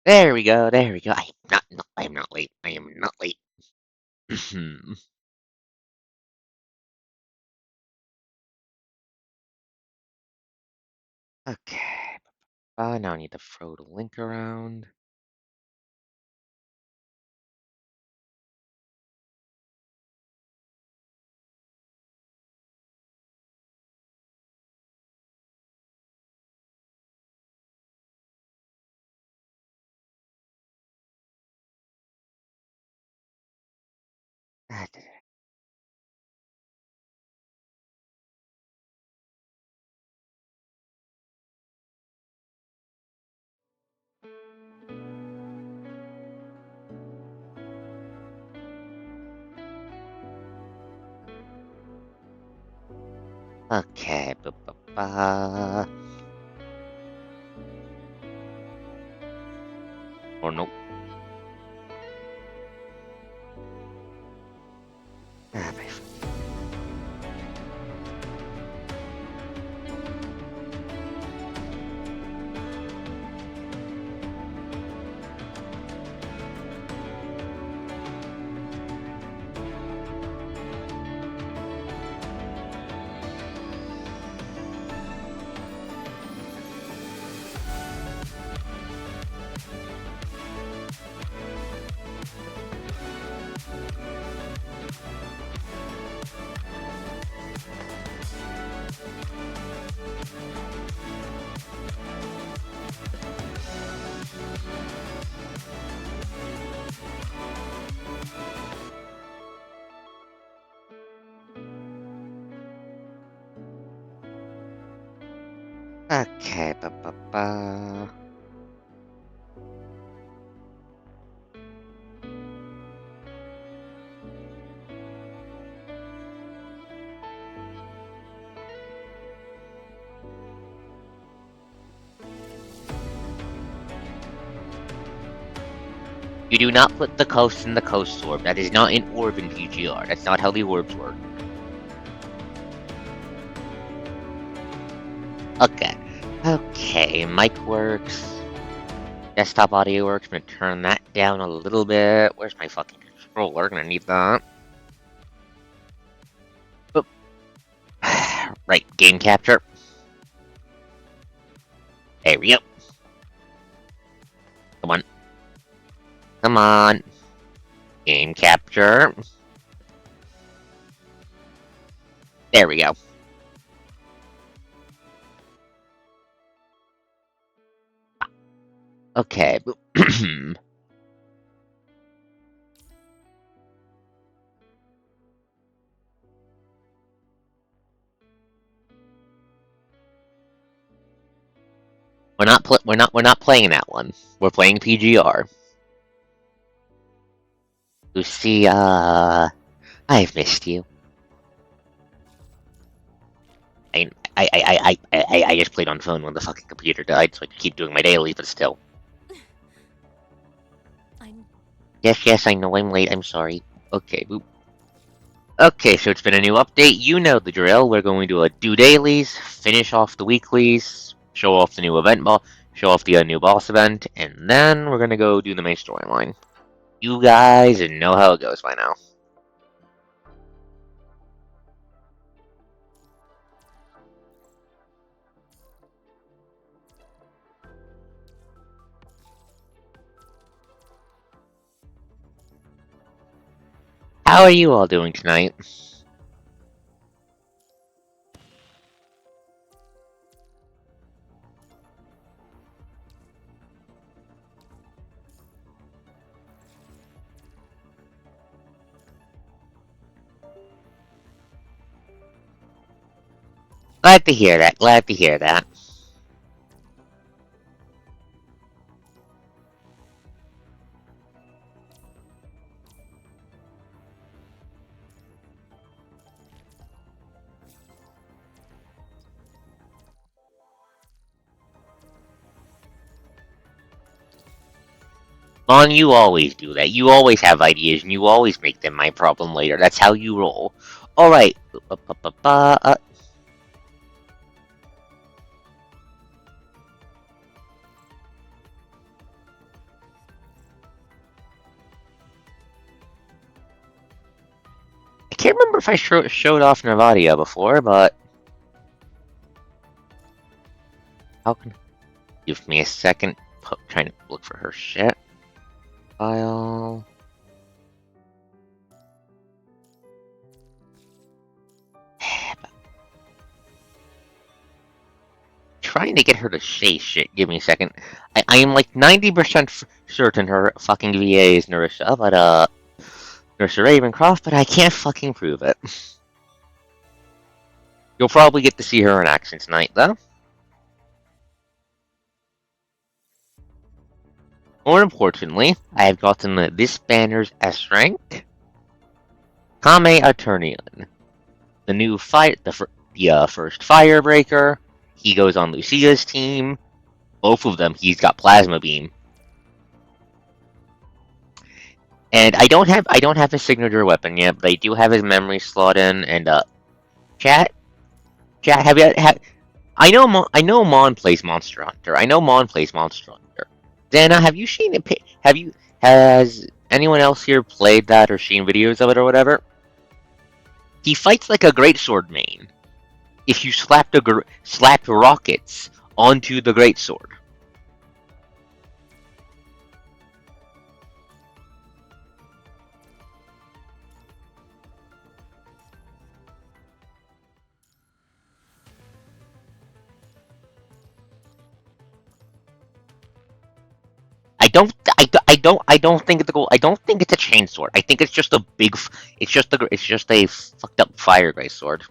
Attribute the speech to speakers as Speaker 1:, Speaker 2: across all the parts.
Speaker 1: There we go, there we go. I am not late. I am not late. Okay. Now I need to throw the link around. Okay. Or nope. My Okay. You do not put the coast in the coast orb. That is not an orb in PGR. That's not how the orbs work. Okay. Okay, mic works. Desktop audio works. I'm gonna turn that down a little bit. Where's my fucking controller? Gonna need that. Oop. Right, game capture. There we go. Come on. Come on. Game capture. There we go. Okay. we're not playing that one. We're playing PGR. Lucia, I've missed you. I just played on phone when the fucking computer died, so I could keep doing my daily, but still. Yes, I know I'm late. I'm sorry. Okay, boop. Okay, so it's been a new update. You know the drill. We're going to do dailies, finish off the weeklies, show off the new event boss, show off the new boss event, and then we're gonna go do the main storyline. You guys know how it goes by now. How are you all doing tonight? Glad to hear that. Glad to hear that. Mon, you always do that. You always have ideas, and you always make them my problem later. That's how you roll. Alright. can't remember if I showed off Navadia before, but how can give me a second? Trying to look for her shit file. Trying to get her to say shit. Give me a second. I am like 90% certain her fucking VA is Nerissa, but Nerissa Ravencroft, but I can't fucking prove it. You'll probably get to see her in action tonight, though. More importantly, I have gotten this banner's S rank. Kame Eternian, the new first Firebreaker. He goes on Lucia's team. Both of them, he's got Plasma Beam. And I don't have his signature weapon yet, but I do have his memory slot in. And chat, I know Mon plays Monster Hunter. Dana, have you seen it? Has anyone else here played that or seen videos of it or whatever? He fights like a greatsword main. If you slapped rockets onto the greatsword. I don't think it's a goal. I don't think it's a chain sword. I think it's just a big. It's just a fucked up fire great sword.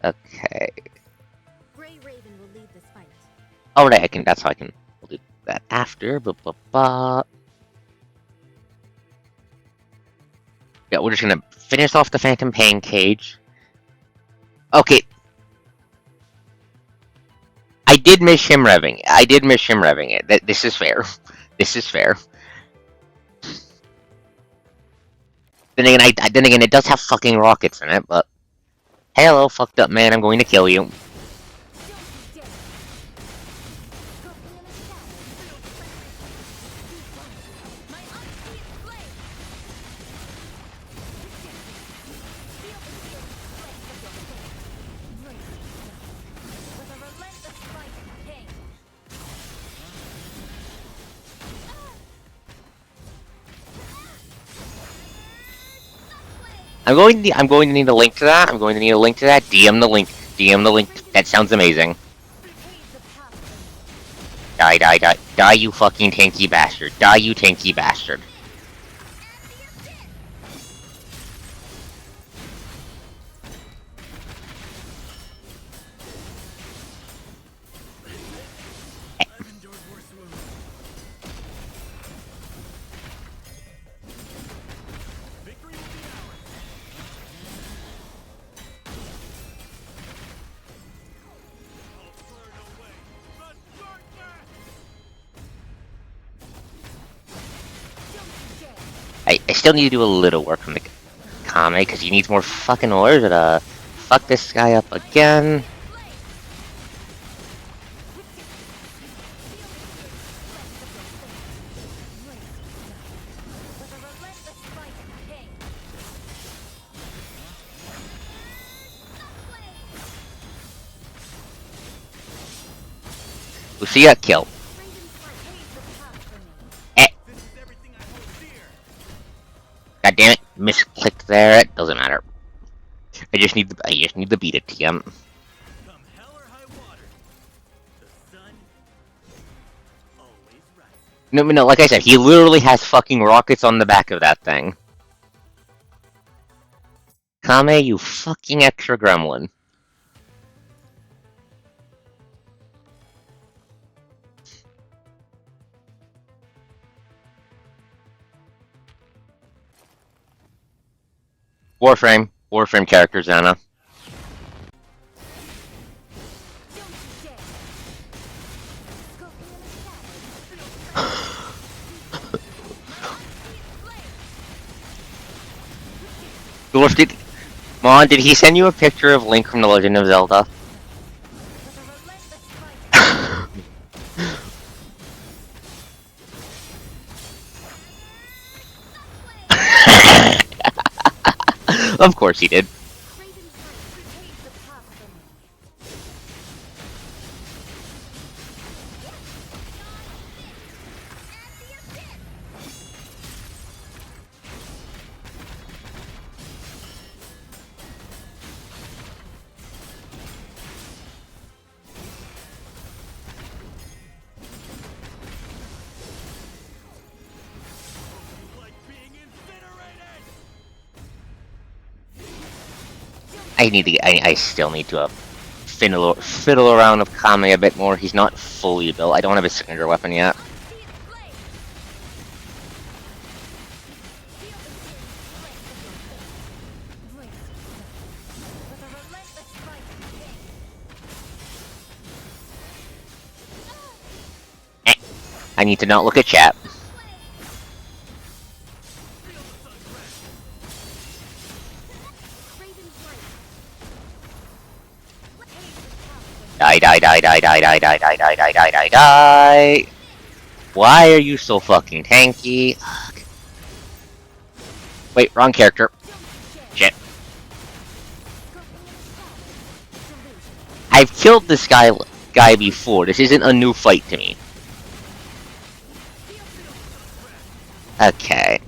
Speaker 1: Okay.
Speaker 2: Grey Raven will lead this fight.
Speaker 1: All right, That's how I can. We'll do that after. Yeah, we're just gonna finish off the Phantom Pain cage. Okay. I did miss him revving it. This is fair. This is fair. Then again, it does have fucking rockets in it, but... Hello, fucked up man, I'm going to kill you. I'm going to need a link to that. DM the link. That sounds amazing. Die, you fucking tanky bastard. Die, you tanky bastard. I still need to do a little work from the Kame, because he needs more fucking ores, but fuck this guy up again. Lucia, kill. God damn it! Misclicked there. It doesn't matter. I just need the beat it TM.
Speaker 3: Come hell or high water, the sun always rises.
Speaker 1: No. Like I said, he literally has fucking rockets on the back of that thing. Kame, you fucking extra gremlin. Warframe character Xana. Dwarf, did he send you a picture of Link from The Legend of Zelda? Of course he did.
Speaker 2: Raven's light paves the path for me.
Speaker 3: Like being incinerated!
Speaker 1: I still need to fiddle around with Kame a bit more. He's not fully built. I don't have his signature weapon yet. Eh, I need to not look at chat. Die, die, die, die, die, die, die, die, die, die, die, die, die. Why are you so fucking tanky? Ugh. Wait, wrong character. Shit. I've killed this guy before. This isn't a new fight to me. Okay.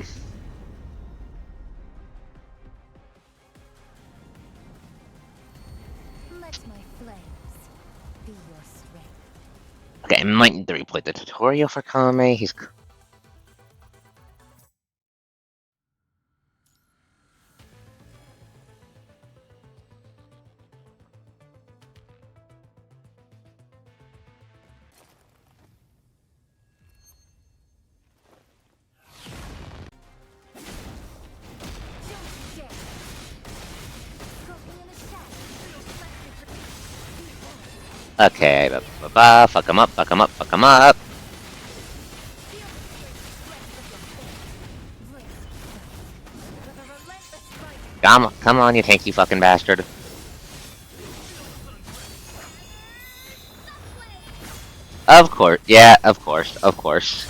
Speaker 2: Let my flames be your strength.
Speaker 1: Okay, I might need to replay the tutorial for Kame. He's... Okay, fuck him up, fuck him up, fuck him up. Come on, you tanky fucking bastard. Of course, yeah, of course, of course.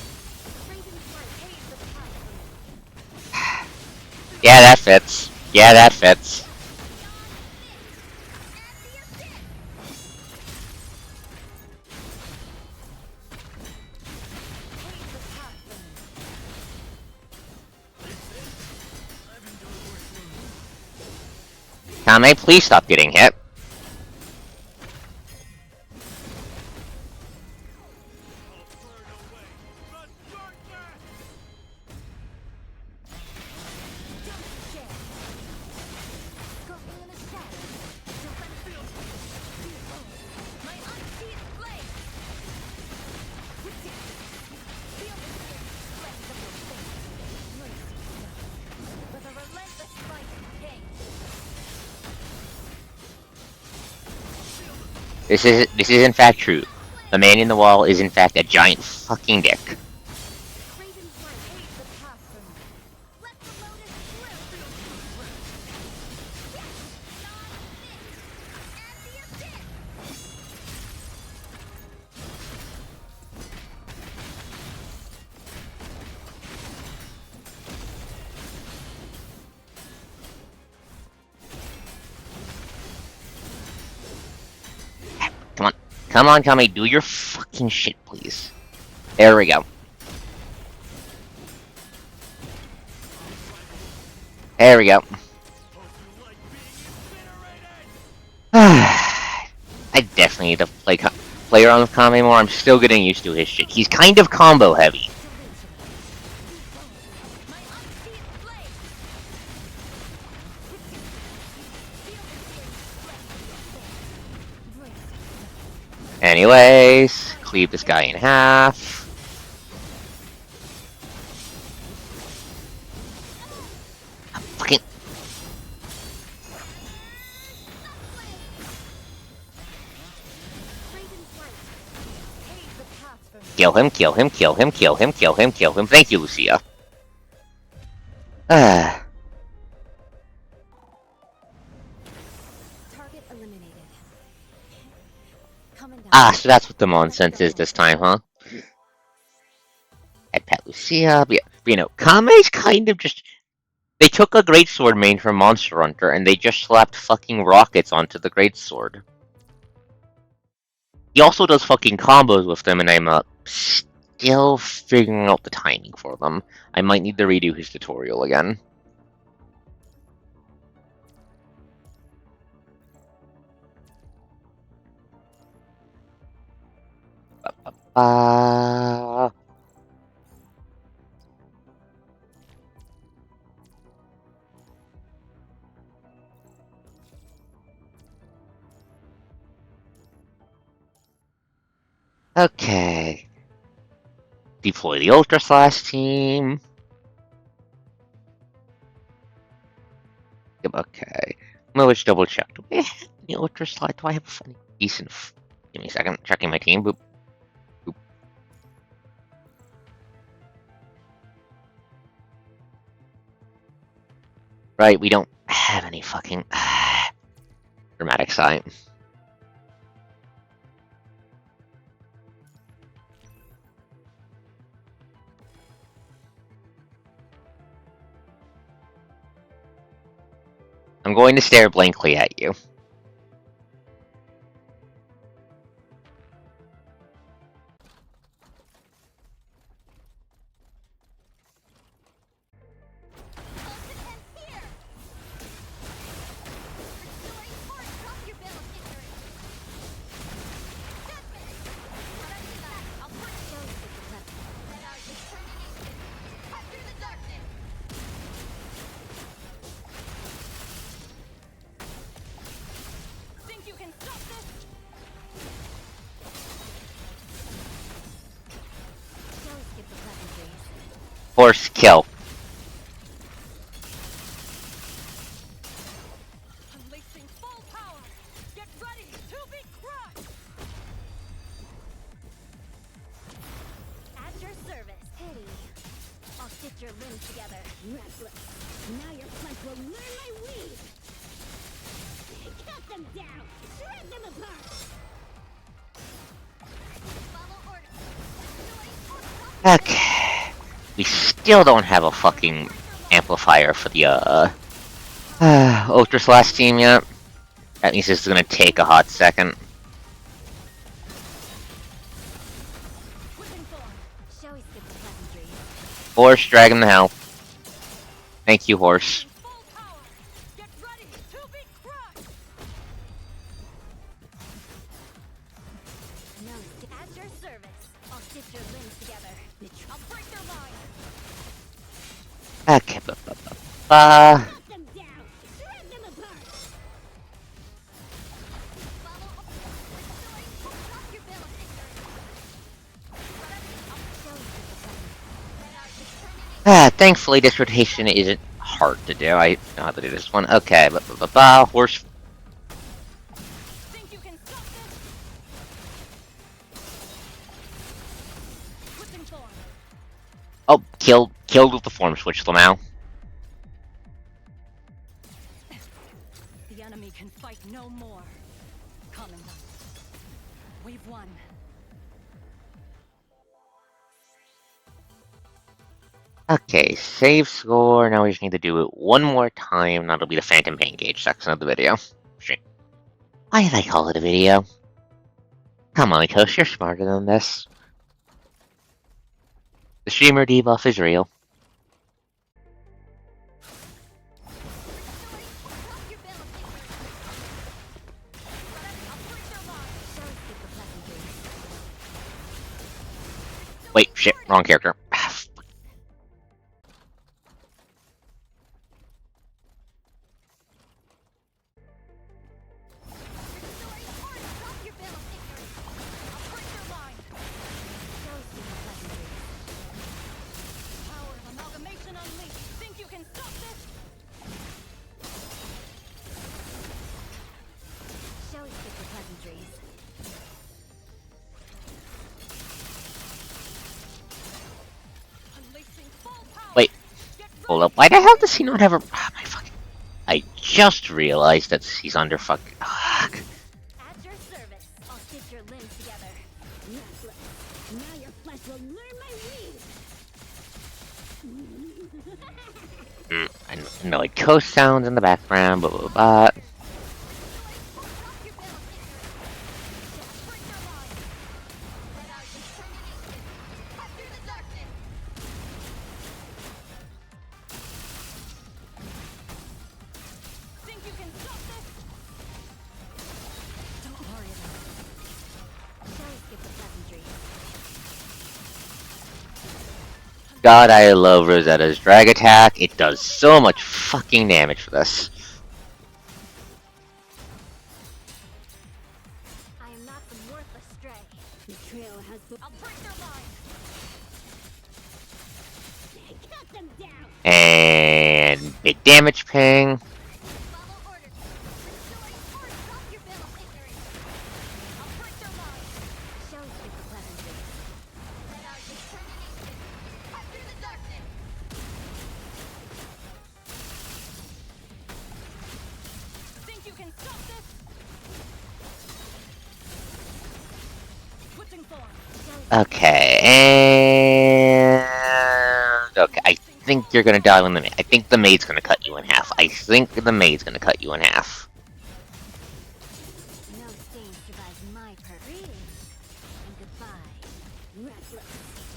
Speaker 1: Yeah, that fits. Yeah, that fits. Kame, please stop getting hit. This is in fact true. The man in the wall is in fact a giant fucking dick. Come on. Come on, Kame, do your fucking shit, please. There we go. There we go. I definitely need to play around with Kame more. I'm still getting used to his shit. He's kind of combo heavy. Anyways, cleave this guy in half. Fucking... Kill him, kill him, kill him, kill him, kill him, kill him. Thank you, Lucia.
Speaker 2: Target eliminated.
Speaker 1: So that's what the nonsense is this time, huh? I'd pet Lucia, but you know, Kame's kind of just... They took a greatsword main from Monster Hunter and they just slapped fucking rockets onto the greatsword. He also does fucking combos with them, and I'm still figuring out the timing for them. I might need to redo his tutorial again. Uh, okay. Deploy the Ultra Slash team. Yep, okay. Let's double check. Do I have any Ultra Slash? Do I have any decent? Give me a second. Checking my team. Boop. Boop. Right, we don't have any fucking dramatic sign. I'm going to stare blankly at you.
Speaker 2: Think you can stop this? Don't skip the pleasantries.
Speaker 1: Horse kill.
Speaker 2: Unleashing full power. Get ready to be crushed. At your service. Pity. I'll stitch your limbs together. Restless. Now your flesh will learn my weed. Cut them down. Shred them apart. Follow orders.
Speaker 1: Okay. We still don't have a fucking amplifier for the Ultra Slash team yet. That means this is gonna take a hot second.
Speaker 2: Whipping form. Shall we skip the pleasantries?
Speaker 1: Horse, dragon the hell. Thank you, horse.
Speaker 2: Full power. Get ready to be crushed. No, at your service. I'll stitch your limbs together. I'll break their line.
Speaker 1: Okay,
Speaker 2: Cut them down. Shred them apart. Follow up. Stop your bill of ignorance.
Speaker 1: Thankfully this rotation isn't hard to do. I know how to do this one. Okay, horse.
Speaker 2: Think you can stop this? Whipping form.
Speaker 1: Oh, killed with the form switch, Lamau.
Speaker 2: The enemy can fight no more. Commandant. We've won.
Speaker 1: Okay, save score. Now we just need to do it one more time. That'll be the Phantom Pain Gauge section of the video. Shit. Why did I call it a video? Come on, Toast, you're smarter than this. The streamer debuff is real. Wait, shit, wrong character. Wait, hold up. Why the hell does he not have a... Oh, my fucking... I just realized that he's under fucking... Fuck.
Speaker 2: At your service, I'll stitch your limbs together. Restless. Now your flesh will learn my weed.
Speaker 1: I know, like coast sounds in the background, blah blah blah.
Speaker 2: Think you can stop this? Don't worry about it. Shall we skip the pleasantries?
Speaker 1: God, I love Rosetta's drag attack. It does so much fucking damage for this.
Speaker 2: I am not some worthless stray. The trail has I'll break their line. Cut them down.
Speaker 1: And big damage ping.
Speaker 2: Follow orders. Restoring order. Drop your bell, ignorant. I'll break their line. Shall we skip the pleasantries? Let our determination cut through the darkness. Think you can stop this? Switching form.
Speaker 1: Okay, and okay, I think you're gonna die when the I think the maid's gonna cut you in half. I think the maid's gonna cut you in half.
Speaker 2: No stain survives my purpose. And goodbye. Restless.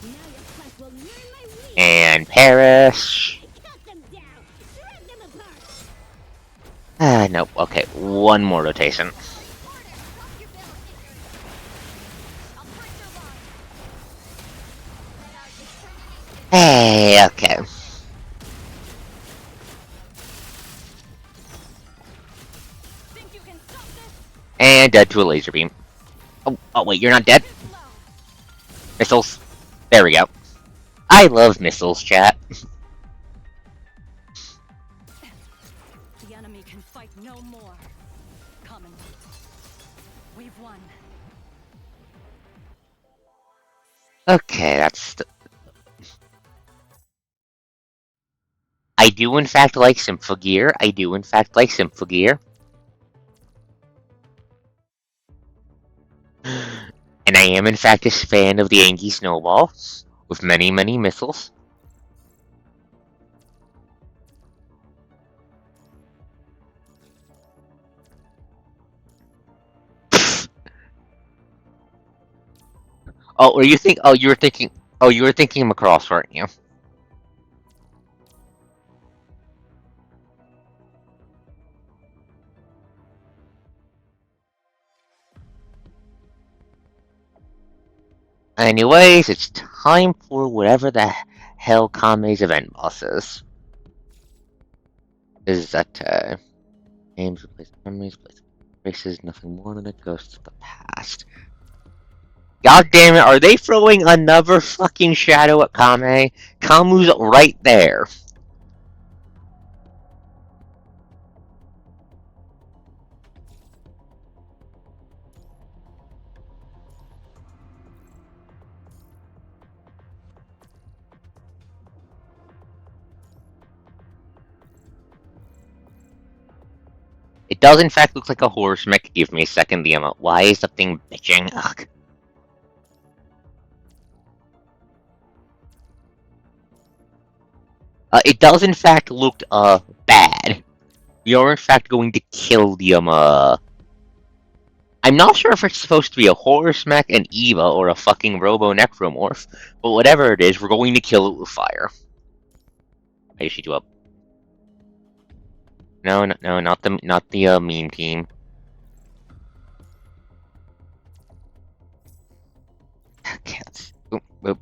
Speaker 2: Now your flesh will learn my weakness.
Speaker 1: And perish.
Speaker 2: Cut them down. Shred them apart.
Speaker 1: Nope. Okay, one more rotation. Hey, okay.
Speaker 2: Think you can stop this?
Speaker 1: And dead to a laser beam. Oh wait, you're not dead? Missiles. There we go. I love missiles, chat.
Speaker 2: The enemy can fight no more. Commandant, we've won.
Speaker 1: Okay, that's... I do in fact like Symphogear. I do in fact like Symphogear. And I am in fact a fan of the Angie Snowball, with many, many missiles. Oh, were you think? Oh, you were thinking. Oh, you were thinking Macross, weren't you? Anyways, it's time for whatever the hell Kame's event boss is. Is that games replace memories, replace races, nothing more than a ghost of the past. God damn it, are they throwing another fucking shadow at Kame? Kamu's right there. It does in fact look like a horse mech. Give me a second, the emote. Why is the thing bitching? Ugh. It does in fact look bad. We are in fact going to kill the I'm not sure if it's supposed to be a horse mech, an Eva, or a fucking Robo Necromorph, but whatever it is, we're going to kill it with fire. I shoot you up. No, not the meme team. Okay, let's. Oop, oop.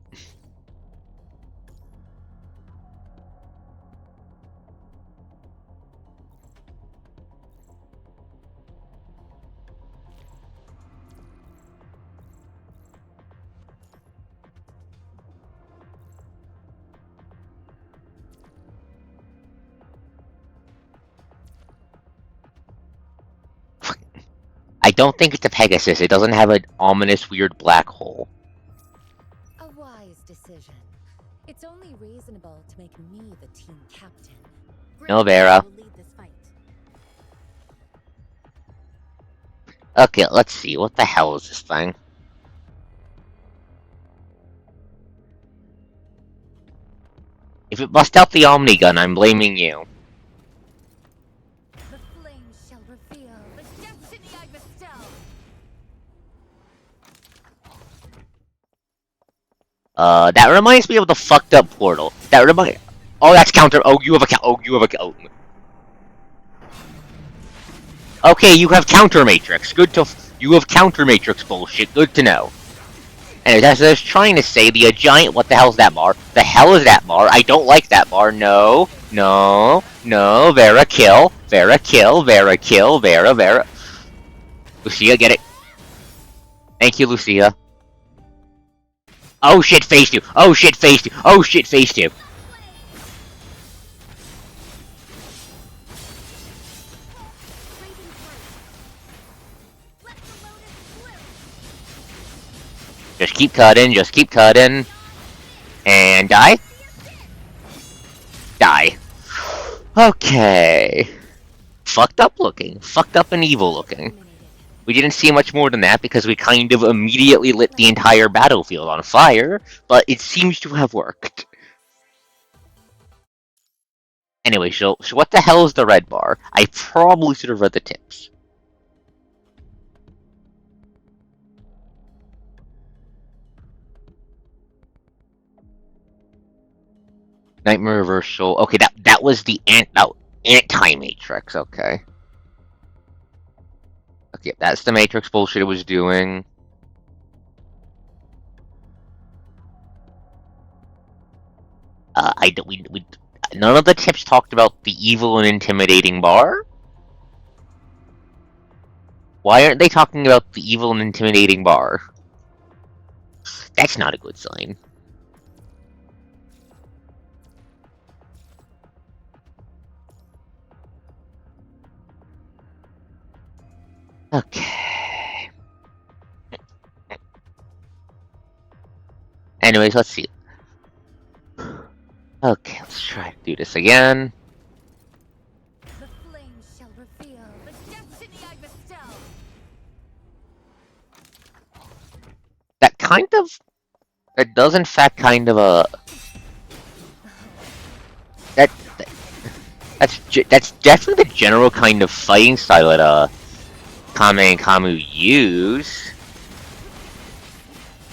Speaker 1: I don't think it's a Pegasus. It doesn't have an ominous, weird black hole.
Speaker 4: A wise decision. It's only reasonable to make me the team captain.
Speaker 1: No, Vera.
Speaker 4: Will lead this fight.
Speaker 1: Okay, let's see. What the hell is this thing? If it bust out the Omni gun, I'm blaming you.
Speaker 4: The flames shall reveal the destiny I bestow.
Speaker 1: That reminds me of the fucked up portal. Oh, that's counter. Oh, you have a Okay, you have counter matrix. You have counter matrix bullshit. Good to know. And as I was trying to say, the giant. What the hell is that bar? The hell is that bar? I don't like that bar. No, no, no. Vera kill. Vera kill. Vera kill. Vera. Lucia, get it. Thank you, Lucia. Oh shit, faced you. Oh shit, faced you. Oh shit, faced you. Just keep cutting. Just keep cutting. And die. Die. Okay. Fucked up looking. Fucked up and evil looking. We didn't see much more than that because we kind of immediately lit the entire battlefield on fire, but it seems to have worked. Anyway, so what the hell is the red bar? I probably should have read the tips. Nightmare reversal. Okay, that was the anti-matrix. Okay. Okay, that's the matrix bullshit it was doing. None of the tips talked about the evil and intimidating bar. Why aren't they talking about the evil and intimidating bar? That's not a good sign. Okay. Anyways, let's see. Okay, let's try to do this again.
Speaker 4: The flames shall reveal the destiny I bestow.
Speaker 1: That does in fact kind of a that that's definitely the general kind of fighting style that Kame and Kamu use.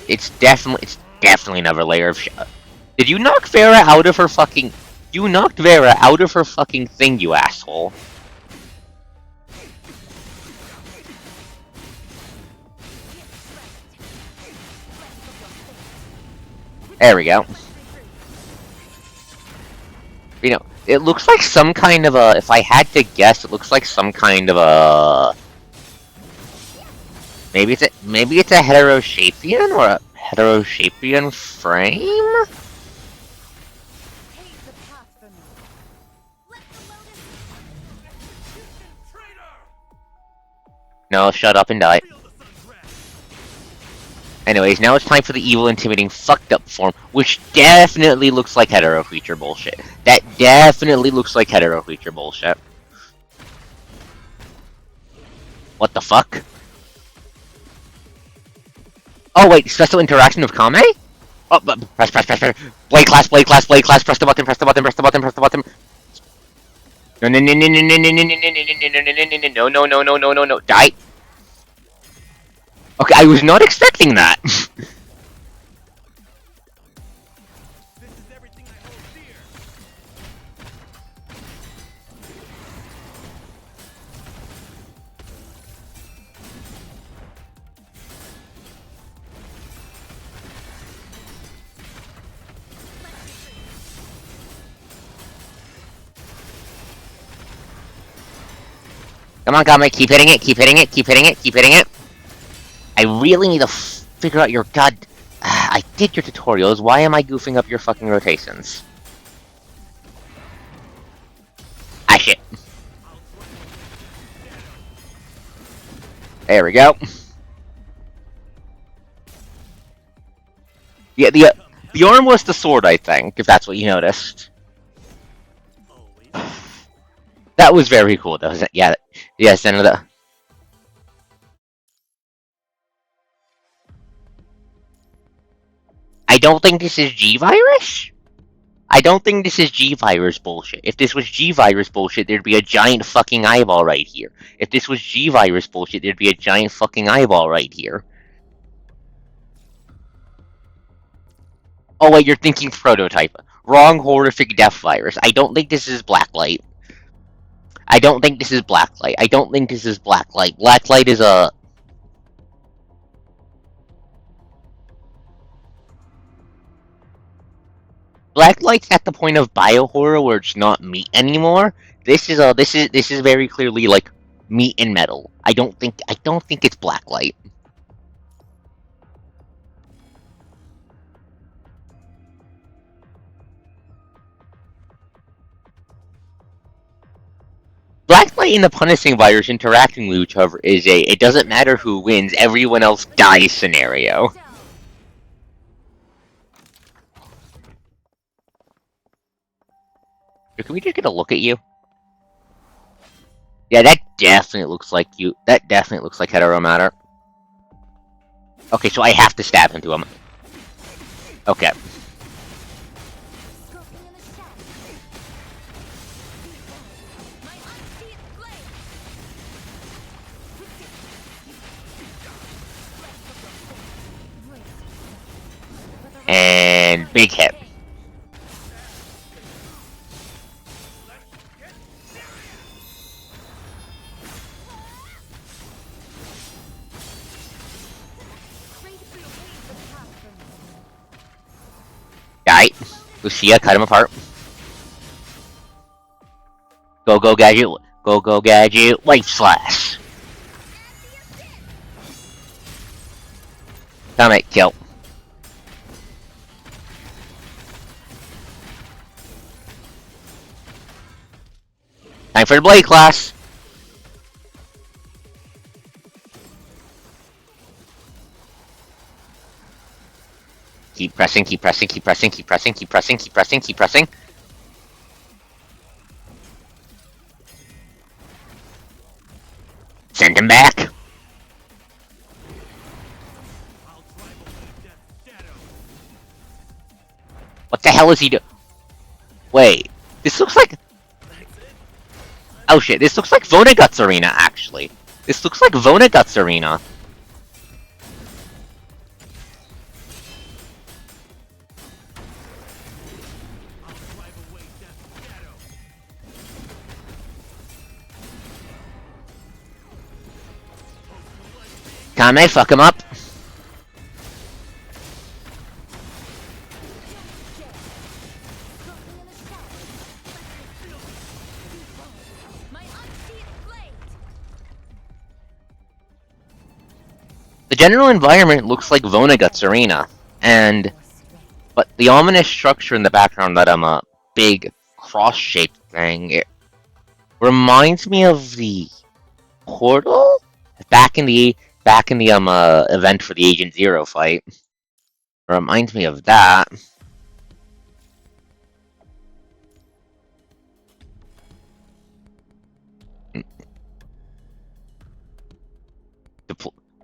Speaker 1: It's definitely another layer of Did you knock Vera out of her fucking? You knocked Vera out of her fucking thing, you asshole. There we go. You know, it looks like some kind of a. If I had to guess, it looks like some kind of a. Maybe it's a heterosapien or a heterosapien frame.
Speaker 4: Pave the path for me. Let the lotus.
Speaker 1: No, shut up and die. Anyways, now it's time for the evil, intimidating, fucked up form, which definitely looks like hetero creature bullshit. That definitely looks like hetero creature bullshit. What the fuck? Oh wait, special interaction of Kame? Oh, press. Blade class, press the button. No. Die. Okay, I was not expecting that.
Speaker 3: This is everything I hold dear.
Speaker 1: Come on, Kame, keep hitting it. I really need to figure out your god. I did your tutorials. Why am I goofing up your fucking rotations? Ah, shit. There we go. Yeah, the arm was the sword, I think, if that's what you noticed.
Speaker 3: Always.
Speaker 1: That was very cool, though. Yeah, yes, and the. I don't think this is G-Virus? I don't think this is G-Virus bullshit. If this was G-Virus bullshit, there'd be a giant fucking eyeball right here. If this was G-Virus bullshit, there'd be a giant fucking eyeball right here. Oh wait, you're thinking prototype. Wrong horrific death virus. I don't think this is Blacklight. I don't think this is Blacklight. I don't think this is Blacklight. Blacklight is a... Blacklight's at the point of biohorror where it's not meat anymore. This is very clearly like meat and metal. I don't think it's Blacklight. Blacklight and the punishing virus interacting with each other is a it doesn't matter who wins, everyone else dies scenario. Can we just get a look at you? Yeah, that definitely looks like you. That definitely looks like heteromatter. Okay, so I have to stab into him. Okay. And big hit. Alright. Lucia, cut him apart. Go, go, gadget. Go, go, gadget. Life slash. Comment, kill. Time for the blade class. Keep pressing, keep pressing, keep pressing, keep pressing, keep pressing, keep pressing, keep pressing. Send him back. What the hell is he doing? Wait, this looks like... Oh shit, this looks like Vonegut's Arena, actually. This looks like Vonegut's Arena. Kame, fuck him up. The general environment looks like Vonegut's Arena, but the ominous structure in the background that I'm a big cross-shaped thing, it reminds me of the portal back in the event for the Agent Zero fight. Reminds me of that.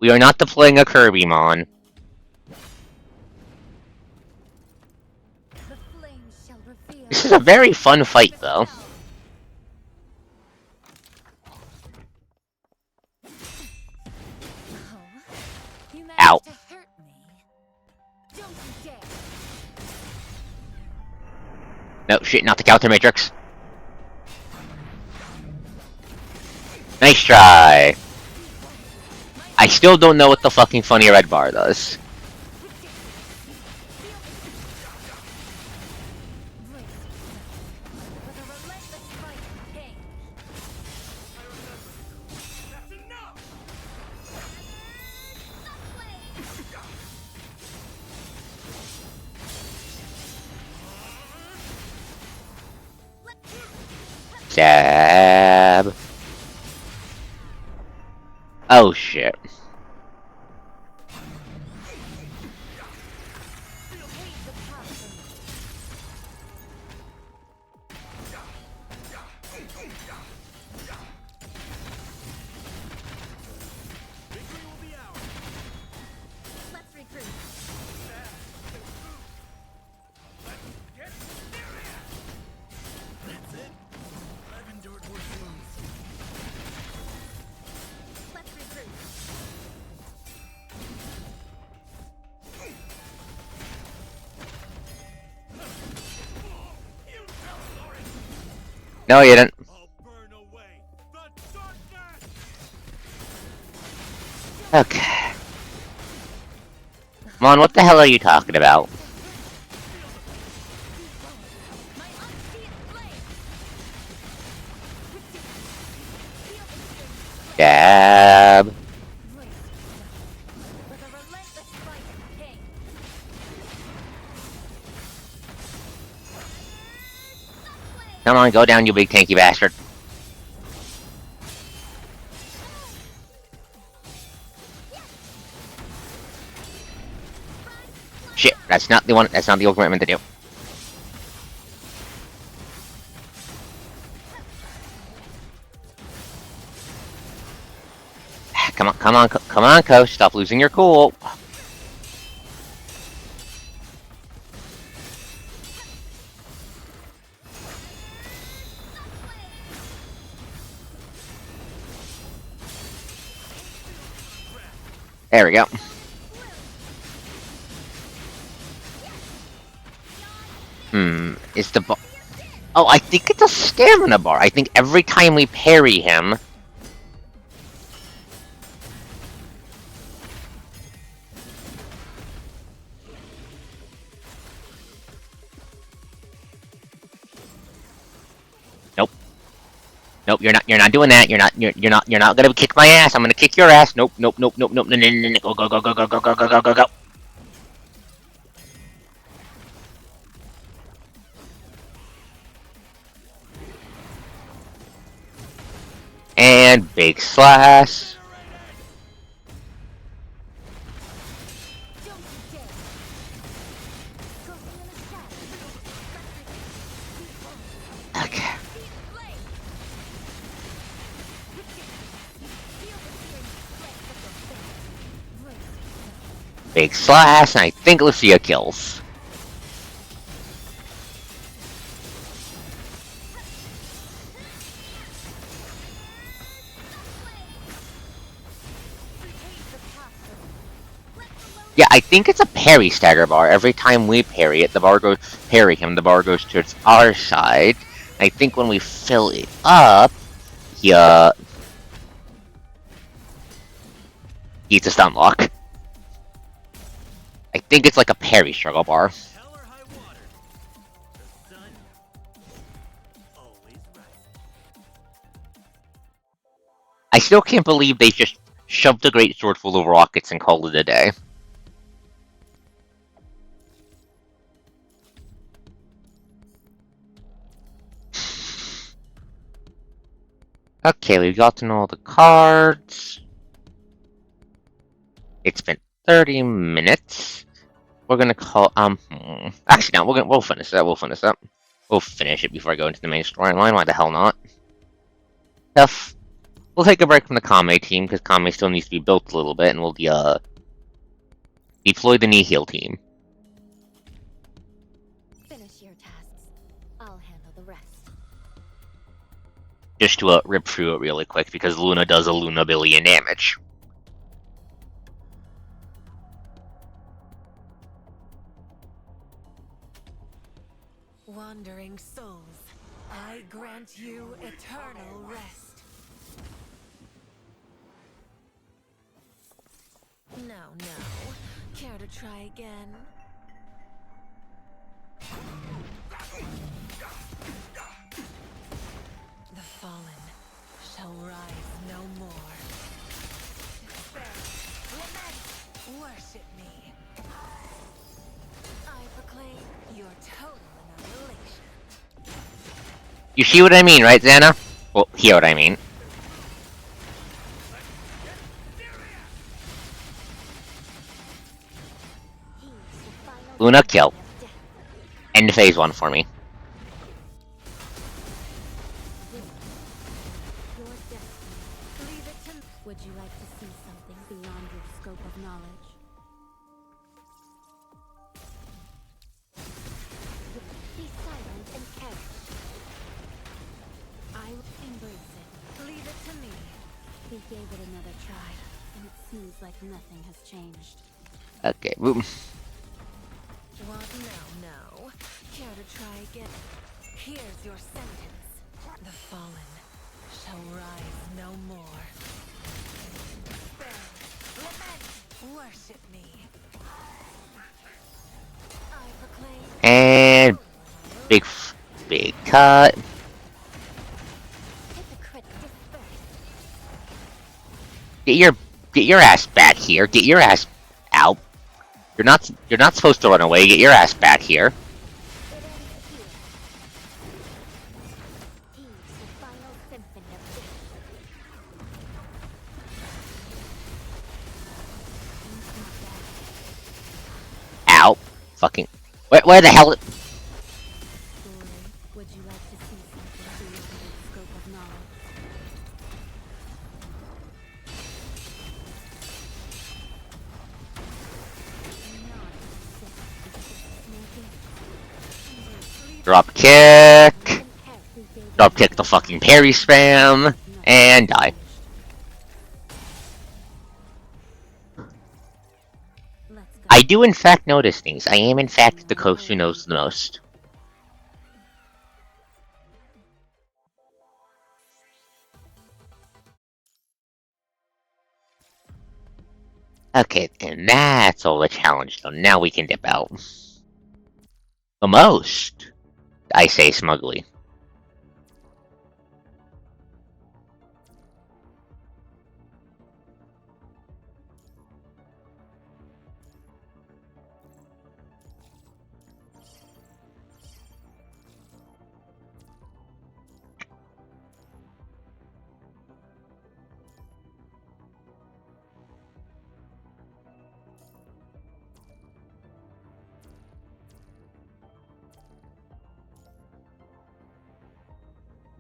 Speaker 1: We are not deploying a Kirby Mon. This is a very fun fight, though. Ow. No, shit, not the counter matrix. Nice try. I still don't know what the fucking funny red bar does. Stab. Oh shit. No, you didn't.
Speaker 3: I'll burn away the darkness!
Speaker 1: Okay. Come on, what the hell are you talking about?
Speaker 2: My unseen blade. Feel the searing
Speaker 1: Dab.
Speaker 2: Brace yourself with a relentless fight of pain.
Speaker 1: Come on, go down, you big tanky bastard. Shit, that's not the one. That's not the ultimate I meant to do. Come on, come on, come on, coach. Stop losing your cool. There we go. Is the bar... Oh, I think it's a stamina bar. I think every time we parry him... Nope. Nope, you're not doing that. You're not gonna kick my ass. I'm gonna kick your ass. Nope, nope, nope, nope, nope, no, no, no, no, go, go, go, go, go, go, go, go, go, go. And big slash.
Speaker 2: Don't you dare. Ghosts in the shadows.
Speaker 1: Okay.
Speaker 2: Blade. Feel the searing strength of the blade. Brace yourself.
Speaker 1: Big slash, and I think Lucia kills. Yeah, I think it's a parry stagger bar. Every time we parry it, parry him, the bar goes towards our side. I think when we fill it up, he eats a stun lock. I think it's like a parry struggle bar.
Speaker 3: Hell or high water. The sun always rises.
Speaker 1: I still can't believe they just shoved a great sword full of rockets and called it a day. Okay, we've gotten all the cards. It's been 30 minutes. We're gonna call actually no, we'll finish that. We'll finish that. We'll finish it before I go into the main storyline. Why the hell not? Stuff. We'll take a break from the Kame team because Kame still needs to be built a little bit, and we'll deploy the Nihil team.
Speaker 2: Finish your tasks. I'll handle the rest.
Speaker 1: Just to rip through it really quick because Luna does a Luna billion damage.
Speaker 5: Wandering souls, I grant you eternal rest. No. Care to try again? The fallen shall rise no more. Despair, lament, worship me. I proclaim your total annihilation.
Speaker 1: You see what I mean, right, Xana? Well, hear what I mean.
Speaker 2: He's the final
Speaker 1: Luna kill.
Speaker 2: of death.
Speaker 1: End phase 1 for me.
Speaker 2: Your destiny. Leave it to me. Would you like to see something beyond your scope of knowledge? Be silent and perish. I will embrace it. Leave it to me. We gave it another try, and it seems like nothing has changed.
Speaker 1: Okay, boom.
Speaker 5: What? No. Care to try again? Here's your sentence. The fallen shall rise no more. Spare, lament, worship me. I proclaim
Speaker 1: And big cut.
Speaker 2: Hypocrite disperse.
Speaker 1: Get your ass back here. Get your ass out. You're not supposed to run away. Get your ass back here.
Speaker 2: It ends here. He's the final symphony of death.
Speaker 1: Out. Fucking. Where the hell?
Speaker 2: Story, would you like to see something beyond its scope of knowledge?
Speaker 1: Drop kick. Drop kick the fucking parry spam. And die. I do in fact notice things. I am in fact the coach who knows the most. Okay, and that's all the challenge done. Now we can dip out. The most, I say smugly.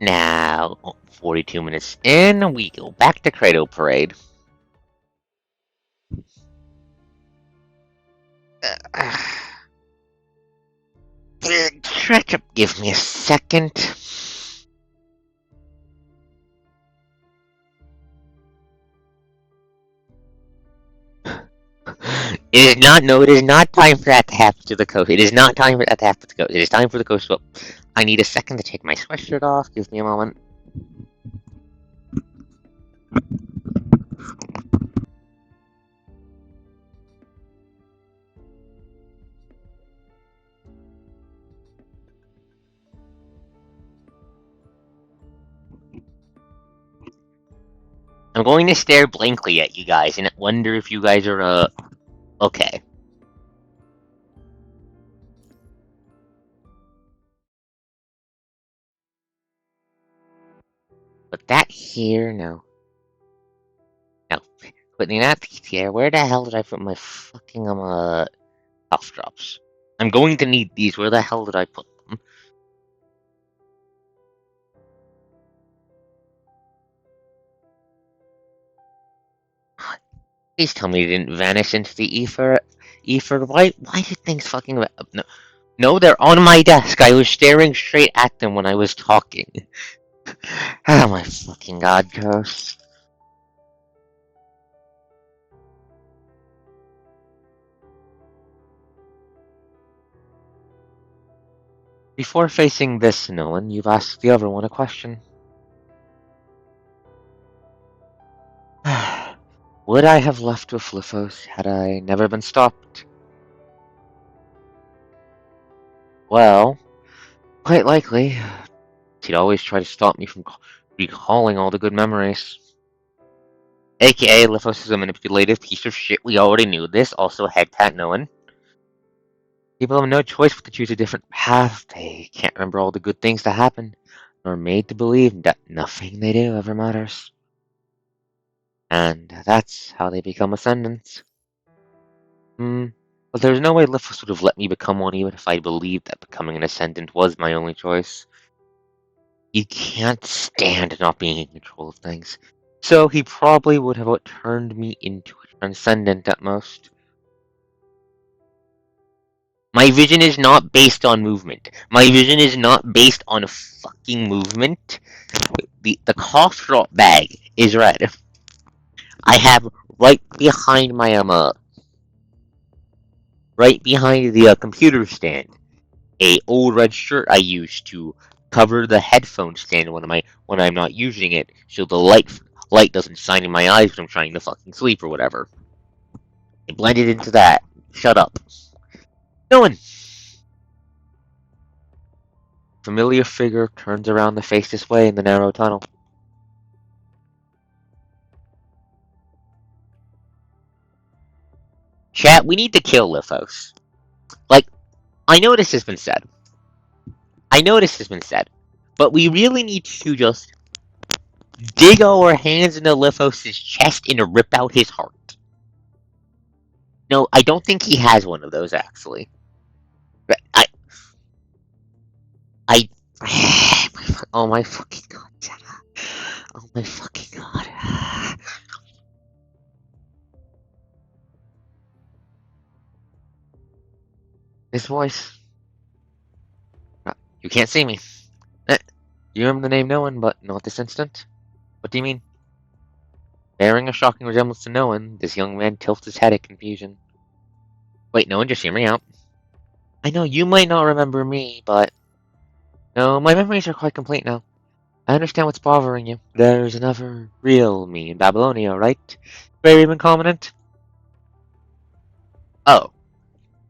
Speaker 1: Now, 42 minutes in, we go back to Cradle Parade. Try to give me a second. It is not time for that to happen to the coast. It is not time for that to happen to the coast. It is time for the coast to go. I need a second to take my sweatshirt off. Give me a moment. I'm going to stare blankly at you guys and wonder if you guys are, okay. But that here, no. No. Putting that here, where the hell did I put my fucking, cough drops? I'm going to need these. Where the hell did I put them? Please tell me they didn't vanish into the ether. Ether, why did things fucking... No, no, they're on my desk. I was staring straight at them when I was talking. Oh my fucking god, Ghost. Before facing this, Nolan, you've asked the other one a question. Would I have left with Lithos had I never been stopped? Well, quite likely. He'd always try to stop me from recalling all the good memories. AKA, Lithos is a manipulative piece of shit. We already knew this. Also, head pat Nolan. People have no choice but to choose a different path. They can't remember all the good things that happened, nor are made to believe that nothing they do ever matters. And that's how they become ascendants. But there's no way Lithos would have let me become one even if I believed that becoming an ascendant was my only choice. He can't stand not being in control of things. So he probably would have turned me into a transcendent at most. My vision is not based on movement. My vision is not based on fucking movement. The cough drop bag is red. I have right behind my right behind the computer stand, a old red shirt I used to cover the headphone stand when I'm not using it, so the light doesn't shine in my eyes when I'm trying to fucking sleep or whatever. It blended into that. Shut up. No one. Familiar figure turns around to face this way in the narrow tunnel. Chat, we need to kill Lithos. Like, I know this has been said. But we really need to just dig our hands into Lithos' chest and rip out his heart. No, I don't think he has one of those, actually. I... Oh my fucking god. Oh my fucking god. His voice. You can't see me. You remember the name Noan, but not this instant? What do you mean? Bearing a shocking resemblance to Noan, this young man tilts his head in confusion. Wait, Noan, just hear me out. I know you might not remember me, but... No, my memories are quite complete now. I understand what's bothering you. There's another real me in Babylonia, right? Very inconvenient. Oh.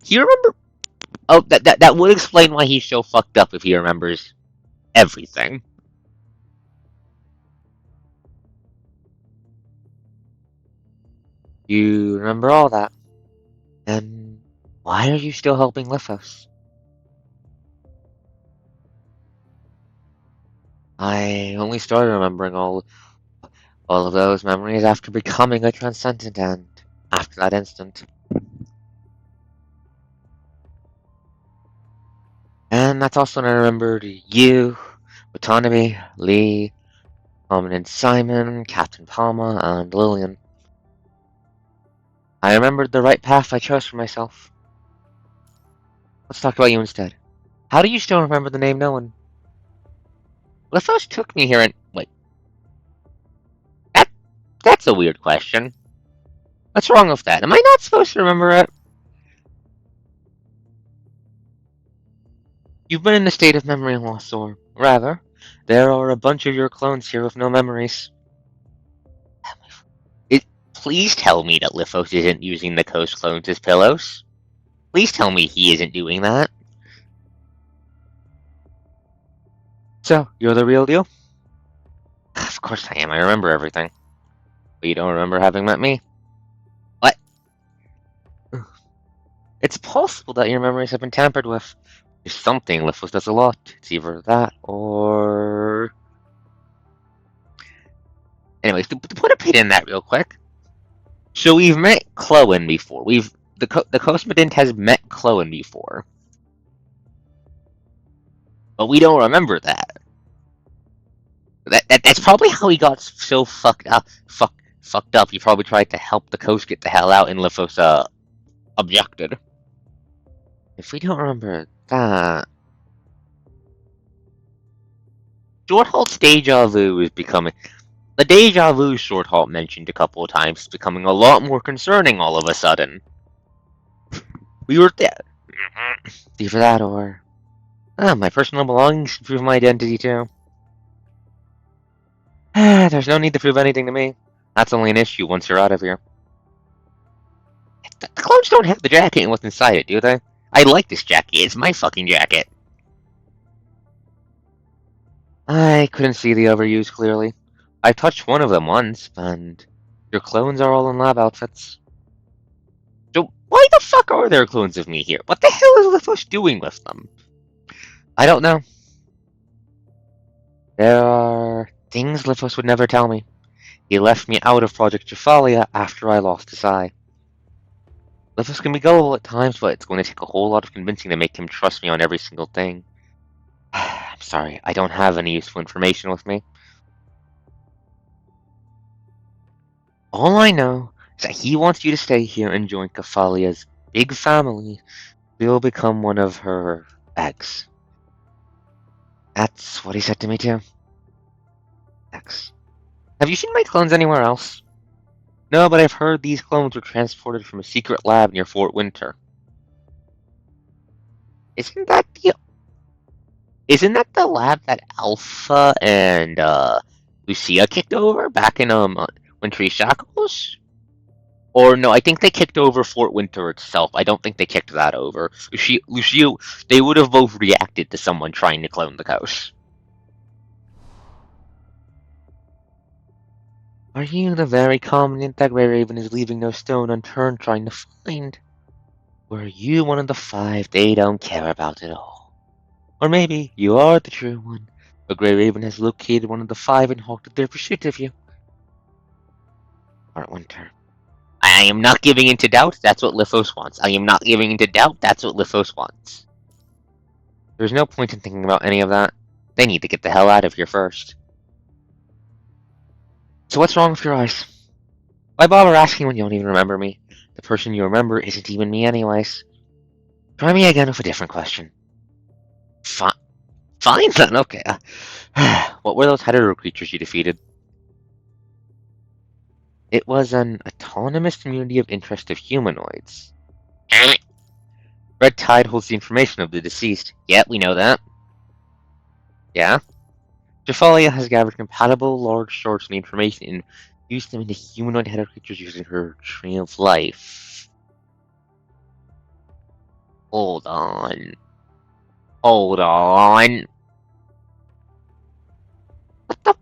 Speaker 1: Do you remember? Oh, that would explain why he's so fucked up if he remembers everything. You remember all that. Then why are you still helping Lithos? I only started remembering all of those memories after becoming a transcendent and after that instant. And that's also when I remembered you, Autonomy, Lee, Prominent Simon, Captain Palma, and Lillian. I remembered the right path I chose for myself. Let's talk about you instead. How do you still remember the name Noan? Lithos took me here and... Wait. That's a weird question. What's wrong with that? Am I not supposed to remember it? You've been in a state of memory loss, or rather, there are a bunch of your clones here with no memories. Please tell me that Lithos isn't using the Coast clones as pillows. Please tell me he isn't doing that. So, you're the real deal? Of course I am. I remember everything. But you don't remember having met me? What? It's possible that your memories have been tampered with. There's something Lithos does a lot. It's either that or... Anyways, to put a pin in that real quick. So we've met Cloen before. The Cosmodent has met Cloen before. But we don't remember that. That's probably how he got so fucked up. Fucked up. He probably tried to help the Coast get the hell out, and Lithos objected. If we don't remember that, Short-Halt's deja vu is becoming... The deja vu Short-Halt mentioned a couple of times is becoming a lot more concerning all of a sudden. We were there. Either that or... my personal belongings prove my identity too. There's no need to prove anything to me. That's only an issue once you're out of here. The clones don't have the jacket and what's inside it, do they? I like this jacket. It's my fucking jacket. I couldn't see the overuse clearly. I touched one of them once, and your clones are all in lab outfits. So why the fuck are there clones of me here? What the hell is Lithos doing with them? I don't know. There are things Lithos would never tell me. He left me out of Project Jephalia after I lost his eye. Lithos can be gullible at times, but it's going to take a whole lot of convincing to make him trust me on every single thing. I'm sorry, I don't have any useful information with me. All I know is that he wants you to stay here and join Cephalia's big family. We'll become one of her eggs. That's what he said to me too. Eggs. Have you seen my clones anywhere else? No, but I've heard these clones were transported from a secret lab near Fort Winter. Isn't that the... Isn't that the lab that Alpha and Lucia kicked over back in Wintry Shackles? Or no, I think they kicked over Fort Winter itself. I don't think they kicked that over. Lucia, they would have both reacted to someone trying to clone the coast. Are you the very confident that Grey Raven is leaving no stone unturned trying to find? Or are you one of the 5 they don't care about at all? Or maybe you are the true one, but Grey Raven has located one of the 5 and halted their pursuit of you. Fort Winter. I am not giving into doubt, that's what Lithos wants. I am not giving into doubt, that's what Lithos wants. There's no point in thinking about any of that. They need to get the hell out of here first. So what's wrong with your eyes? Why bother asking when you don't even remember me? The person you remember isn't even me anyways. Try me again with a different question. Fine then, okay. What were those hetero creatures you defeated? It was an autonomous community of interest of humanoids. Red Tide holds the information of the deceased. Yeah, we know that. Yeah? Jephalia has gathered compatible large sorts of the information and used them into humanoid hetero creatures using her tree of life. Hold on. Hold on. What the?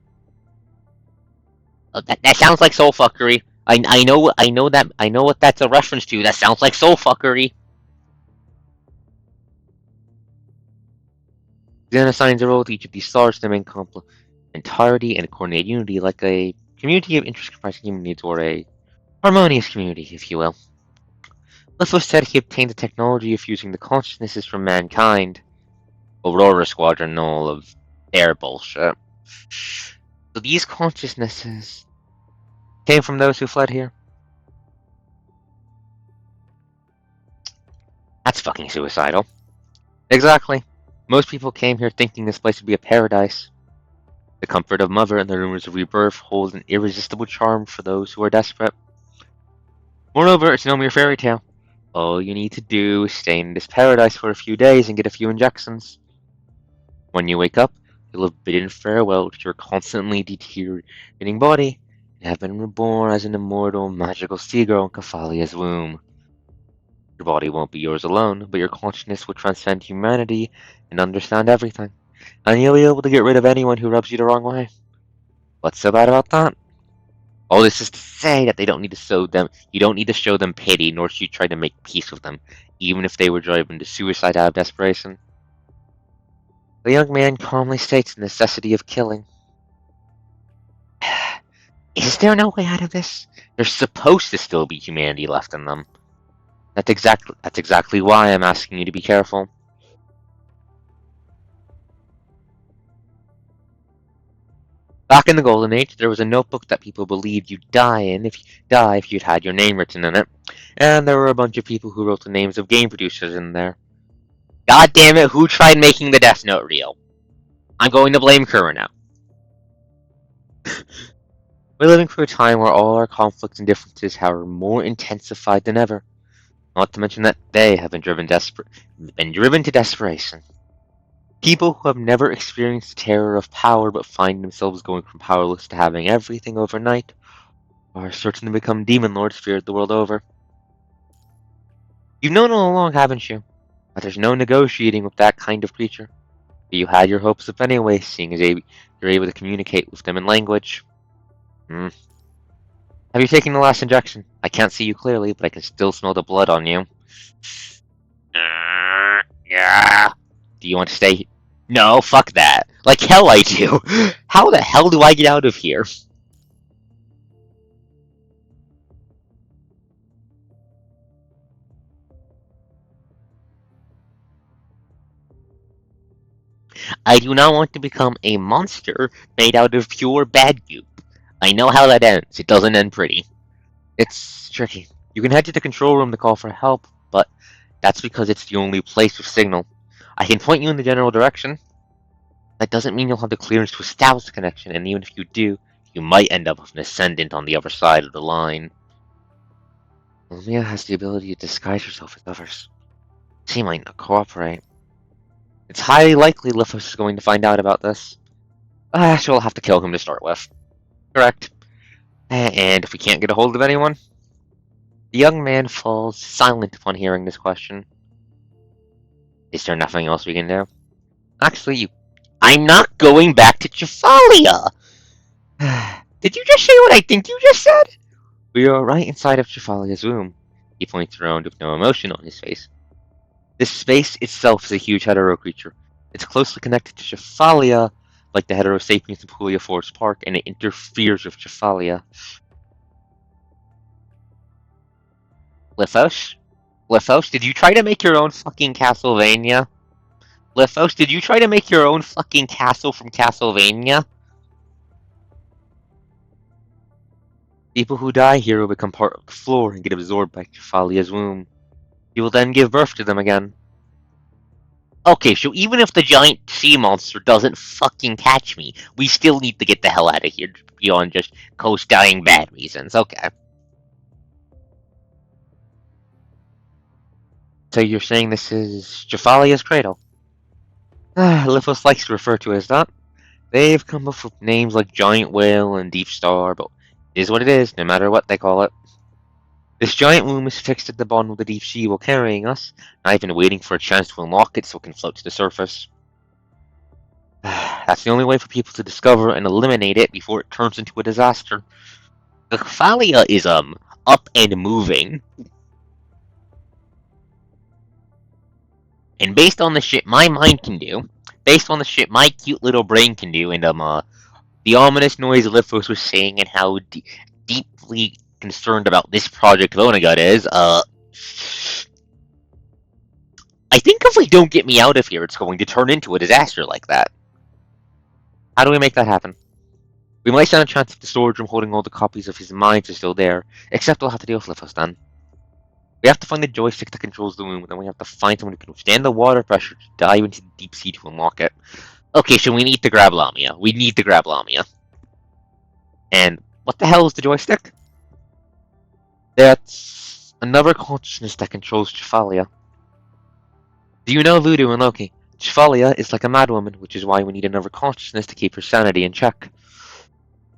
Speaker 1: Oh, that sounds like soul fuckery. I know what that's a reference to. That sounds like soul fuckery. Then assigns a role to each of these stars to maintain complementarity and coordinate unity, like a community of interest comprising human needs, or a harmonious community, if you will. Lithos said he obtained the technology of fusing the consciousnesses from mankind. Aurora Squadron, all of their bullshit. So these consciousnesses came from those who fled here. That's fucking suicidal. Exactly. Most people came here thinking this place would be a paradise. The comfort of Mother and the rumors of rebirth hold an irresistible charm for those who are desperate. Moreover, it's no mere fairy tale. All you need to do is stay in this paradise for a few days and get a few injections. When you wake up, you'll have bidden farewell to your constantly deteriorating body and have been reborn as an immortal, magical sea-girl in Kefalia's womb. Your body won't be yours alone, but your consciousness will transcend humanity and understand everything, and you'll be able to get rid of anyone who rubs you the wrong way. What's so bad about that? All this is to say that you don't need to show them pity, nor should you try to make peace with them, even if they were driven to suicide out of desperation. The young man calmly states the necessity of killing. Is there no way out of this? There's supposed to still be humanity left in them. That's exactly why I'm asking you to be careful. Back in the Golden Age, there was a notebook that people believed you'd die if you'd had your name written in it, and there were a bunch of people who wrote the names of game producers in there. God damn it, who tried making the Death Note real? I'm going to blame Kura now. We're living through a time where all our conflicts and differences are more intensified than ever. Not to mention that they have been driven to desperation. People who have never experienced the terror of power but find themselves going from powerless to having everything overnight are certain to become demon lords feared the world over. You've known all along, haven't you? But there's no negotiating with that kind of creature. But you had your hopes up anyway, seeing as you're able to communicate with them in language. Have you taken the last injection? I can't see you clearly, but I can still smell the blood on you. Yeah. Do you want to stay? No, fuck that. Like hell I do. How the hell do I get out of here? I do not want to become a monster made out of pure bad goop. I know how that ends. It doesn't end pretty. It's tricky. You can head to the control room to call for help, but that's because it's the only place with signal. I can point you in the general direction. That doesn't mean you'll have the clearance to establish a connection, and even if you do, you might end up with an ascendant on the other side of the line. Lumia has the ability to disguise herself as others. She might not cooperate. It's highly likely Lithos is going to find out about this. So we'll have to kill him to start with. Correct. And if we can't get a hold of anyone, the young man falls silent upon hearing this question. Is there nothing else we can do? Actually, I'm not going back to Cefalia! Did you just say what I think you just said? We are right inside of Cefalia's room. He points around with no emotion on his face. This space itself is a huge hetero creature. It's closely connected to Cefalia, like the heterosapiens in Pulia Forest Park, and it interferes with Cefalia. Lithos? Lithos, did you try to make your own fucking Castlevania? Lithos, did you try to make your own fucking castle from Castlevania? People who die here will become part of the floor and get absorbed by Cefalia's womb. You will then give birth to them again. Okay, so even if the giant sea monster doesn't fucking catch me, we still need to get the hell out of here beyond just Coast dying bad reasons. Okay. So you're saying this is Cephalia's cradle? Lithos likes to refer to it as that. They've come up with names like Giant Whale and Deep Star, but it is what it is, no matter what they call it. This giant womb is fixed at the bottom of the deep sea while carrying us, and I've been waiting for a chance to unlock it so it can float to the surface. That's the only way for people to discover and eliminate it before it turns into a disaster. The Kephalia is, up and moving. And based on the shit my mind can do, based on the shit my cute little brain can do, and, the ominous noise Lithos was saying and how deeply concerned about this project Vonnegut is, I think if we don't get me out of here, it's going to turn into a disaster like that. How do we make that happen? We might stand a chance if the storage room holding all the copies of his minds are still there, except we'll have to deal with Lithos then. We have to find the joystick that controls the room, and then we have to find someone who can withstand the water pressure to dive into the deep sea to unlock it. Okay, so we need to grab Lamia. We need to grab Lamia. And what the hell is the joystick? That's another consciousness that controls Cefalia. Do you know Voodoo and Loki? Cefalia is like a madwoman, which is why we need another consciousness to keep her sanity in check.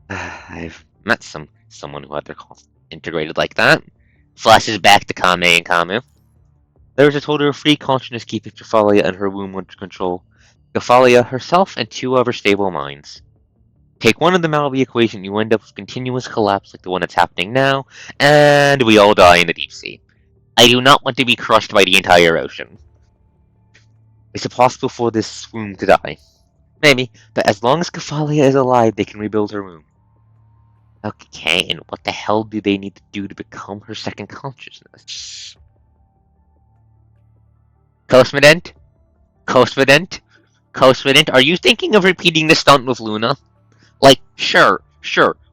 Speaker 1: I've met someone who had their integrated like that. Flashes back to Kame and Kamu. There is a total of 3 consciousness keeping Cefalia and her womb under control. Cefalia herself and 2 other stable minds. Take one of them out of the equation, you end up with continuous collapse like the one that's happening now, and we all die in the deep sea. I do not want to be crushed by the entire ocean. Is it possible for this womb to die? Maybe, but as long as Cefalia is alive, they can rebuild her womb. Okay, and what the hell do they need to do to become her second consciousness? Cosmodent? Cosmodent? Cosmodent, are you thinking of repeating the stunt with Luna? Like, sure,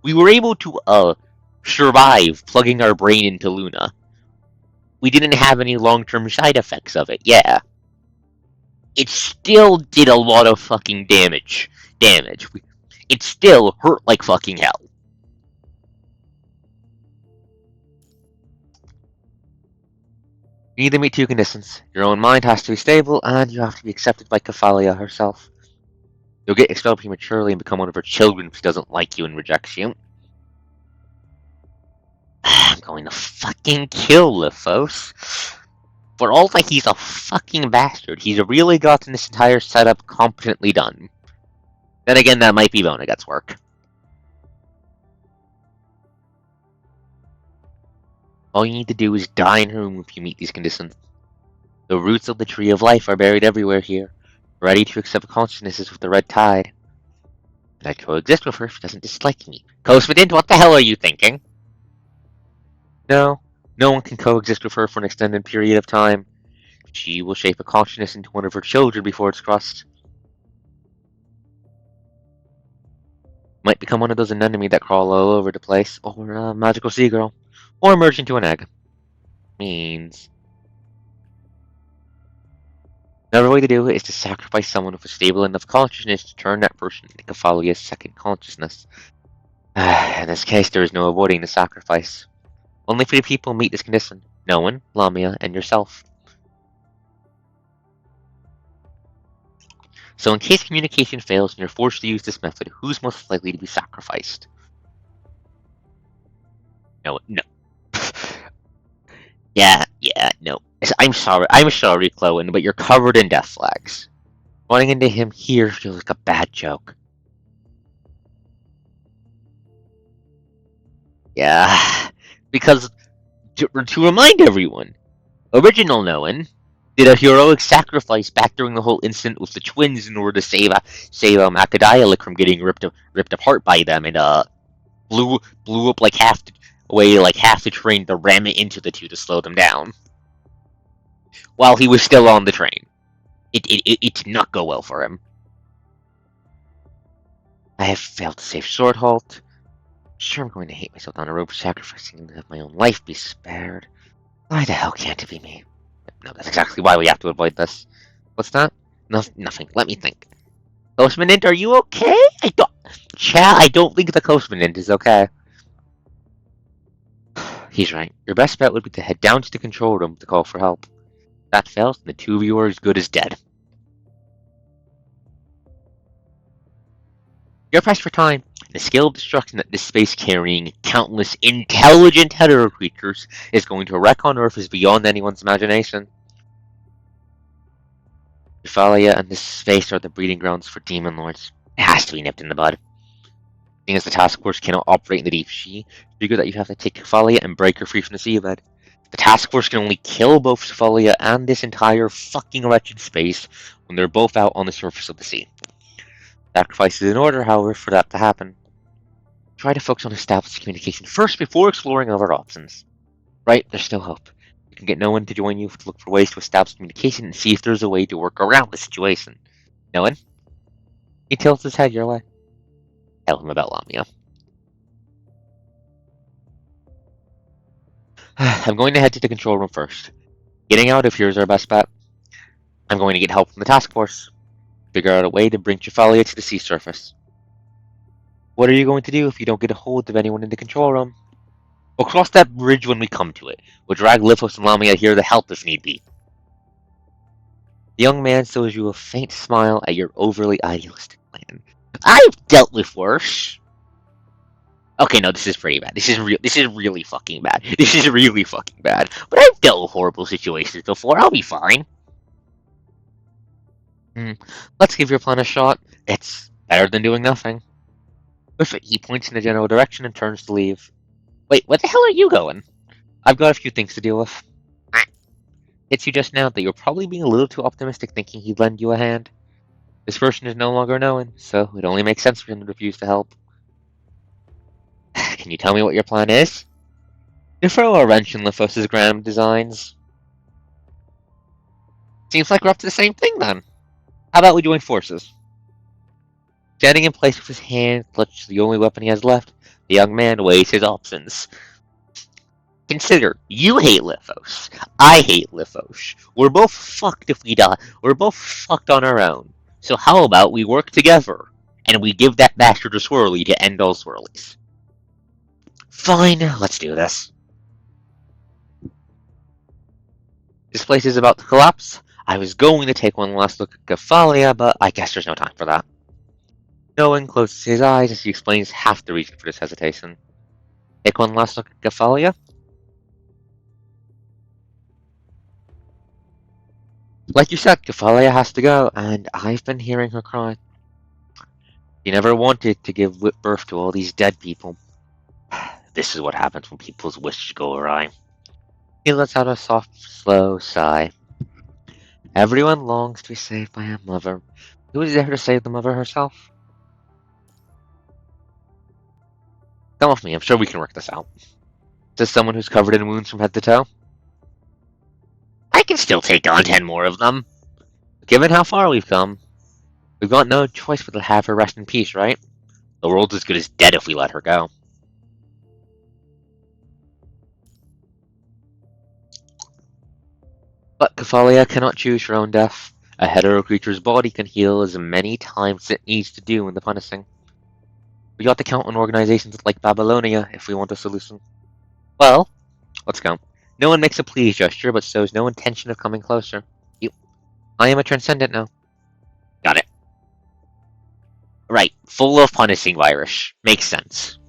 Speaker 1: we were able to, survive plugging our brain into Luna. We didn't have any long-term side effects of it, yeah. It still did a lot of fucking damage. It still hurt like fucking hell. You need to meet 2 conditions. Your own mind has to be stable, and you have to be accepted by Cefalia herself. You'll get expelled prematurely and become one of her children if she doesn't like you and rejects you. I'm going to fucking kill Lithos. For all that he's a fucking bastard, he's really gotten this entire setup competently done. Then again, that might be Vonnegut's work. All you need to do is die in her room if you meet these conditions. The roots of the tree of life are buried everywhere here, ready to accept consciousnesses with the red tide. But I coexist with her if she doesn't dislike me. Cosmodent, what the hell are you thinking? No one can coexist with her for an extended period of time. She will shape a consciousness into one of her children before it's crushed. Might become one of those anemone that crawl all over the place, or a magical sea girl, or merge into an egg. Means another way to do it is to sacrifice someone with a stable enough consciousness to turn that person into Cephalia's second consciousness. In this case, there is no avoiding the sacrifice. Only 3 people meet this condition: no one, Lamia, and yourself. So in case communication fails and you're forced to use this method, who's most likely to be sacrificed? No, no. Yeah, no. I'm sorry, Chloe, but you're covered in death flags. Running into him here feels like a bad joke. Yeah, because to remind everyone, original Noan did a heroic sacrifice back during the whole incident with the twins in order to save Akadialik from getting ripped apart by them, and blew up like half the train to ram it into the two to slow them down while he was still on the train. It did not go well for him. I have failed to save Sword Halt. Sure, I'm going to hate myself down the road for sacrificing to have my own life be spared. Why the hell can't it be me? No, that's exactly why we have to avoid this. What's that? No, nothing. Let me think. Coastmanint, are you okay? I don't think the Coastmanint is okay. He's right. Your best bet would be to head down to the control room to call for help. If that fails, then the two of you are as good as dead. You're pressed for time. The scale of destruction that this space carrying countless intelligent hetero creatures is going to wreak on Earth is beyond anyone's imagination. Euphalia and this space are the breeding grounds for demon lords. It has to be nipped in the bud. Seeing as the task force cannot operate in the deep sea, figure that you have to take Euphalia and break her free from the seabed. The task force can only kill both Euphalia and this entire fucking wretched space when they're both out on the surface of the sea. Sacrifice is in order, however, for that to happen. Try to focus on establishing communication first before exploring other options. Right, there's still hope. You can get no one to join you to look for ways to establish communication and see if there's a way to work around the situation. No one? He tilts his head your way. Tell him about Lamia. I'm going to head to the control room first. Getting out appears our best bet. I'm going to get help from the task force. Figure out a way to bring Trafalia to the sea surface. What are you going to do if you don't get a hold of anyone in the control room? We'll cross that bridge when we come to it. We'll drag Lithos and Lamia here to help if need be. The young man shows you a faint smile at your overly idealistic plan. I've dealt with worse. Okay, no, this is pretty bad. This is really fucking bad. This is really fucking bad. But I've dealt with horrible situations before. I'll be fine. Let's give your plan a shot. It's better than doing nothing. With it, he points in the general direction and turns to leave. Wait, where the hell are you going? I've got a few things to deal with. Hits you just now that you're probably being a little too optimistic thinking he'd lend you a hand. This person is no longer known, so it only makes sense for him to refuse to help. Can you tell me what your plan is? You throw a wrench in Lithos' grand designs. Seems like we're up to the same thing then. How about we join forces? Standing in place with his hand clutched to the only weapon he has left, the young man weighs his options. Consider, you hate Lithos. I hate Lithos. We're both fucked if we die. We're both fucked on our own. So how about we work together, and we give that bastard a swirly to end all swirlies? Fine, let's do this. This place is about to collapse. I was going to take one last look at Gafalia, but I guess there's no time for that. No one closes his eyes as he explains half the reason for this hesitation. Take one last look at Gafalia? Like you said, Gafalia has to go, and I've been hearing her cry. She never wanted to give birth to all these dead people. This is what happens when people's wishes go awry. He lets out a soft, slow sigh. Everyone longs to be saved by a mother. Who is there to save the mother herself? Come with me, I'm sure we can work this out. Says someone who's covered in wounds from head to toe. I can still take on 10 more of them. Given how far we've come, we've got no choice but to have her rest in peace, right? The world's as good as dead if we let her go. But Kafalia cannot choose her own death. A hetero creature's body can heal as many times as it needs to do in the punishing. We got to count on organizations like Babylonia if we want a solution. Well, let's go. No one makes a please gesture, but shows no intention of coming closer. I am a transcendent now. Got it. Right, full of punishing virus. Makes sense.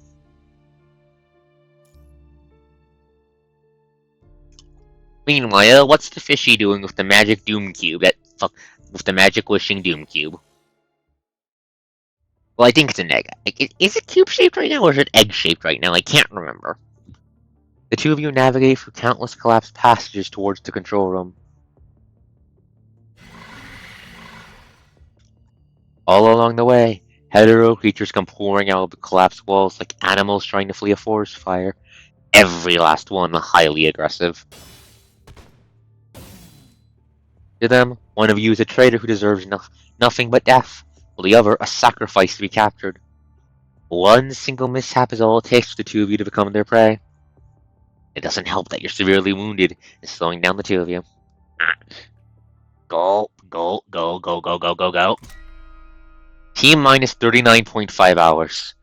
Speaker 1: Meanwhile, what's the fishy doing with the magic doom cube with the magic wishing doom cube? Well, I think it's an egg. Is it cube-shaped right now, or is it egg-shaped right now? I can't remember. The two of you navigate through countless collapsed passages towards the control room. All along the way, hetero creatures come pouring out of the collapsed walls like animals trying to flee a forest fire. Every last one highly aggressive. To them, one of you is a traitor who deserves nothing but death, while the other a sacrifice to be captured. One single mishap is all it takes for the two of you to become their prey. It doesn't help that you're severely wounded and slowing down the two of you. Go, go, go, go, go, go, go, go. T minus 39.5 hours.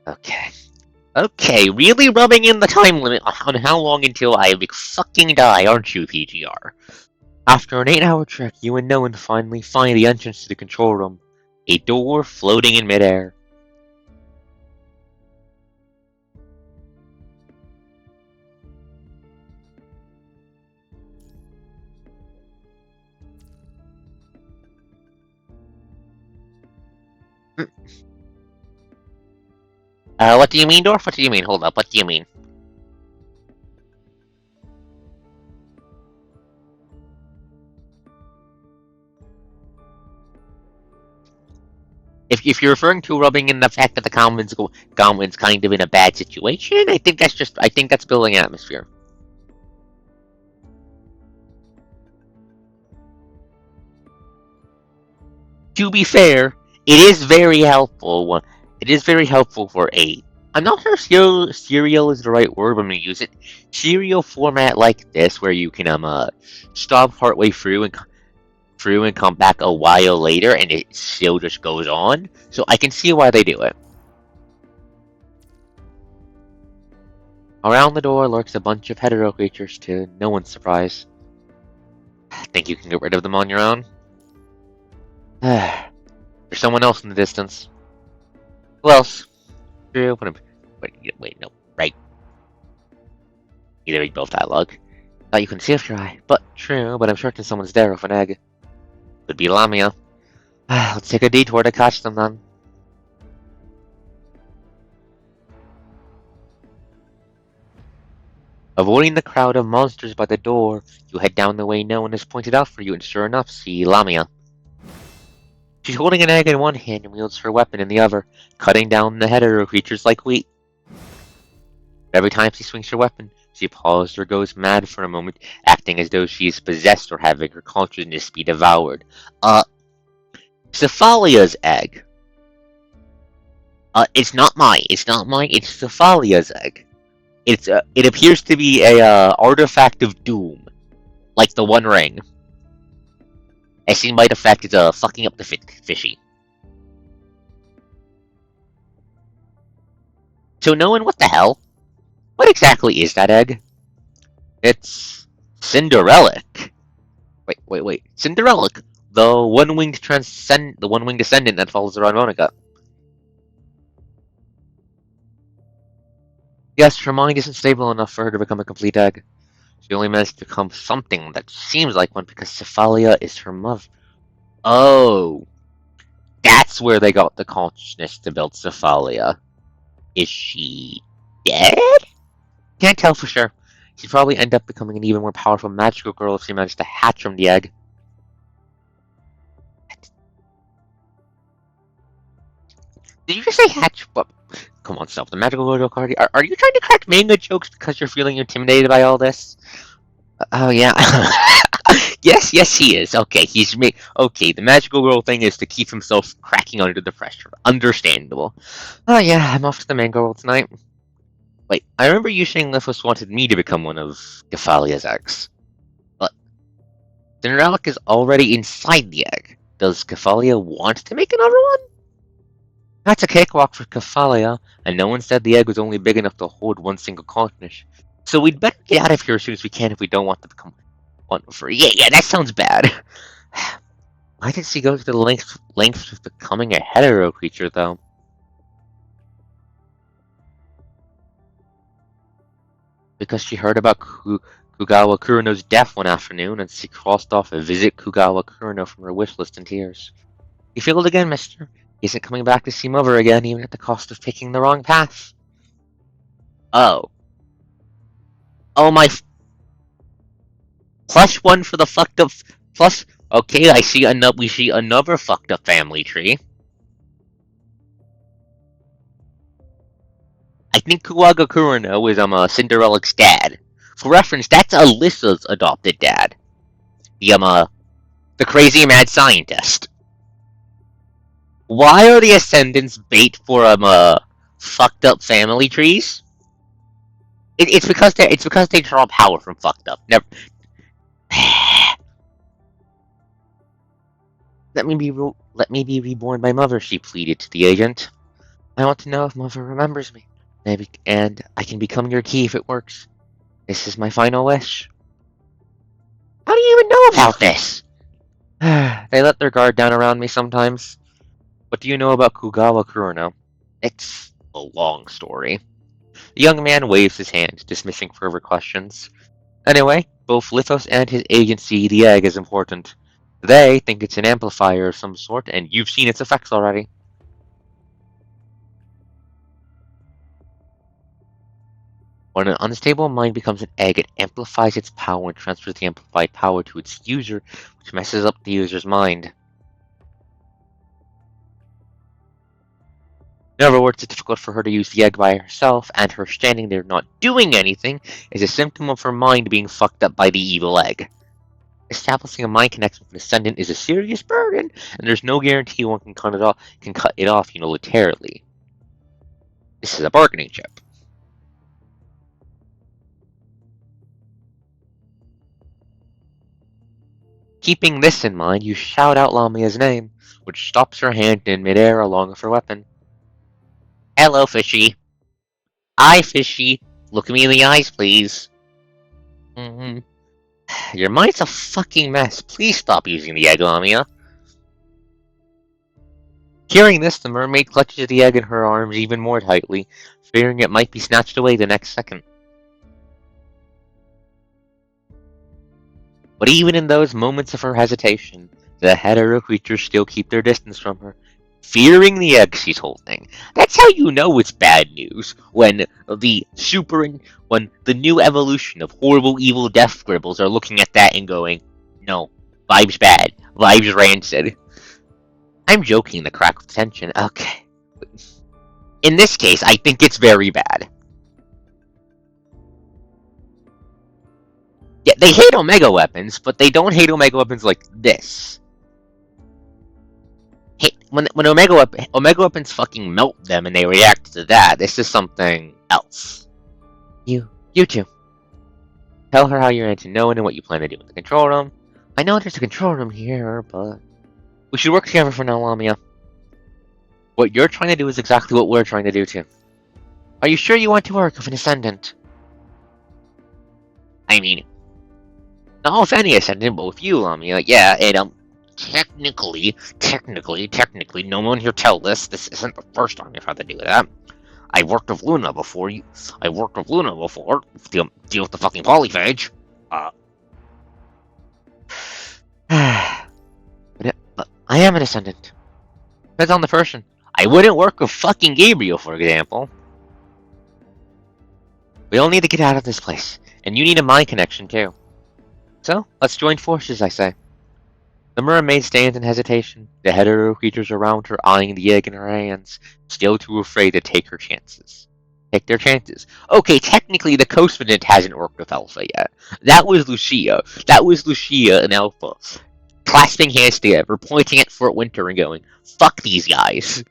Speaker 1: Okay. Okay, really rubbing in the time limit on how long until I fucking die, aren't you, PGR? After an 8-hour trek, you and Nolan finally find the entrance to the control room. A door floating in midair. What do you mean, Dorf? What do you mean? Hold up, what do you mean? If you're referring to rubbing in the fact that the Goblin's kind of in a bad situation, I think that's building atmosphere. To be fair, it is very helpful. It is very helpful for a. I'm not sure serial is the right word when we use it. Serial format like this, where you can stop partway through and come back a while later, and it still just goes on. So I can see why they do it. Around the door lurks a bunch of hetero creatures, to no one's surprise. Think you can get rid of them on your own? There's someone else in the distance. Who else? True. Wait, no. Right. Either read both dialogue. Thought you couldn't see if your eye. But true, but I'm certain someone's there with an egg. Could be Lamia. Let's take a detour to catch them then. Avoiding the crowd of monsters by the door, you head down the way no one has pointed out for you, and sure enough, see Lamia. She's holding an egg in one hand and wields her weapon in the other, cutting down the hetero creatures like wheat. Every time she swings her weapon, she pauses or goes mad for a moment, acting as though she is possessed or having her consciousness be devoured. Cephalia's egg. It's not mine, it's Cephalia's egg. It appears to be a artifact of doom, like the One Ring. As seen by the fact it's fucking up the fishy. So knowing what the hell? What exactly is that egg? It's Cinderelic. Wait. Cinderelic, the one-winged descendant that follows around Monica. Yes, her mind isn't stable enough for her to become a complete egg. She only managed to become something that seems like one because Cephalia is her mother. Oh, that's where they got the consciousness to build Cephalia. Is she dead? Can't tell for sure. She'd probably end up becoming an even more powerful magical girl if she managed to hatch from the egg. Did you just say hatch? What? Come on, Self. The magical girl card. Are you trying to crack manga jokes because you're feeling intimidated by all this? Oh yeah. yes, he is. Okay, Okay, the magical girl thing is to keep himself cracking under the pressure. Understandable. Oh yeah, I'm off to the manga world tonight. Wait, I remember you saying Lithos wanted me to become one of Cephalia's eggs. But Cinderelic is already inside the egg. Does Cephalia want to make another one? That's a cakewalk for Cephalia, and no one said the egg was only big enough to hold one single continent. So we'd better get out of here as soon as we can if we don't want to become one for. Yeah, that sounds bad. Why did she go to the lengths of becoming a hetero creature, though? Because she heard about Kugawa Kurino's death one afternoon, and she crossed off a visit Kugawa Kurino from her wish list in tears. You failed again, mister. He isn't coming back to see Mother again, even at the cost of picking the wrong path. Oh. Oh my... Plus one for the fucked up... Plus... Okay, we see another fucked up family tree. I think Kuwaga Kurino is Cinderella's dad. For reference, that's Alyssa's adopted dad. The crazy mad scientist. Why are the Ascendants bait for fucked up family trees? It's because they draw power from fucked up. Never. Let me be reborn by Mother, she pleaded to the agent. I want to know if Mother remembers me. And I can become your key if it works. This is my final wish. How do you even know about this? They let their guard down around me sometimes. What do you know about Kugawa Kurino? It's a long story. The young man waves his hand, dismissing further questions. Anyway, both Lithos and his agent see the egg as important. They think it's an amplifier of some sort, and you've seen its effects already. When an unstable mind becomes an egg, it amplifies its power and transfers the amplified power to its user, which messes up the user's mind. In other words, it's difficult for her to use the egg by herself, and her standing there not doing anything is a symptom of her mind being fucked up by the evil egg. Establishing a mind connection with an ascendant is a serious burden, and there's no guarantee one can cut it off unilaterally. This is a bargaining chip. Keeping this in mind, you shout out Lamia's name, which stops her hand in midair along with her weapon. Hello, Fishy. Hi, Fishy. Look me in the eyes, please. Your mind's a fucking mess. Please stop using the egg, Lamia. Hearing this, the mermaid clutches the egg in her arms even more tightly, fearing it might be snatched away the next second. But even in those moments of her hesitation, the hetero creatures still keep their distance from her, fearing the egg she's holding. That's how you know it's bad news, when the new evolution of horrible evil death scribbles are looking at that and going, no, vibes bad, vibes rancid. I'm joking to crack with tension, okay. In this case, I think it's very bad. Yeah, they hate Omega weapons, but they don't hate Omega weapons like this. When Omega weapons fucking melt them and they react to that, this is something else. You two. Tell her how you're into knowing and what you plan to do in the control room. I know there's a control room here, but we should work together for now, Lamia. What you're trying to do is exactly what we're trying to do too. Are you sure you want to work with an Ascendant? I mean, not with any Ascendant, but with you, Lamia. Yeah, and technically, no one here tell this. This isn't the first time you've had to do that. I worked with Luna before. To deal with the fucking polyphage. But I am an Ascendant. Depends on the person. I wouldn't work with fucking Gabriel, for example. We all need to get out of this place, and you need a mind connection too. So, let's join forces, I say. The mermaid stands in hesitation, the hetero creatures around her eyeing the egg in her hands, still too afraid to take their chances. Okay, technically the Coastfident hasn't worked with Alpha yet. That was Lucia and Alpha. Clasping hands together, pointing at Fort Winter and going, fuck these guys.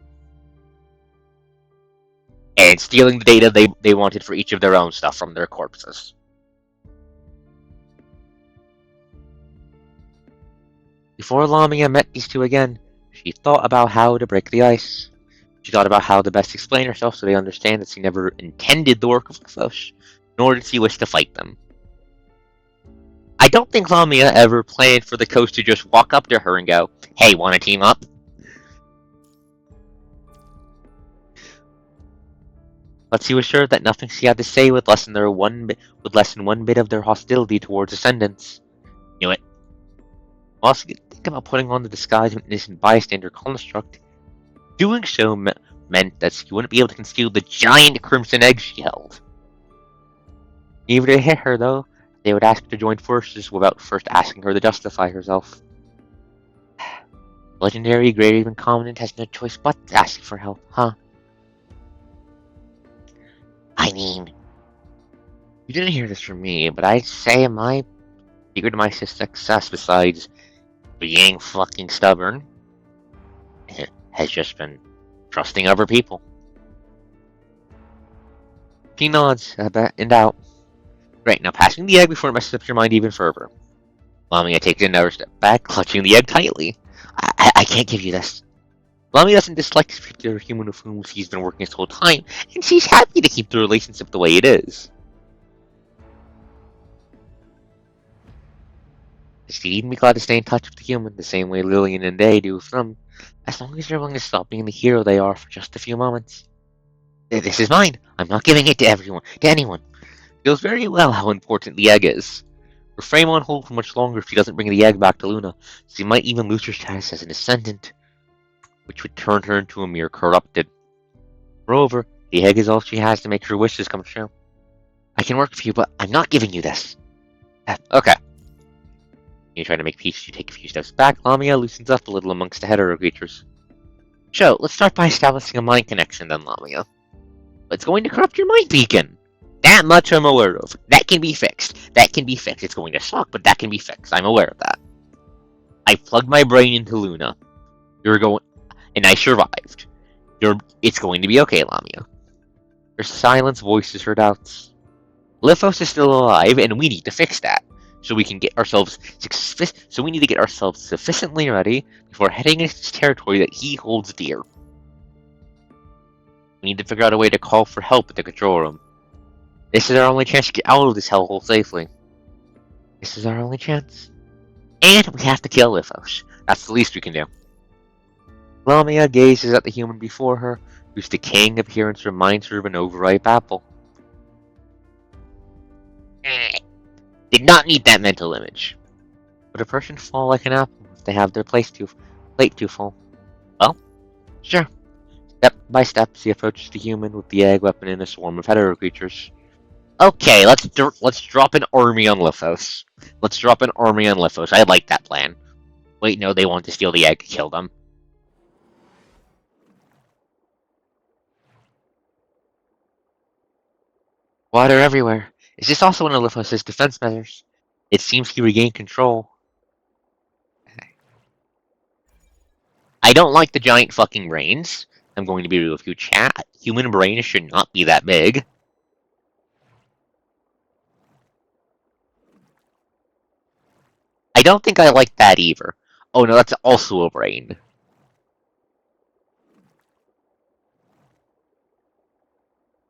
Speaker 1: And stealing the data they wanted for each of their own stuff from their corpses. Before Lamia met these two again, she thought about how to break the ice. She thought about how to best explain herself so they understand that she never intended the work of Lithos, nor did she wish to fight them. I don't think Lamia ever planned for the coast to just walk up to her and go, "Hey, wanna team up?" But she was sure that nothing she had to say would lessen one bit of their hostility towards Ascendants. Knew it. While she could think about putting on the disguise of an innocent bystander construct, doing so meant that she wouldn't be able to conceal the giant crimson egg she held. Even if they hit her, though, they would ask her to join forces without first asking her to justify herself. Legendary Great Even Covenant has no choice but to ask for help, huh? I mean, you didn't hear this from me, but I'd say my secret to my success, besides being fucking stubborn, has just been trusting other people. She nods, in doubt. Great, now passing the egg before it messes up your mind even further. Lamia takes another step back, clutching the egg tightly. I can't give you this. Lamia doesn't dislike this particular human with whom she's been working this whole time, and she's happy to keep the relationship the way it is. She'd even be glad to stay in touch with the human, the same way Lillian and Day do with them, as long as they're willing to stop being the hero they are for just a few moments. This is mine. I'm not giving it to anyone. Feels very well how important the egg is. Refrain won't hold for much longer if she doesn't bring the egg back to Luna. She might even lose her status as an Ascendant, which would turn her into a mere corrupted. Moreover, the egg is all she has to make her wishes come true. I can work with you, but I'm not giving you this. Okay. You try to make peace, you take a few steps back. Lamia loosens up a little amongst the hetero creatures. So, let's start by establishing a mind connection then, Lamia. It's going to corrupt your mind beacon. That much I'm aware of. That can be fixed. It's going to suck, but that can be fixed. I'm aware of that. I plugged my brain into Luna. And I survived. It's going to be okay, Lamia. Her silence voices her doubts. Lithos is still alive, and we need to fix that. So we need to get ourselves sufficiently ready before heading into this territory that he holds dear. We need to figure out a way to call for help at the control room. This is our only chance to get out of this hellhole safely. This is our only chance. And we have to kill Lithos. That's the least we can do. Lamia gazes at the human before her, whose decaying appearance reminds her of an overripe apple. Did not need that mental image. Would a person fall like an apple if they have their plate too full? Well, sure. Step by step, she approaches the human with the egg weapon in a swarm of hetero creatures. Okay, let's drop an army on Lithos. I like that plan. Wait, no, they want to steal the egg. Kill them. Water everywhere. Is this also one of Lithos' defense measures? It seems he regained control. I don't like the giant fucking brains. I'm going to be real with you, chat. Human brains should not be that big. I don't think I like that either. Oh no, that's also a brain.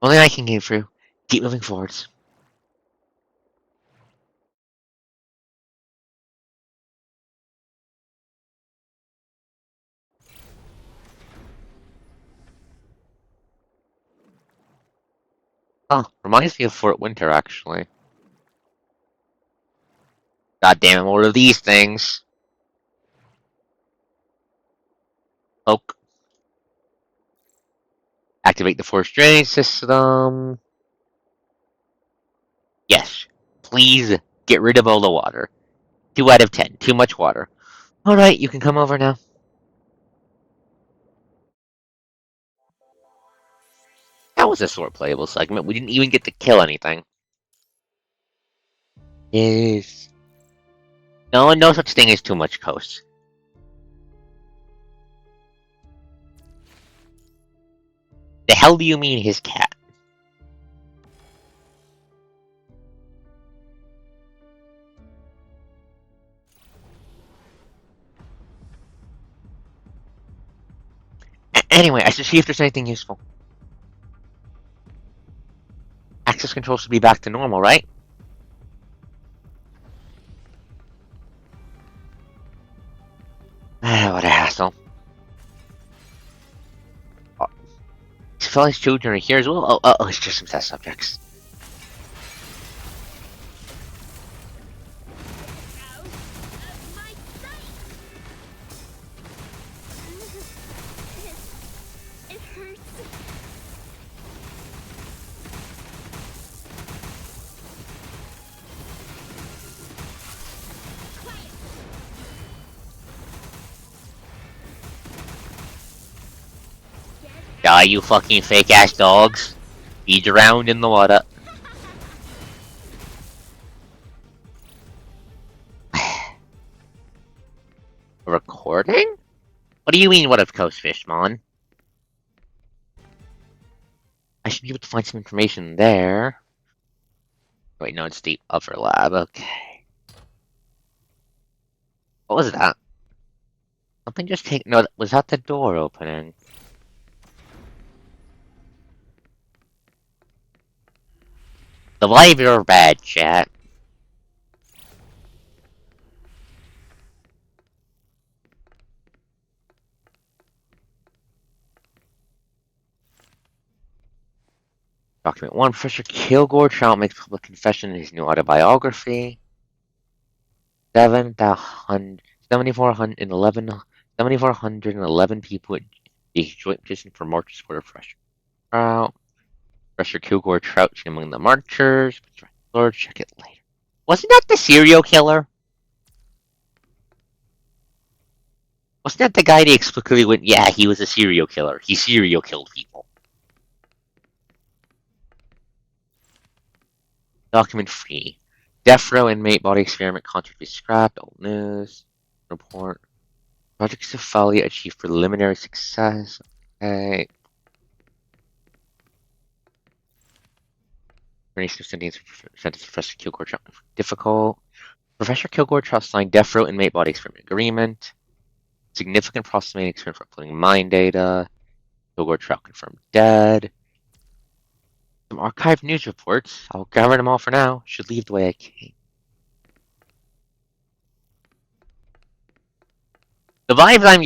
Speaker 1: Only I can get through. Keep moving forwards. Oh, reminds me of Fort Winter, actually. God damn it, more of these things. Poke. Activate the force drainage system. Yes. Please get rid of all the water. 2 out of 10. Too much water. Alright, you can come over now. That was a short playable segment. We didn't even get to kill anything. Yes. No such thing as too much coast. The hell do you mean his cat? Anyway, I should see if there's anything useful. Access control should be back to normal, right? so. Fellas children are here as well. Oh, it's just some test subjects.
Speaker 2: Out of my sight! It hurts. Quiet!
Speaker 1: Die, you fucking fake ass dogs. Be drowned in the water. A recording? What do you mean, what of Coast Fishmon? I should be able to find some information there. Wait, no, it's the other lab. Okay. What was that? Something just came. No, was that the door opening? The live are bad, chat. Document 1. Professor Kilgore Trout makes public confession in his new autobiography. 7,411 people at the joint petition for march support of Professor Trout. Professor Kilgore Trout among the marchers. Lord, check it later. Wasn't that the serial killer? Wasn't that the guy that explicitly went, yeah, he was a serial killer. He serial killed people. Document 3. Death row inmate body experiment contract is scrapped. Old news. Report. Project Cephalia achieved preliminary success. Okay. Sentence Professor Kilgore Trout difficult. Professor Kilgore Trout signed death row inmate body experiment agreement. Significant processing experiment for uploading mine data. Kilgore Trout confirmed dead. Some archived news reports. I'll gather them all for now. Should leave the way I came. The vibes I'm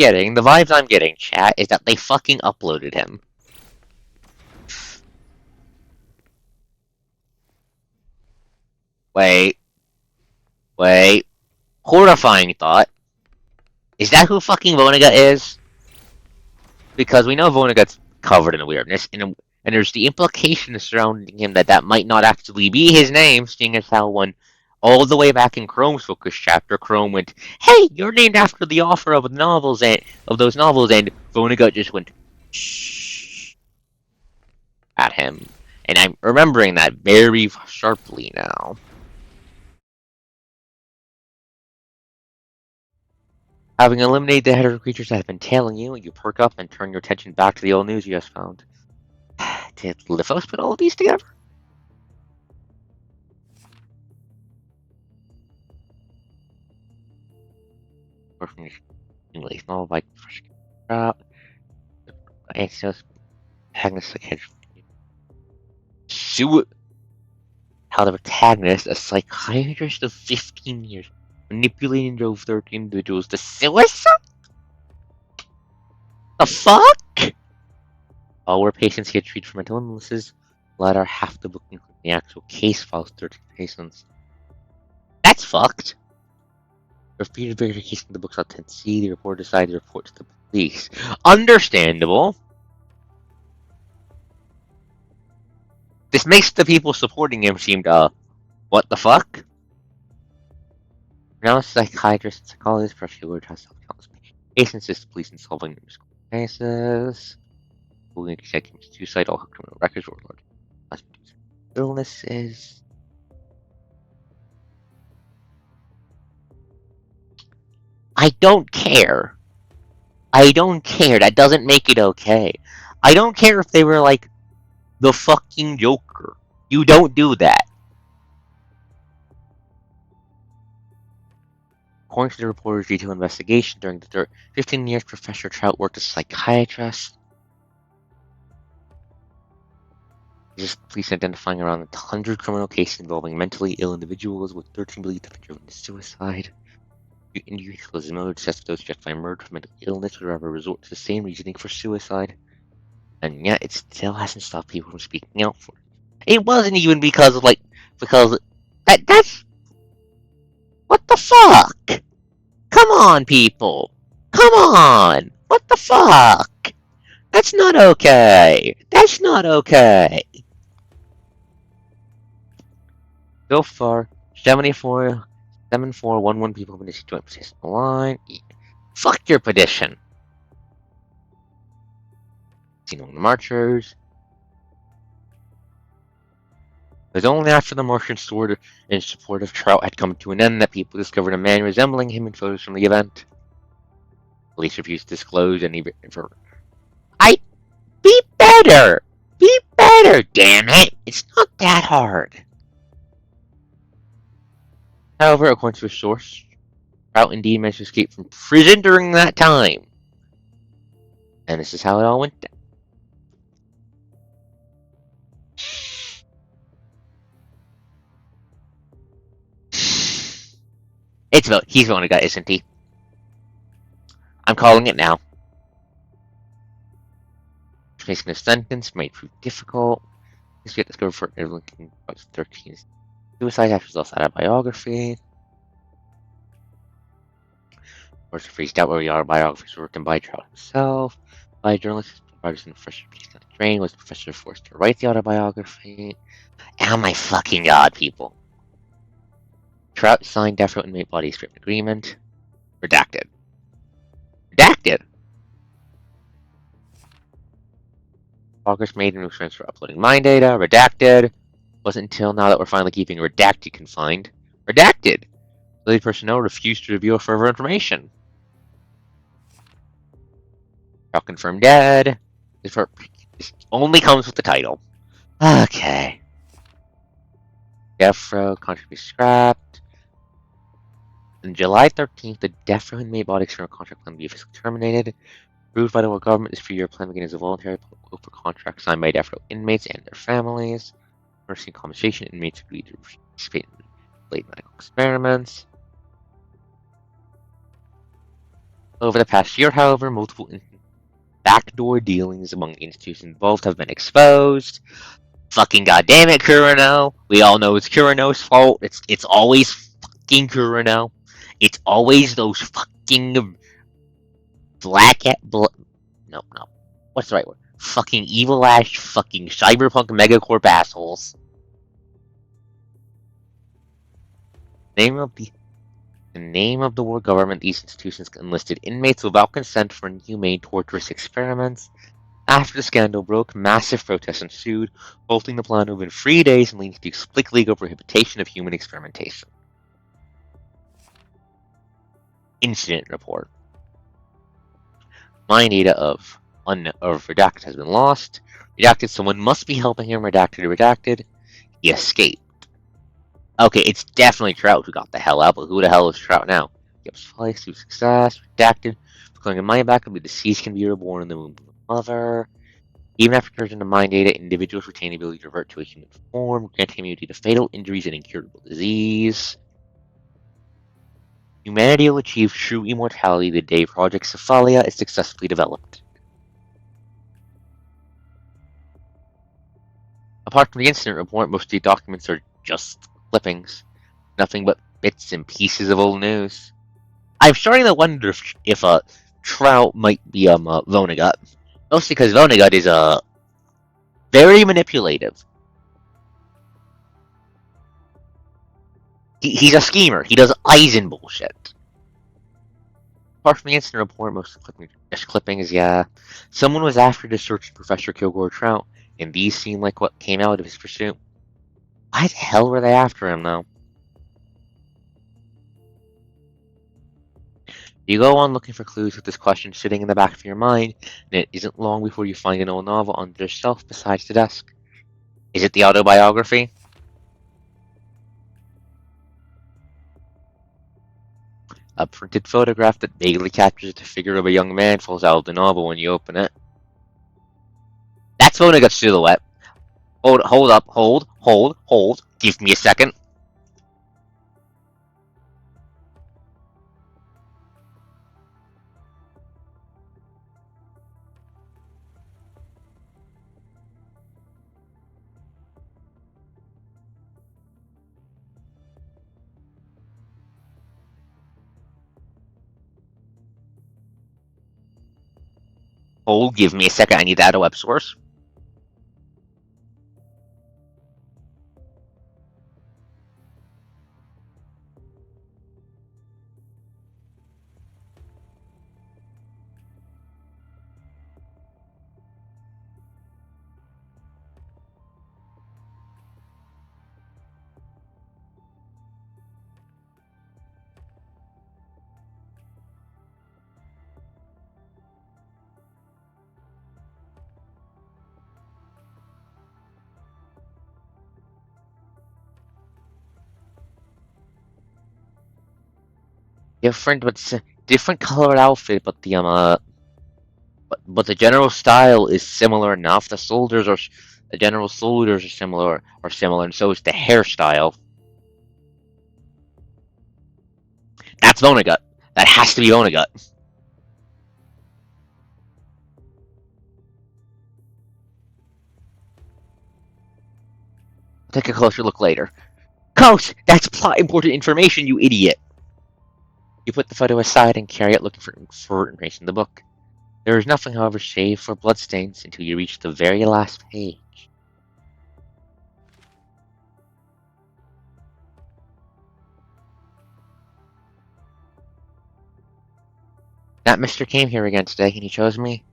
Speaker 1: getting, chat, is that they fucking uploaded him. Wait. Horrifying thought. Is that who fucking Vonnegut is? Because we know Vonnegut's covered in weirdness, and there's the implication surrounding him that that might not actually be his name, seeing as how when all the way back in Chrome's focus chapter, Chrome went, "Hey, you're named after the author of those novels," and Vonnegut just went, "Shh," at him, and I'm remembering that very sharply now. Having eliminated the header creatures that have been tailing you, you perk up and turn your attention back to the old news you just found. Did Lithos put all of these together? Or from English novel by Fresh Trout. Anxious protagonist how the protagonist, a psychiatrist of 15 years, manipulating drove 13 individuals to suicide? The fuck? All where patients get treated for mental illnesses, latter half the book including the actual case files 13 patients. That's fucked. Repeated verification of the book's authenticity, the reporter decided to report to the police. Understandable. This makes the people supporting him seem what the fuck? Now psychiatrist and psychologist, professional tries to help countless patients, assist police in solving numerous cases. Bullying, executive suicide, all criminal records or large illnesses. I don't care. I don't care. That doesn't make it okay. I don't care if they were like the fucking Joker. You don't do that. According to the reporter's detailed investigation, during the 15 years Professor Trout worked as a psychiatrist. Police identifying around 100 criminal cases involving mentally ill individuals, with 13 believed to have been driven to suicide. Individualism assess those affected by murder, mental illness, or ever resort to the same reasoning for suicide. And yet, it still hasn't stopped people from speaking out for it. It wasn't even because of, because that's. What the fuck? Come on, people! Come on! What the fuck? That's not okay! That's not okay! So far, 7411 people have initiated joint petition line. Fuck your petition! Seen among the marchers. It was only after the Martian sword in support of Trout had come to an end that people discovered a man resembling him in photos from the event. Police refused to disclose any. Be better! Be better, damn it! It's not that hard. However, according to a source, Trout indeed managed to escape from prison during that time. And this is how it all went down. He's the guy, isn't he? I'm calling it now. Facing a sentence might prove difficult. This get discovered for Lincoln 13 suicide after his lost autobiography. Or to freeze out where the autobiographies were written by Trout himself. By a journalist Robertson, fresh released on the train, was the professor forced to write the autobiography. Oh my fucking god, people. Trout signed Death Row inmate body script agreement. Redacted. Redacted! Progress made in return for uploading mine data. Redacted. Wasn't until now that we're finally keeping redacted confined. Redacted! The lead personnel refused to reveal further information. Trout confirmed dead. This only comes with the title. Okay. Death Row contract be scrapped. On July 13th, the Death Row inmate body external contract plan will be officially terminated. Approved by the government, this 3-year plan begins a voluntary public open contract signed by Death Row inmates and their families. Nursing compensation, inmates agreed to participate in related medical experiments. Over the past year, however, multiple backdoor dealings among the institutions involved have been exposed. Fucking goddamn it, Kurano! We all know it's Kurano's fault. It's always fucking Kurano. It's always those fucking no. What's the right word? Fucking evil ass fucking cyberpunk megacorp assholes. The name of the war government, these institutions enlisted inmates without consent for inhumane, torturous experiments. After the scandal broke, massive protests ensued, halting the plan within 3 days and leading to the explicit legal prohibition of human experimentation. Incident report. Mine data of Redacted has been lost. Redacted, someone must be helping him. Redacted. He escaped. Okay, it's definitely Trout who got the hell out, but who the hell is Trout now? Yep, slice to success. Redacted. Declaring a mind backup, the deceased can be reborn in the womb of the mother. Even after conversion to mind data, individuals retain the ability to revert to a human form, granting immunity to fatal injuries and incurable disease. Humanity will achieve true immortality the day Project Cephalia is successfully developed. Apart from the incident report, most of the documents are just clippings. Nothing but bits and pieces of old news. I'm starting to wonder if Trout might be Vonnegut. Mostly because Vonnegut is very manipulative. He's a schemer. He does Eisen bullshit. Apart from the incident report, most of the clippings, yeah. Someone was after to search Professor Kilgore Trout, and these seem like what came out of his pursuit. Why the hell were they after him, though? You go on looking for clues with this question sitting in the back of your mind, and it isn't long before you find an old novel under the shelf beside the desk. Is it the autobiography? A printed photograph that vaguely captures the figure of a young man falls out of the novel when you open it. That's Vonnegut's silhouette. Hold up, hold. Give me a second. Oh, give me a second. I need to add a web source. Different colored outfit, but the general style is similar enough. The general soldiers are similar, and so is the hairstyle. That's Vonagut. That has to be Vonagut. I'll take a closer look later. Coach, that's plot important information, you idiot. You put the photo aside and carry it looking for information in the book. There is nothing, however, save for bloodstains until you reach the very last page. That mister came here again today, and he chose me.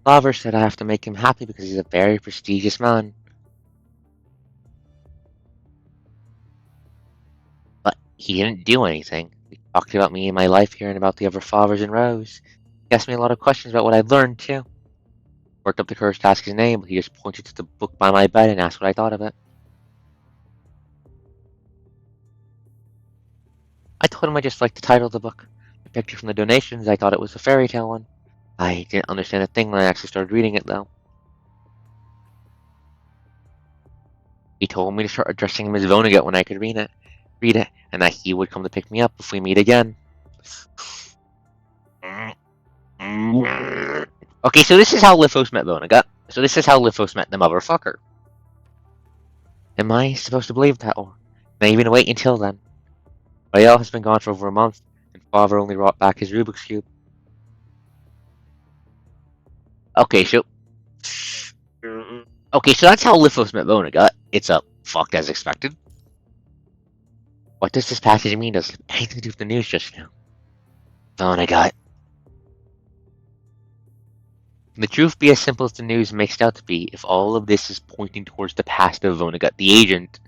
Speaker 1: Father said I have to make him happy because he's a very prestigious man. But he didn't do anything. We talked about me and my life here and about the other fathers in rows. He asked me a lot of questions about what I'd learned, too. Worked up the courage to ask his name, but he just pointed to the book by my bed and asked what I thought of it. I told him I just liked the title of the book. The picture from the donations, I thought it was a fairy tale one. I didn't understand a thing when I actually started reading it, though. He told me to start addressing him as Vonnegut when I could read it, and that he would come to pick me up if we meet again. Okay, so this is how Lithos met Vonnegut. So this is how Lithos met the motherfucker. Am I supposed to believe that, or can I even wait until then? Rael has been gone for over a month, and Father only brought back his Rubik's Cube. Okay, so that's how Lithos met Vonnegut. It's fucked as expected. What does this passage mean? Does it have anything to do with the news just now? Vonnegut. Can the truth be as simple as the news makes it out to be if all of this is pointing towards the past of Vonnegut, the agent?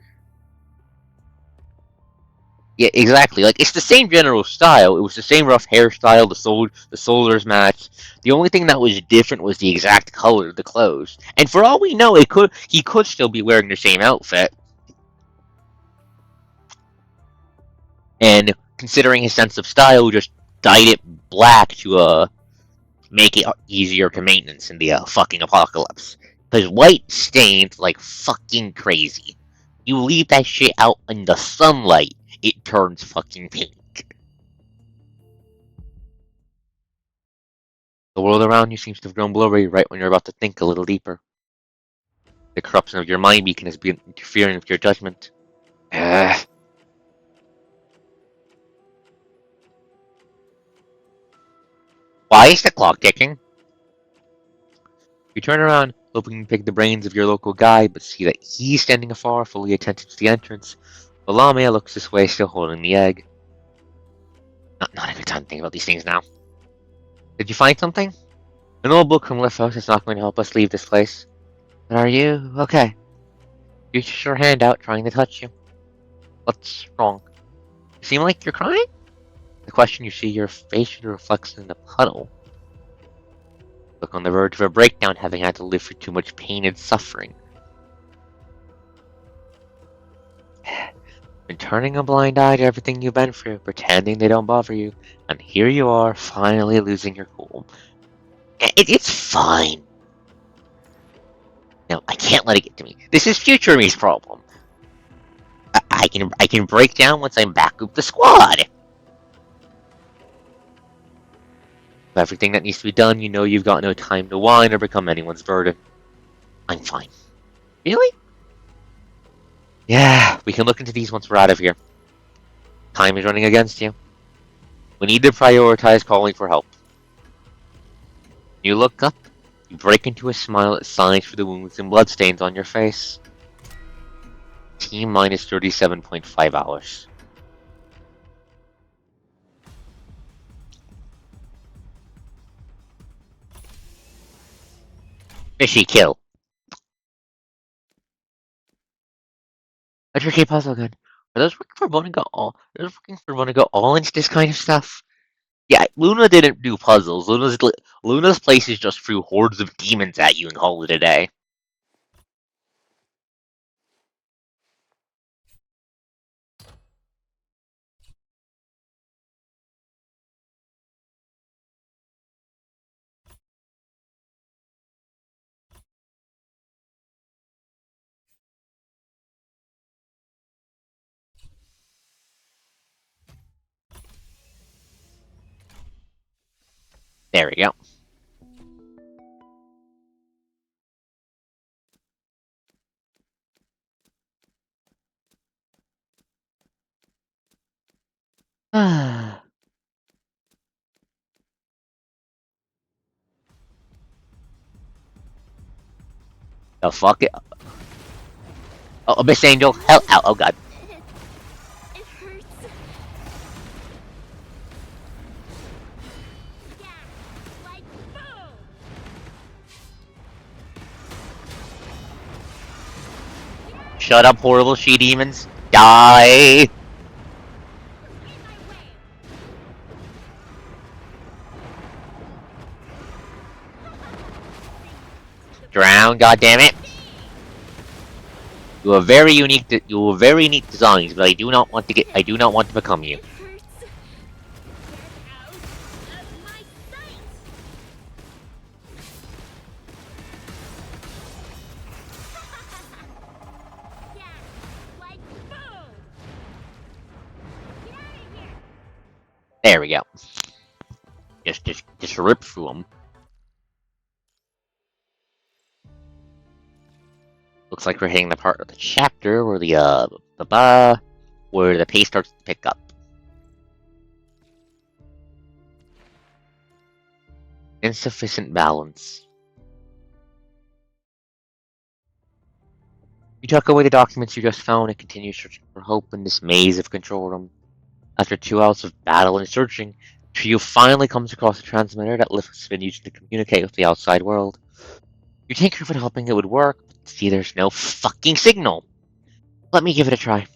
Speaker 1: Yeah, exactly. Like, it's the same general style. It was the same rough hairstyle, the soldiers match. The only thing that was different was the exact color of the clothes. And for all we know, he could still be wearing the same outfit. And considering his sense of style, just dyed it black to make it easier to maintenance in the fucking apocalypse. Because white stains like fucking crazy. You leave that shit out in the sunlight, it turns fucking pink. The world around you seems to have grown blurry right when you're about to think a little deeper. The corruption of your mind beacon has been interfering with your judgment. Why is the clock ticking? You turn around, hoping to pick the brains of your local guide, but see that he's standing afar, fully attentive to the entrance. Lamia looks this way, still holding the egg. Not a good time to think about these things now. Did you find something? An old book from Lithos is not going to help us leave this place. But are you okay? You reach your hand out, trying to touch you. What's wrong? You seem like you're crying? The question, you see your facial reflection in the puddle. Look on the verge of a breakdown, having had to live through too much pain and suffering. Been turning a blind eye to everything you've been through, pretending they don't bother you, and here you are, finally losing your cool. It's fine. No, I can't let it get to me. This is future me's problem. I can break down once I'm back with the squad. With everything that needs to be done, you know you've got no time to whine or become anyone's burden. I'm fine. Really? Yeah, we can look into these once we're out of here. Time is running against you. We need to prioritize calling for help. You look up, You break into a smile at signs for the wounds and bloodstains on your face. T minus 37.5 hours. Fishy kill. A tricky puzzle gun. Are those working for Boningo all? Are those working for Boningo all into this kind of stuff? Yeah, Luna didn't do puzzles. Luna's places just threw hordes of demons at you and called it a day. There we go. Ah. The fuck it. Oh, Miss Angel, hell out. Oh god.
Speaker 2: It hurts. Yeah, like boom.
Speaker 1: Shut up, horrible she demons. Die.
Speaker 2: In my way.
Speaker 1: Drown, goddammit. You are very unique. You are very neat designs, but I do not want to become you.
Speaker 2: It hurts. Get out of my sight. Yeah, like boom. Get out of here.
Speaker 1: There we go. Just rip through them. Looks like we're hitting the part of the chapter where where the pace starts to pick up. Insufficient balance. You tuck away the documents you just found and continue searching for hope in this maze of control room. After 2 hours of battle and searching, the trio finally comes across a transmitter that Lift's been using to communicate with the outside world. You tinker for hoping it would work, but see there's no fucking signal. Let me give it a try.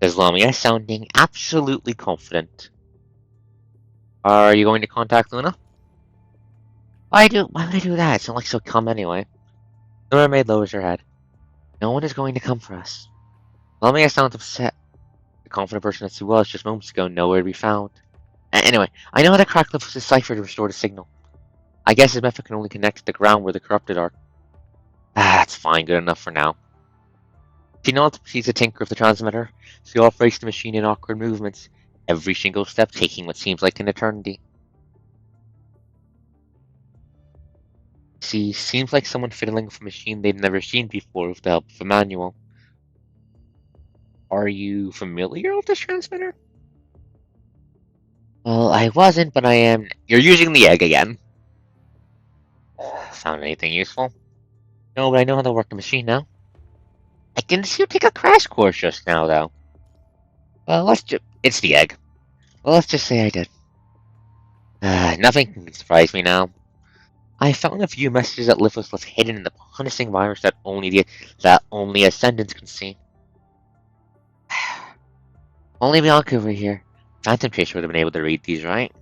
Speaker 1: Says Lamia, sounding absolutely confident. Are you going to contact Luna? Why would I do that? It's not like she'll come anyway. The mermaid lowers her head. No one is going to come for us. Lamia sounds upset. The confident person that she was just moments ago nowhere to be found. Anyway, I know how to crack Lift's cipher to restore the signal. I guess his method can only connect to the ground where the corrupted are. That's fine, good enough for now. She nods proceeds to tinker with the transmitter. She operates the machine in awkward movements, every single step taking what seems like an eternity. She seems like someone fiddling with a machine they've never seen before with the help of a manual. Are you familiar with this transmitter? Well, I wasn't, but I am. You're using the egg again. Found anything useful? No, but I know how to work the machine now. I didn't see you take a crash course just now, though. Well, it's the egg. Well, let's just say I did. Nothing can surprise me now. I found a few messages that Lithos left hidden in the punishing virus that only Ascendants can see. Only Bianca over here. Phantom Tracer would have been able to read these, right?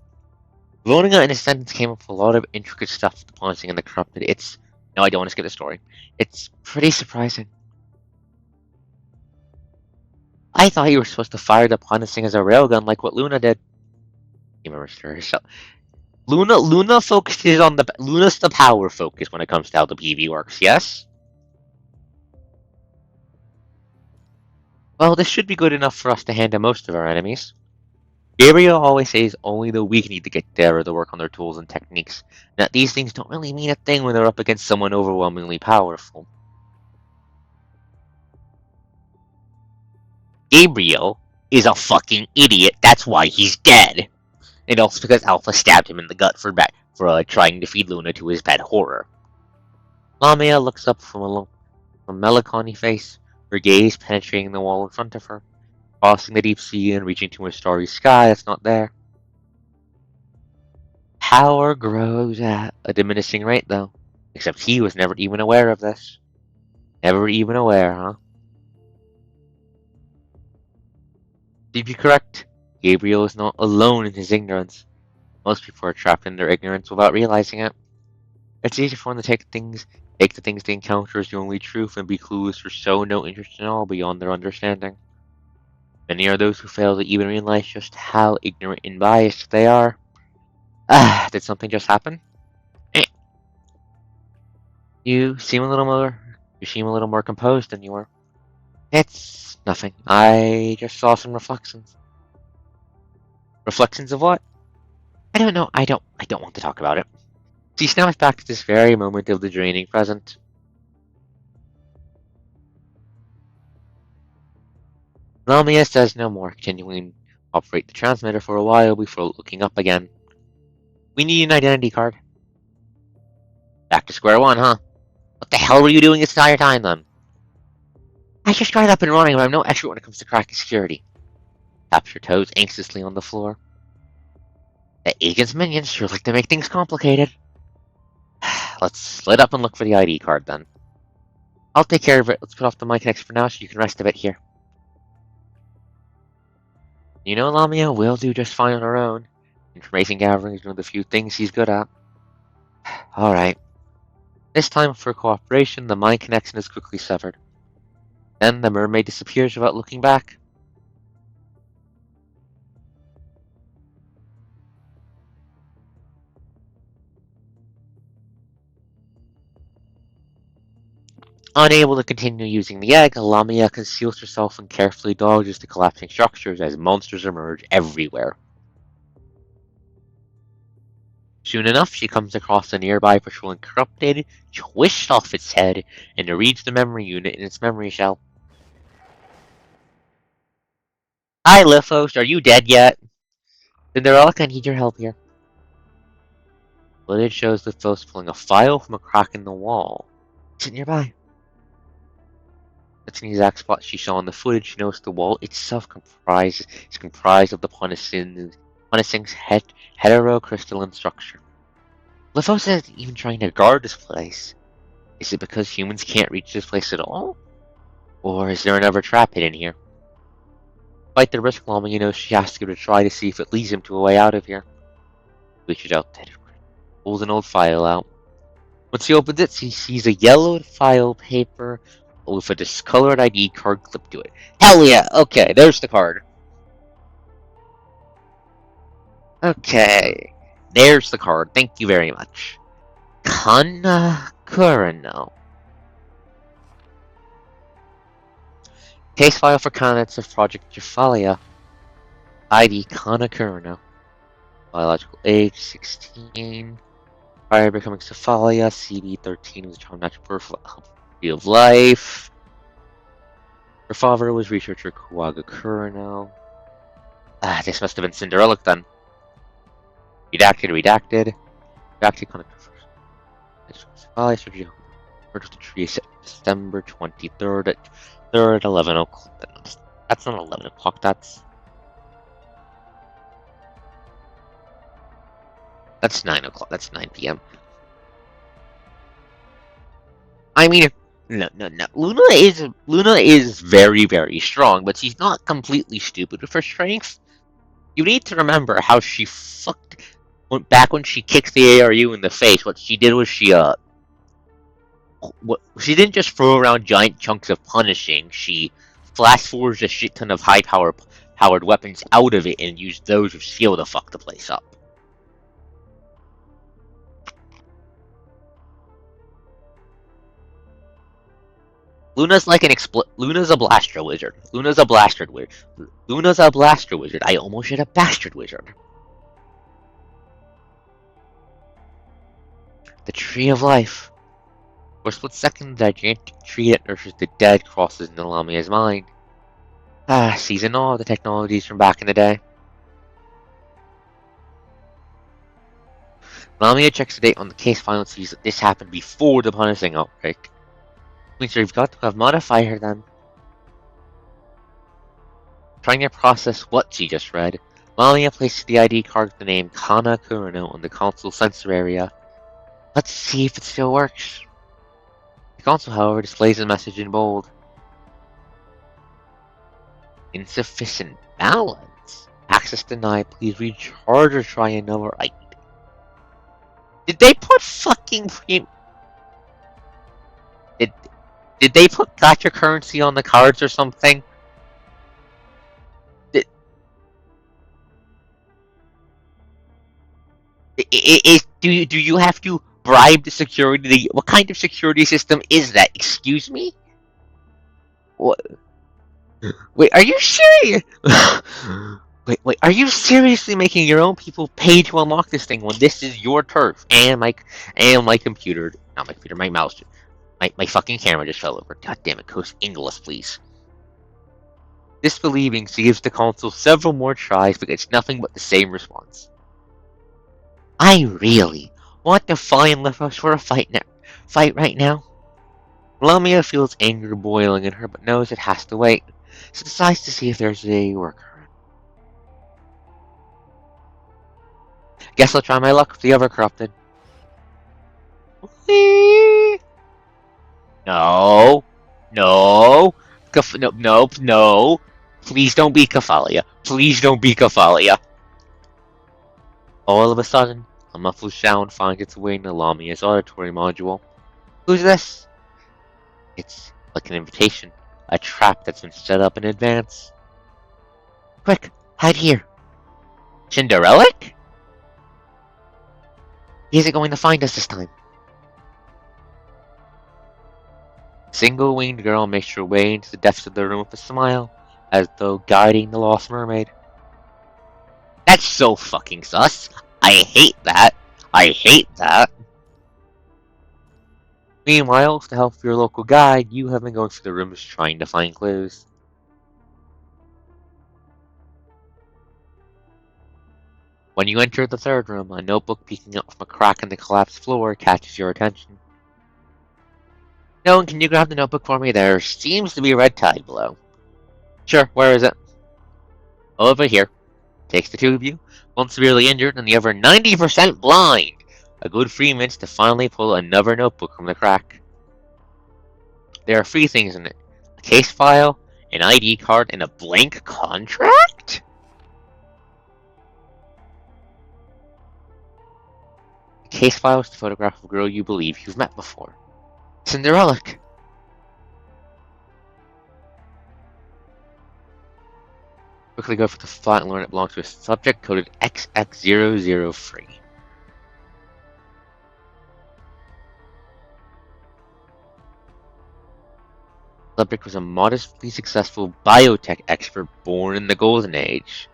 Speaker 1: Loninga and Ascendants came up with a lot of intricate stuff with the punishing and the corrupted. No, I don't want to skip the story. It's pretty surprising. I thought you were supposed to fire the punishing as a railgun like what Luna did. He remembers to herself. Luna focuses on Luna's the power focus when it comes to how the PV works, yes? Well, this should be good enough for us to handle most of our enemies. Gabriel always says only the weak need to get there or to work on their tools and techniques, and that these things don't really mean a thing when they're up against someone overwhelmingly powerful. Gabriel is a fucking idiot, that's why he's dead. And also because Alpha stabbed him in the gut for trying to feed Luna to his pet horror. Lamia looks up from a melancholy face, her gaze penetrating the wall in front of her, crossing the deep sea and reaching to a starry sky that's not there. Power grows at a diminishing rate, though. Except he was never even aware of this. Never even aware, huh? To be correct, Gabriel is not alone in his ignorance. Most people are trapped in their ignorance without realizing it. It's easy for them to take the things they encounter as the only truth and be clueless or show no interest in all beyond their understanding. Many are those who fail to even realize just how ignorant and biased they are. Ah, did something just happen? Eh. You seem a little more composed than you were. It's nothing. I just saw some reflections. Reflections of what? I don't know. I don't want to talk about it. She snaps back to this very moment of the draining present. Lamia says no more, continuing to operate the transmitter for a while before looking up again. We need an identity card. Back to square one, huh? What the hell were you doing this entire time, then? I just got up and running, but I'm no expert when it comes to cracking security. Taps her toes anxiously on the floor. The agent's minions sure like to make things complicated. Let's split up and look for the ID card, then. I'll take care of it. Let's put off the mic next for now so you can rest a bit here. You know, Lamia will do just fine on her own. Information gathering is one of the few things he's good at. Alright. This time, for cooperation, the mind connection is quickly severed. Then the mermaid disappears without looking back. Unable to continue using the egg, Lamia conceals herself and carefully dodges the collapsing structures as monsters emerge everywhere. Soon enough, she comes across a nearby patrolling corrupted, twists off its head, and reads the memory unit in its memory shell. Hi, Lithos, are you dead yet? Cinderella, I need your help here. Footage shows Lithos pulling a file from a crack in the wall. Sit nearby. That's an exact spot she saw in the footage. She noticed the wall itself is comprised of the Punissing's heterocrystalline structure. Lithos isn't even trying to guard this place. Is it because humans can't reach this place at all? Or is there another trap hidden here? Despite the risk, Lamia knows she has to give it a try to see if it leads him to a way out of here. Reaches out to pulls an old file out. Once he opens it, he sees a yellowed file paper with a discolored ID card clipped to it. Hell yeah! Okay, there's the card. Okay, there's the card. Thank you very much. Kana Kurano. Case file for candidates of Project Jephalia. ID Kana Kurano. Biological age 16. Prior to becoming Cephalia, CD13 was a child natural birth of life. Her father was researcher Kuwaga Kurano. This must have been Cinderella then. Redacted. Cephalia surgery. Murder the tree December 23rd at 11 o'clock. That's not 11 o'clock, that's 9 o'clock. That's 9 p.m. I mean, no. Luna is very, very strong, but she's not completely stupid with her strength. You need to remember how she back when she kicked the ARU in the face. What she did was she she didn't just throw around giant chunks of punishing. She flash forged a shit ton of powered weapons out of it and used those with skill to fuck the place up. Luna's like Luna's a blaster wizard. Luna's a blaster wizard. I almost said a bastard wizard. The Tree of Life. For a split second, the gigantic tree that nurtures the dead crosses into Lamia's mind. Sees in awe the technologies from back in the day. Lamia checks the date on the case file and sees that this happened before the punishing outbreak. Means you've got to have modified her then. Trying to process what she just read, Lamia places the ID card with the name Kana Kurino on the console sensor area. Let's see if it still works. The console, however, displays a message in bold. Insufficient balance. Access denied. Please recharge or try another ID. Did they put fucking Did they put gacha currency on the cards or something? Did, do you have to bribe the security? What kind of security system is that? Excuse me? What? Wait, are you serious? Wait, are you seriously making your own people pay to unlock this thing when this is your turf? And my computer, not my computer, my mouse, my fucking camera just fell over. God damn it, Coast English, please. Disbelieving, she gives the console several more tries, but gets nothing but the same response. I really want to find Lefos for a fight right now. Lamia feels anger boiling in her, but knows it has to wait. She decides to see if there's a workaround. Guess I'll try my luck with the other corrupted. No. No. No. Please don't be Kafalia. Please don't be Kafalia. All of a sudden, a muffled sound finds its way into Lamia's auditory module. Who's this? It's like an invitation. A trap that's been set up in advance. Quick, hide here. Cinderelic? He isn't going to find us this time. Single-winged girl makes her way into the depths of the room with a smile, as though guiding the lost mermaid. That's so fucking sus. I hate that. I hate that. Meanwhile, with the help of your local guide, you have been going through the rooms trying to find clues. When you enter the third room, a notebook peeking up from a crack in the collapsed floor catches your attention. No one, can you grab the notebook for me? There seems to be a red tide below. Sure, where is it? Over here. Takes the two of you, one severely injured and the other 90% blind. A good 3 minutes to finally pull another notebook from the crack. There are 3 things in it. A case file, an ID card, and a blank contract? The case file is the photograph of a girl you believe you've met before. Cinderelic. Quickly go for the file and learn it belongs to a subject coded XX003. Subject was a modestly successful biotech expert born in the Golden Age.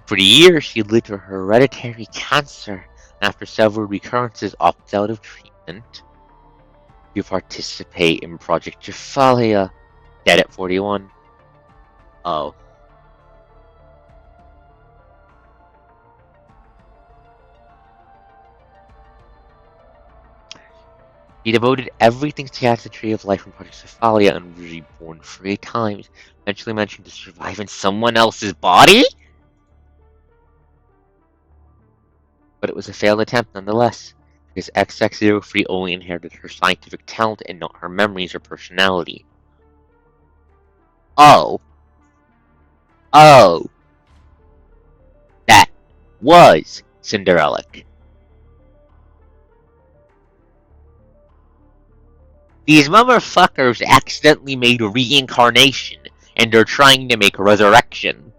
Speaker 1: For years, she lived with hereditary cancer, and after several recurrences, opted out of treatment. You participate in Project Jephalia, dead at 41. Oh. He devoted everything she had to the Tree of Life in Project Cephalia and was reborn 3 times, eventually managing to survive in someone else's body? But it was a failed attempt nonetheless, because XX03 only inherited her scientific talent and not her memories or personality. Oh. Oh. That was Cinderelic. These motherfuckers accidentally made reincarnation, and they're trying to make resurrection.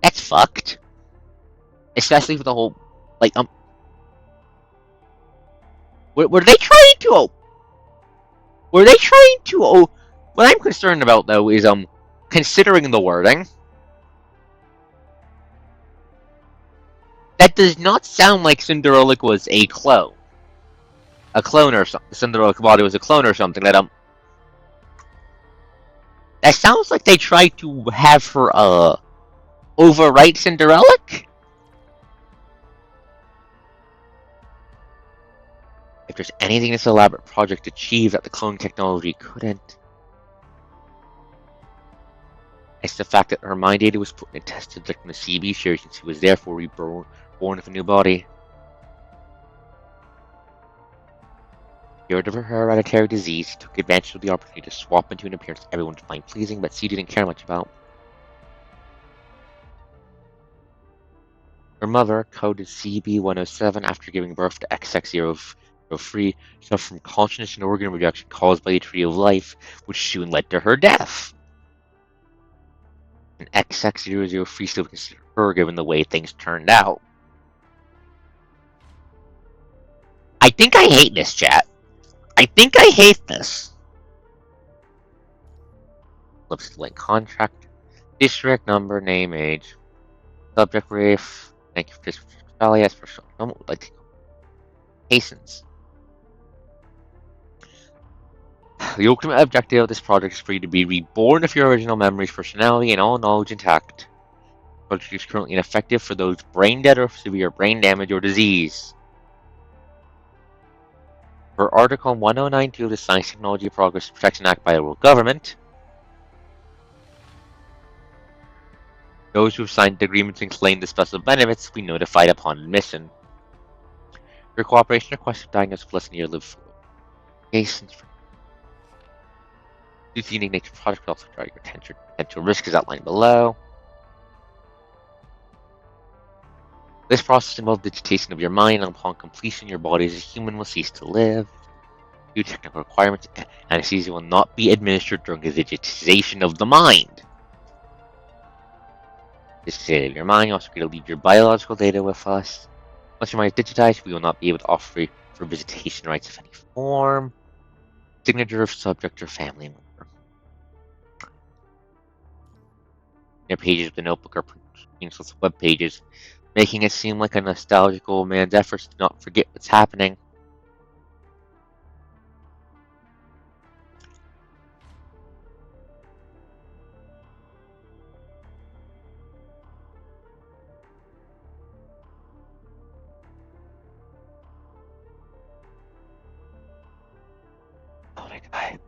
Speaker 1: That's fucked. Especially for the whole, like, were they trying to, what I'm concerned about, though, is, considering the wording, that does not sound like Cinderelic was a clone. A clone or something. Cinderelic body was a clone or something. That sounds like they tried to have her overwrite Cinderelic. there's anything this elaborate project achieved that the clone technology couldn't, it's the fact that her mind data was put in a test subject from the CB series and she was therefore reborn with a new body. Cured of her hereditary disease, she took advantage of the opportunity to swap into an appearance everyone would find pleasing, but she didn't care much about. Her mother, coded CB-107 after giving birth to XX-003, suffered from consciousness and organ rejection caused by the Tree of Life, which soon led to her death. And XX-003 still considered her given the way things turned out. I think I hate this, chat. I think I hate this. Flips the link contract. District, number, name, age. Subject, Rafe. Thank you for this. Yes, for sure. Someone would like to hastens. The ultimate objective of this project is for you to be reborn with your original memories, personality, and all knowledge intact. The project is currently ineffective for those brain dead or severe brain damage or disease. Per Article 1092 of the Science, Technology, Progress and Protection Act by the world government, those who have signed agreements and claimed the special benefits will be notified upon admission. Your cooperation requests for diagnosis of less than a year live for cases. Due to the unique nature of the product, will also draw your attention to potential risk as outlined below. This process involves digitation of your mind, and upon completion, your body as a human will cease to live. Due to technical requirements, anesthesia will not be administered during the digitization of the mind. Digitization of your mind, you also get to leave your biological data with us. Once your mind is digitized, we will not be able to offer you for visitation rights of any form. Signature of subject or family member. Their pages of the notebook are useless web pages, making it seem like a nostalgic old man's efforts to not forget what's happening. Oh my god.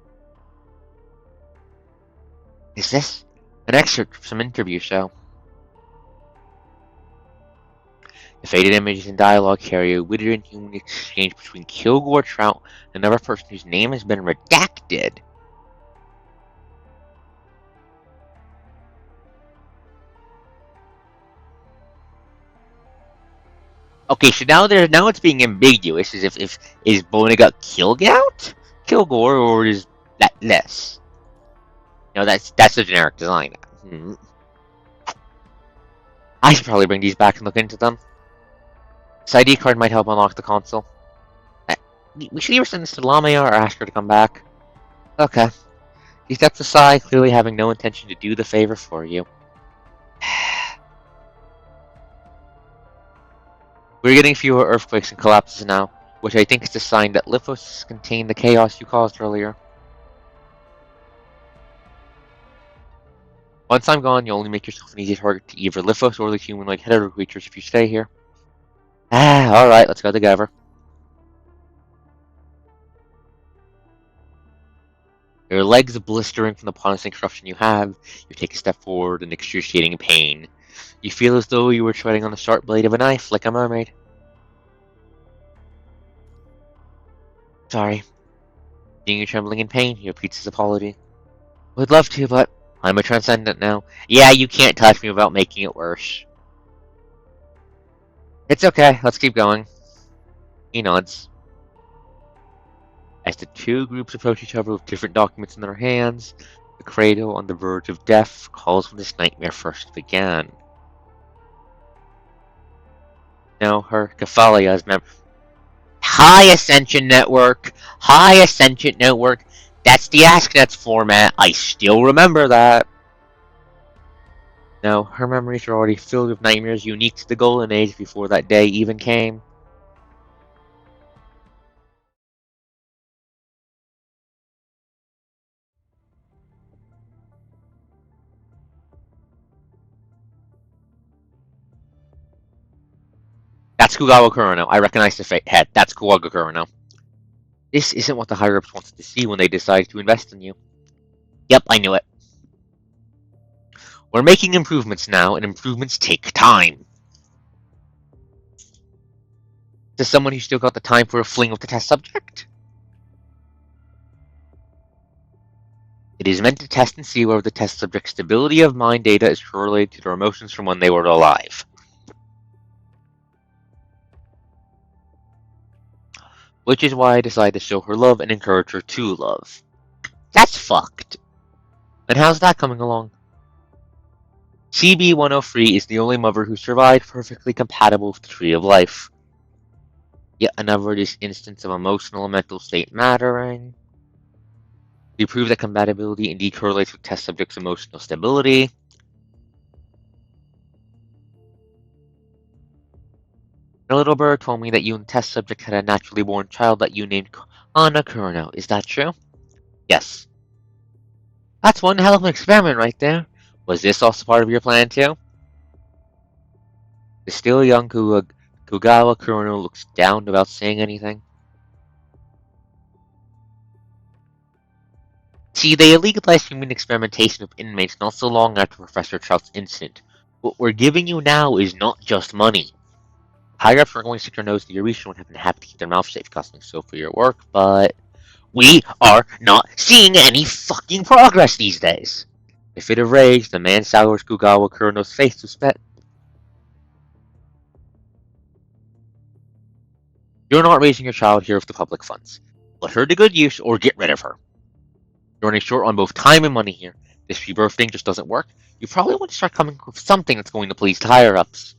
Speaker 1: Is this an excerpt from some interview show? The faded images and dialogue carry a withering human exchange between Kilgore Trout and another person whose name has been redacted. Okay, so now it's being ambiguous as if is Bona got Kilgore, or is that less? No, that's a generic design. I should probably bring these back and look into them. This ID card might help unlock the console. We should either send this to Lamia or ask her to come back. Okay. He steps aside, clearly having no intention to do the favor for you. We're getting fewer earthquakes and collapses now, which I think is a sign that Lithos contained the chaos you caused earlier. Once I'm gone, you'll only make yourself an easy target to either Lithos or the human-like hetero creatures if you stay here. Alright, let's go together. Your legs blistering from the ponderous corruption you have, you take a step forward in excruciating pain. You feel as though you were treading on the sharp blade of a knife, like a mermaid. Sorry. Seeing you trembling in pain, he repeats his apology. Would love to, but I'm a transcendent now. Yeah, you can't touch me without making it worse. It's okay, let's keep going. He nods. As the two groups approach each other with different documents in their hands, the cradle on the verge of death calls when this nightmare first began. No, her Kephalia's member. High Ascension Network! High Ascension Network! That's the AskNets format, I still remember that! No, her memories are already filled with nightmares unique to the Golden Age before that day even came. That's Kugawa Kurono. I recognize the head. That's Kugawa Kurono. This isn't what the higher-ups wanted to see when they decided to invest in you. Yep, I knew it. We're making improvements now, and improvements take time. To someone who's still got the time for a fling with the test subject? It is meant to test and see whether the test subject's stability of mind data is correlated to their emotions from when they were alive. Which is why I decided to show her love and encourage her to love. That's fucked. And how's that coming along? CB-103 is the only mother who survived perfectly compatible with the Tree of Life. Yet another instance of emotional and mental state mattering. We prove that compatibility indeed correlates with test subjects' emotional stability. A little bird told me that you and the test subject had a naturally born child that you named Anna Kurno. Is that true? Yes. That's one hell of an experiment right there. Was this also part of your plan too? The still young Kugawa Kurno looks down without saying anything. See, they illegalized human experimentation with inmates not so long after Professor Trout's incident. What we're giving you now is not just money. Higher-ups are going to stick their nose to your reach and have been happy to keep their mouth safe, costing so for your work, but we are not seeing any fucking progress these days. In a fit of rage, the man sours Kugawa Kurno's face to spit. You're not raising your child here with the public funds. Put her to good use or get rid of her. You're running short on both time and money here. This rebirth thing just doesn't work. You probably want to start coming up with something that's going to please the higher-ups.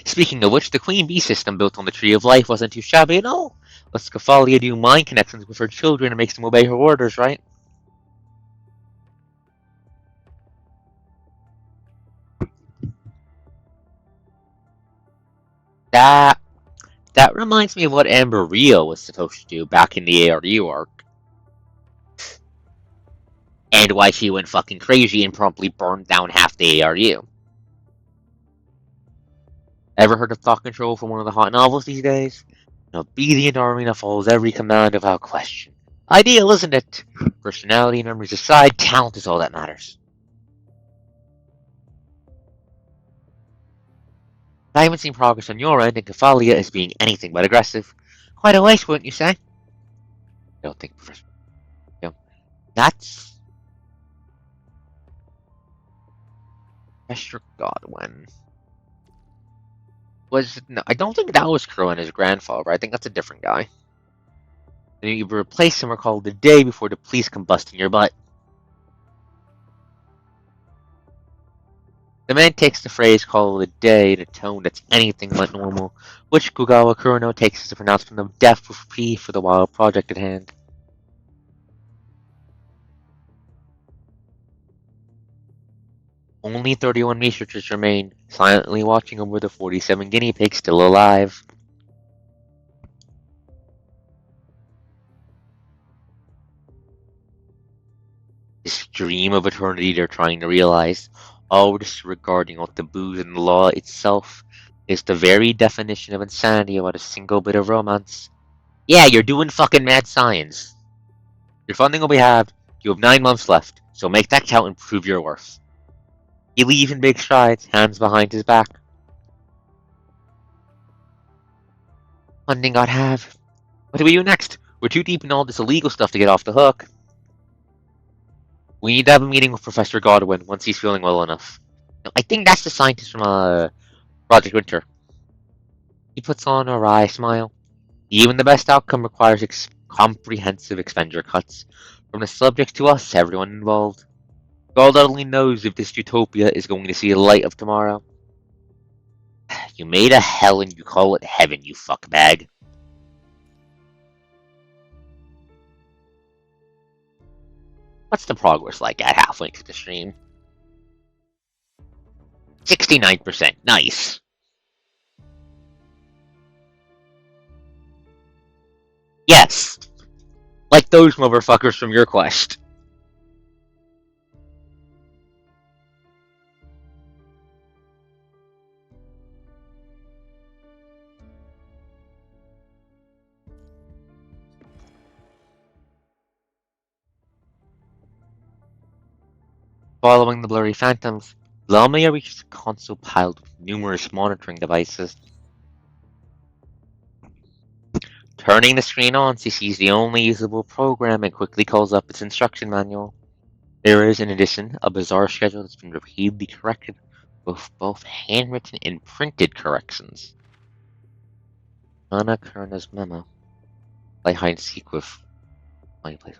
Speaker 1: Speaking of which, the Queen Bee system built on the Tree of Life wasn't too shabby at all. Let's Scafalia do mind connections with her children and makes them obey her orders, right? That reminds me of what Amber Rio was supposed to do back in the ARU arc. And why she went fucking crazy and promptly burned down half the ARU. Ever heard of thought control from one of the hot novels these days? An obedient army that follows every command without question. Ideal, isn't it? Personality and memories aside, talent is all that matters. I haven't seen progress on your end, and Kefalia is being anything but aggressive. Quite a waste, wouldn't you say? I don't think, Professor. No, that's Professor Godwin. No, I don't think that was Crow and his grandfather. I think that's a different guy. Then you replace him or call the day before the police combust in your butt. The man takes the phrase call it a day in a tone that's anything but normal, which Kugawa Kurono takes as a pronouncement of death with P for the wild project at hand. Only 31 researchers remain, silently watching over the 47 guinea pigs still alive. This dream of eternity they're trying to realize, all disregarding all taboos and the law itself, is the very definition of insanity about a single bit of romance. Yeah, you're doing fucking mad science. Your funding will be halved, you have 9 months left, so make that count and prove your worth. You leave in big strides, hands behind his back. Funding got halved. What do we do next? We're too deep in all this illegal stuff to get off the hook. We need to have a meeting with Professor Godwin once he's feeling well enough. I think that's the scientist from Project Winter. He puts on a wry smile. Even the best outcome requires comprehensive expenditure cuts. From the subjects to us, everyone involved. God only knows if this utopia is going to see the light of tomorrow. You made a hell and you call it heaven, you fuckbag. What's the progress like at halfway to the stream? 69%. Nice. Yes. Like those motherfuckers from your quest. Following the blurry phantoms, Lamia reaches a console piled with numerous monitoring devices. Turning the screen on, she sees the only usable program and quickly calls up its instruction manual. There is, in addition, a bizarre schedule that's been repeatedly corrected with both handwritten and printed corrections. Anna Kurna's memo. Play hide and seek with my place.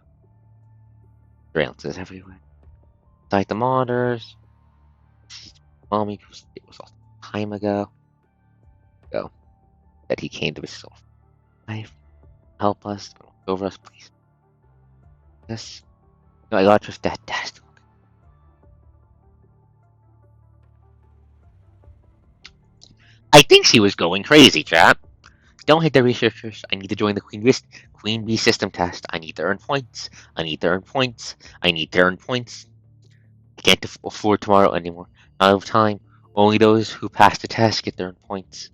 Speaker 1: Surveillances everywhere. Inside the monitors. Mommy it was a time ago. That he came to himself. Help us. Over us, please. Yes. No, I got just that test. I think she was going crazy, chap. Don't hit the researchers. I need to join the Queen Bee system test. I need to earn points. I need to earn points. I need to earn points. I can't afford tomorrow anymore. Not enough time. Only those who pass the test get their own points.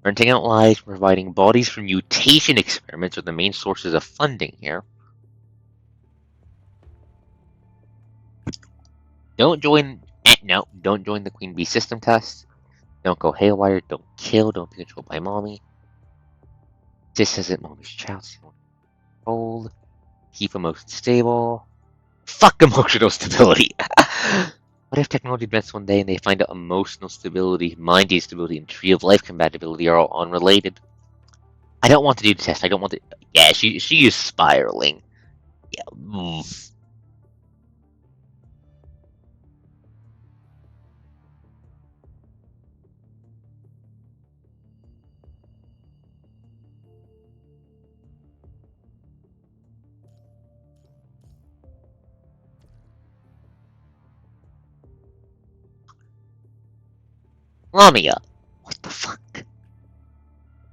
Speaker 1: Renting out lives, providing bodies for mutation experiments are the main sources of funding here. Don't join. No, don't join the Queen Bee system test. Don't go haywire. Don't kill. Don't be controlled by mommy. This isn't mommy's child. Hold. Keep emotions stable. Fuck emotional stability. What if technology advances one day and they find out emotional stability, mind stability, and tree of life compatibility are all unrelated? I don't want to do the test. I don't want to. Yeah, she is spiraling. Yeah. Lamia. What the fuck?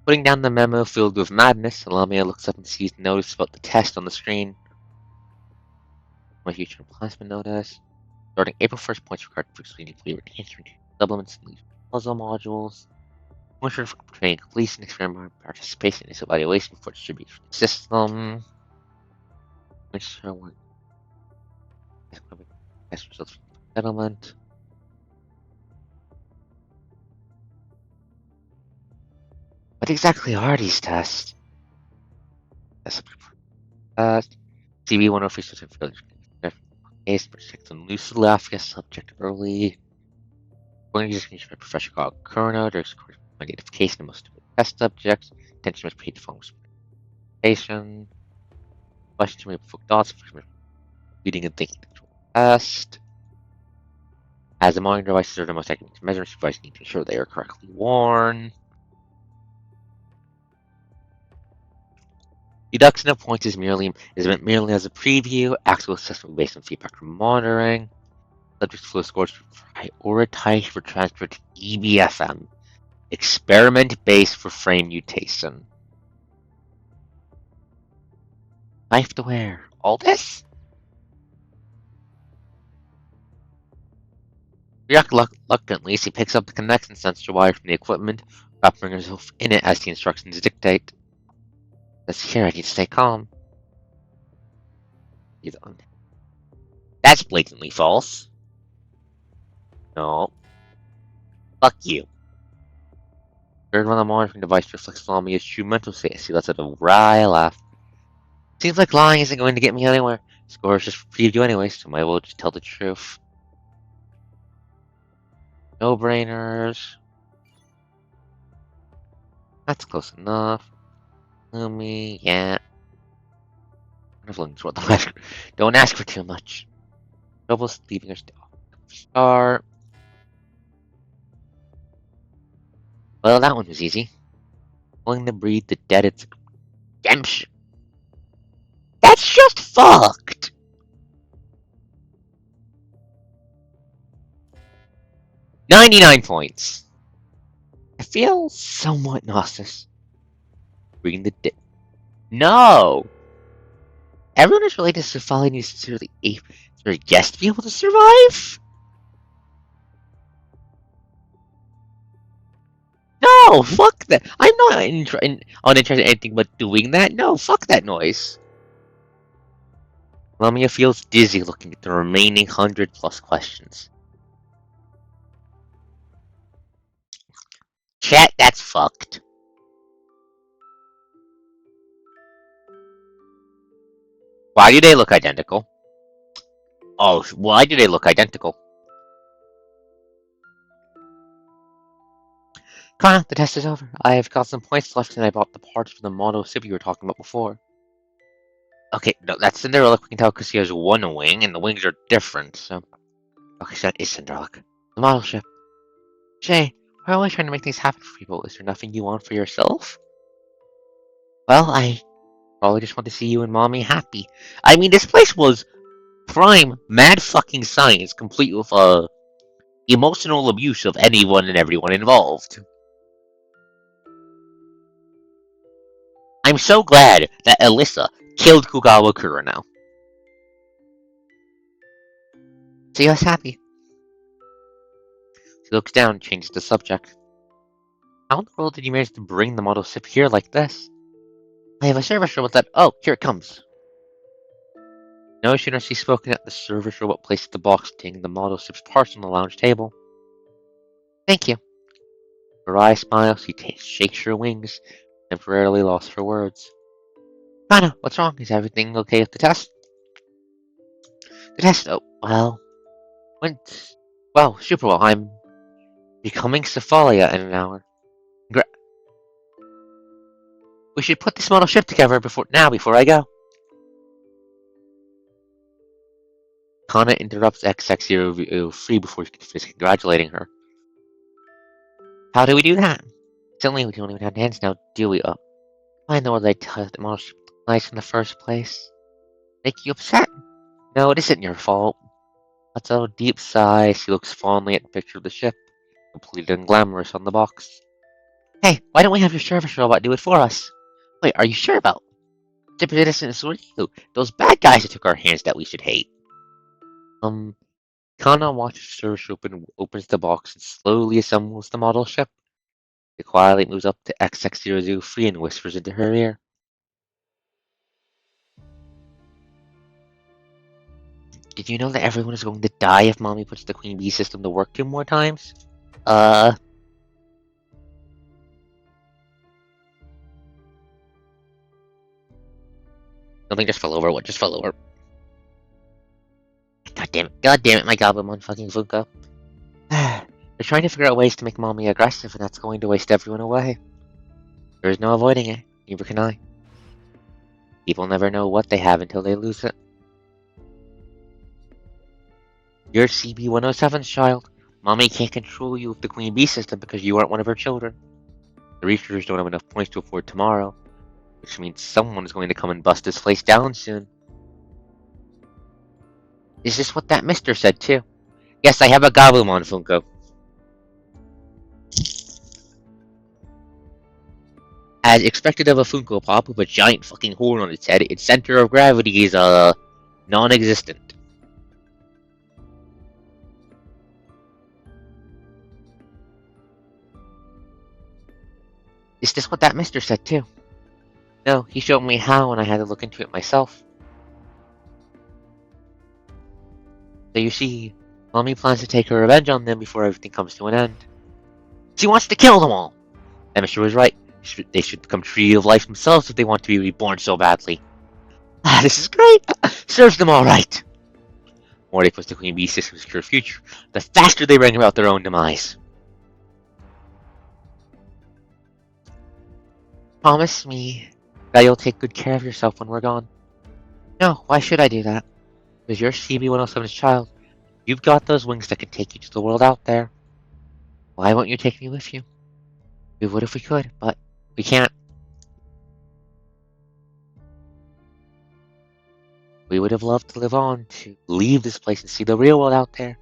Speaker 1: Putting down the memo filled with madness, Lamia looks up and sees the notice about the test on the screen. My future plasma notice. Starting April 1st, points required for screening flavored answering supplements and puzzle modules. Points for training completion, experiment participation in this evaluation before distribution to the system. Points for what? Test results from the settlement. What exactly are these tests? CB1 official case protect them loosely after subject early. Going to screenshot by Professor Carl Kerno, there's identification of most of the test subjects. Attention must be paid to form station. Questions may be dots, reading and thinking test. As the monitoring devices are the most accurate measurements, devices need to ensure they are correctly worn. Deduction of points is meant merely as a preview. Actual assessment based on feedback from monitoring. Subject flow scores prioritized for transfer to EBFM. Experiment based for frame mutation. Knife to wear. All this? Reluctantly, she picks up the connection sensor wire from the equipment, wrapping herself in it as the instructions dictate. Let's hear I need to stay calm. That's blatantly false. No. Fuck you. Third one on the monitoring device reflects Lamia's true mental state. She lets out a wry laugh. Seems like lying isn't going to get me anywhere. Score is just for preview anyway, so might as well just tell the truth. No brainers. That's close enough. Me, yeah. Don't ask for too much. Double's leaving her still. Star. Well, that one was easy. Willing to breed the dead, it's redemption. That's just fucked! 99 points. I feel somewhat nauseous. Breeding the dead. No! Everyone is related to Cephali needs sincerely ape for a guest to be able to survive? No, fuck that. I'm not uninterested in anything but doing that. No, fuck that noise. Lamia feels dizzy looking at the remaining 100+ questions. Chat, that's fucked. Why do they look identical? Oh, why do they look identical? Connor, the test is over. I have got some points left and I bought the parts for the model ship you were talking about before. Okay, no, that's Cinderella. We can tell because she has one wing and the wings are different, so... Okay, so that is Cinderella. The model ship. Jay, we're always trying to make things happen for people. Is there nothing you want for yourself? Well, I probably just want to see you and Mommy happy. I mean, this place was prime mad fucking science, complete with, emotional abuse of anyone and everyone involved. I'm so glad that Alyssa killed Kugawa Kura now. See us happy. She looks down and changes the subject. How in the world did you manage to bring the model ship here like this? I have a service robot that... Oh, here it comes. No sooner has she spoken at the service robot placed the box containing the model ship's parts on the lounge table. Thank you. Her eye smiles, she shakes her wings, temporarily lost for words. Kana, what's wrong? Is everything okay with the test? The test, oh, well, went, well, super well. I'm becoming Cephalia in an hour. We should put this model ship together before I go. Kana interrupts XX03 before she can finish congratulating her. How do we do that? Certainly we don't even have hands now, do we? I know what I tell you, the model ship was nice in the first place. Make you upset? No, it isn't your fault. That's a deep sigh. She looks fondly at the picture of the ship, completely unglamorous on the box. Hey, why don't we have your service robot do it for us? Wait, are you sure about Super Citizen you? Those bad guys that took our hands that we should hate. Kana watches the service opens the box and slowly assembles the model ship. It quietly moves up to XX003 and whispers into her ear. Did you know that everyone is going to die if Mommy puts the Queen Bee system to work 2 more times? Something just fell over. What just fell over? God damn it, my Goblimon fucking Funko. They're trying to figure out ways to make Mommy aggressive, and that's going to waste everyone away. There is no avoiding it, neither can I. People never know what they have until they lose it. You're CB-107's child. Mommy can't control you with the Queen Bee system because you aren't one of her children. The researchers don't have enough points to afford tomorrow, which means someone is going to come and bust this place down soon. Is this what that mister said too? Yes, I have a Goblimon Funko. As expected of a Funko Pop with a giant fucking horn on its head, its center of gravity is, non-existent. Is this what that mister said too? No, he showed me how and I had to look into it myself. So you see, Mommy plans to take her revenge on them before everything comes to an end. She wants to kill them all! That mister was right. They should become Tree of Life themselves if they want to be reborn so badly. Ah, this is great! Serves them all right! The more they push the Queen Bee system to secure future, the faster they bring about their own demise. Promise me that you'll take good care of yourself when we're gone. No, why should I do that? Because you're CB-107's child. You've got those wings that can take you to the world out there. Why won't you take me with you? We would if we could, but we can't. We would have loved to live on, to leave this place and see the real world out there.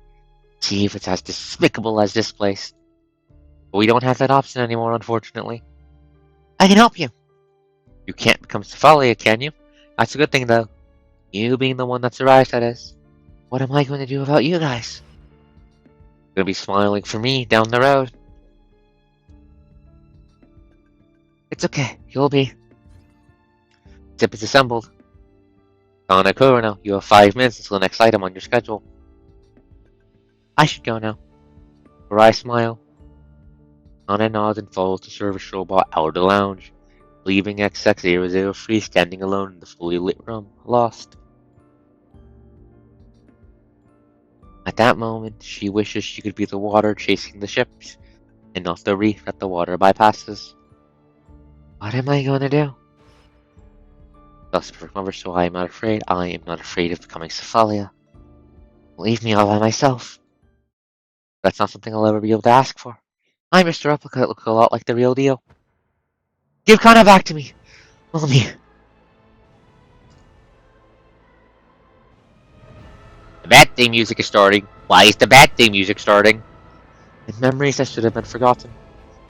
Speaker 1: See if it's as despicable as this place. But we don't have that option anymore, unfortunately. I can help you. You can't become Cephalia, can you? That's a good thing, though. You being the one that survived, that is. What am I going to do about you guys? You're gonna be smiling for me down the road. It's okay. You'll be. Zip is assembled. Kana Kurano, you have 5 minutes until the next item on your schedule. I should go now. Mirai smile. Kana nods and follows the service robot out of the lounge, leaving XX003 standing alone in the fully lit room, lost. At that moment, she wishes she could be the water chasing the ships, and not the reef that the water bypasses. What am I going to do? Thus, remember, so I am not afraid. I am not afraid of becoming Cephalia. Leave me all by myself. That's not something I'll ever be able to ask for. I'm Mr. Replica that looks a lot like the real deal. Give Kana back to me! Mommy! The bad theme music is starting. Why is the bad theme music starting? And memories that should have been forgotten.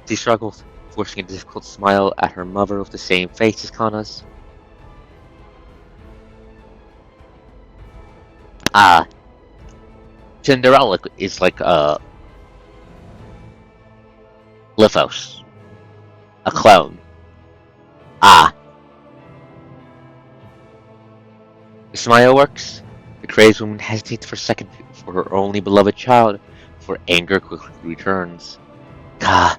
Speaker 1: She struggled, forcing a difficult smile at her mother with the same face as Kana's. Cinderella is like a Lithos. A clone. The smile works. The crazed woman hesitates for a second for her only beloved child, before anger quickly returns. Nah.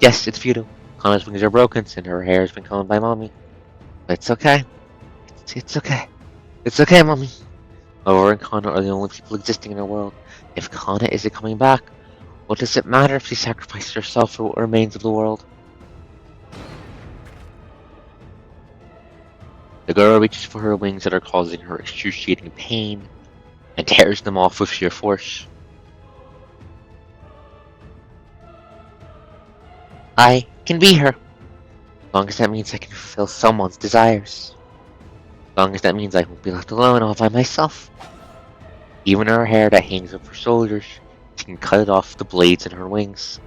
Speaker 1: Yes, it's futile. Kana's wings are broken, and her hair has been combed by Mommy. But it's okay. It's okay. It's okay, Mommy. Aurora and Kana are the only people existing in our world. If Kana isn't coming back, what does it matter if she sacrificed herself for what remains of the world? The girl reaches for her wings that are causing her excruciating pain, and tears them off with sheer force. I can be her, as long as that means I can fulfill someone's desires. As long as that means I won't be left alone all by myself. Even her hair that hangs up her shoulders, she can cut it off the blades in her wings.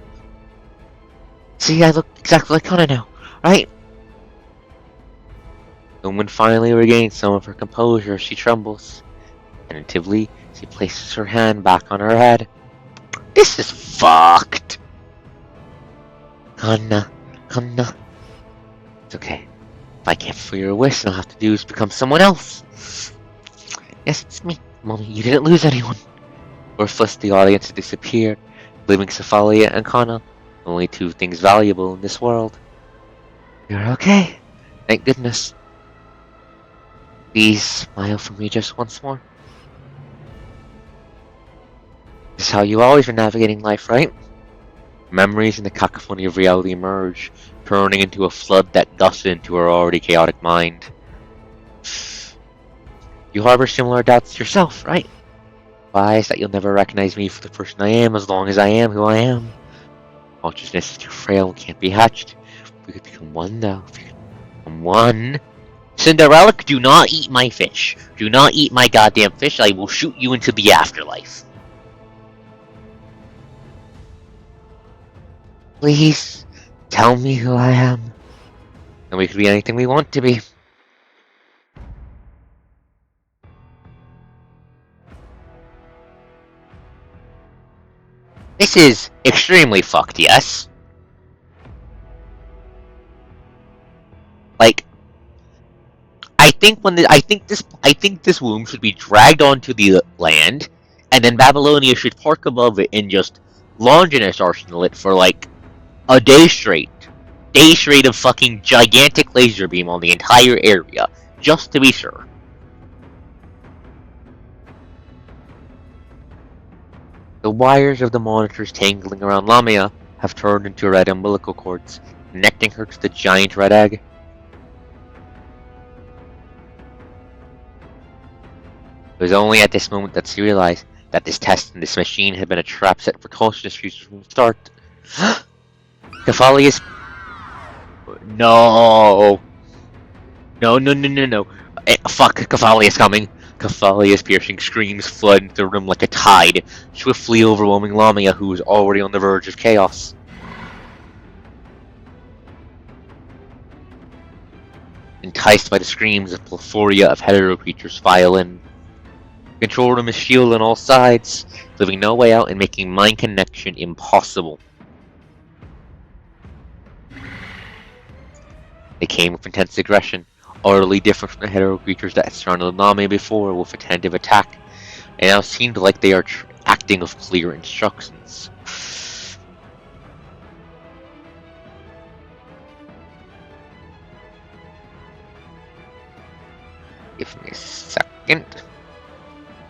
Speaker 1: See, I look exactly like Kana now, right? The woman finally regains some of her composure. She trembles. Tentatively, she places her hand back on her head. This is fucked! Kana. It's okay. If I can't fulfill your wish, then all I have to do is become someone else. Yes, it's me. Mommy, you didn't lose anyone. Worthless, the audience had disappeared, leaving Cephalia and Kana, only 2 things valuable in this world. You're okay. Thank goodness. Please smile for me just once more. This is how you always been navigating life, right? Memories and the cacophony of reality emerge, turning into a flood that gusted into her already chaotic mind. You harbor similar doubts yourself, right? Why is that you'll never recognize me for the person I am as long as I am who I am? Consciousness is too frail and can't be hatched. We could become one though. If we could become one. Cinderella, do not eat my fish. Do not eat my goddamn fish. I will shoot you into the afterlife. Please, tell me who I am. And we could be anything we want to be. This is extremely fucked, yes? Like, I think this womb should be dragged onto the land, and then Babylonia should park above it and just launch an arsenal it for like a day straight. Day straight of fucking gigantic laser beam on the entire area, just to be sure. The wires of the monitors tangling around Lamia have turned into red umbilical cords, connecting her to the giant red egg. It was only at this moment that she realized that this test and this machine had been a trap set for consciousness fuses from the start. Cephalia's... No! No. Fuck, Cephalia's coming. Cephalia's piercing screams flood into the room like a tide, swiftly overwhelming Lamia, who was already on the verge of chaos. Enticed by the screams, a plethora of hetero creatures file in. The control room is shielded on all sides, leaving no way out and making mind connection impossible. They came with intense aggression, utterly different from the hetero creatures that surrounded Nami before with a tentative attack. It now seemed like they are acting with clear instructions. Give me a second.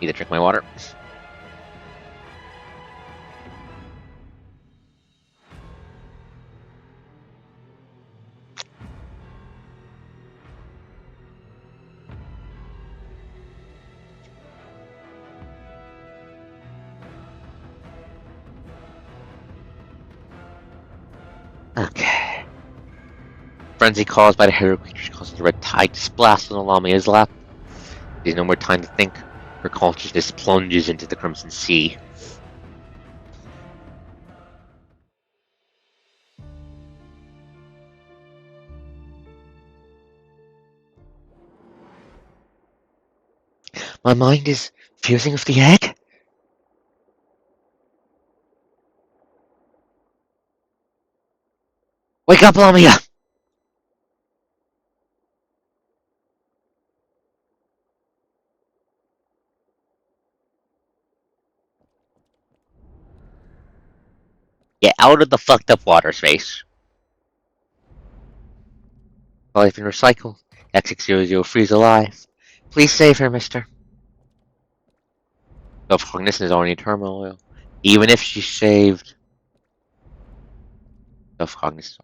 Speaker 1: Need to drink my water. Okay. Frenzy caused by the hetero creatures causes the red tide to splash on Lamia's lap. There's no more time to think. Her consciousness plunges into the Crimson Sea. My mind is fusing with the egg? Wake up, Lamia! Get out of the fucked up water space. Life been recycled. X600 freeze alive. Please save her, mister. Self-cognizance is already in turmoil. Even if she's saved. Self-cognizance.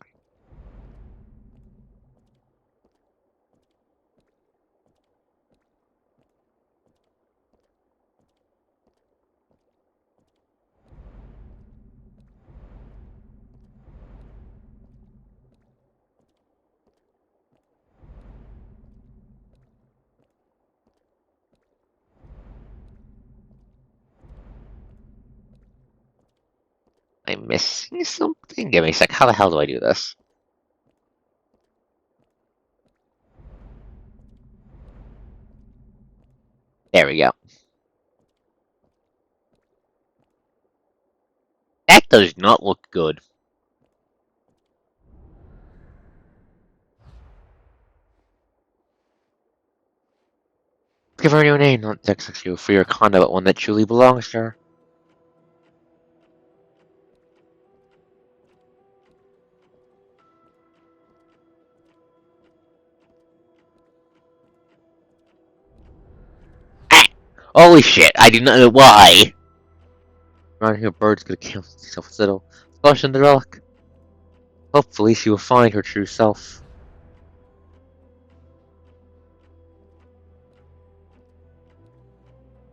Speaker 1: I'm missing something? Give me a sec. How the hell do I do this? There we go. That does not look good. Give her a new name, not X600 free or condo, but one that truly belongs to her. Ah! Holy shit, I do not know why. Around here, birds could kill themselves with little flush in the relic. Hopefully, she will find her true self.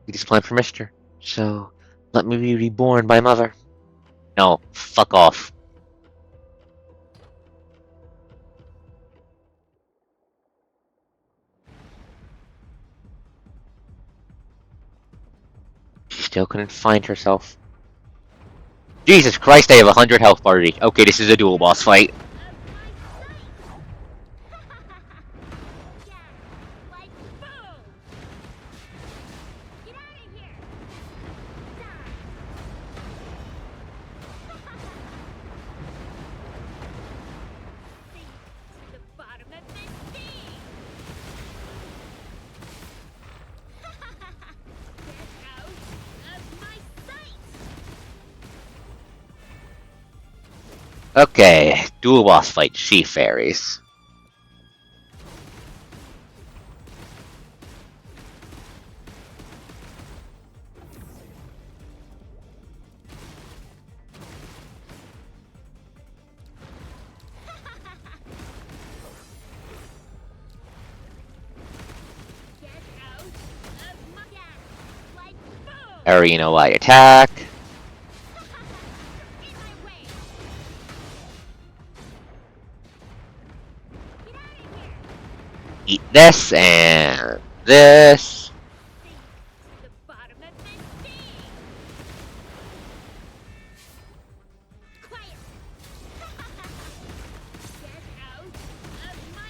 Speaker 1: You just plan for Mister. So, let me be reborn by Mother. No, fuck off. She still couldn't find herself. Jesus Christ, I have 100 health already. Okay, this is a dual boss fight. Okay, dual boss fight, she fairies. Arena wide attack. Eat this and this.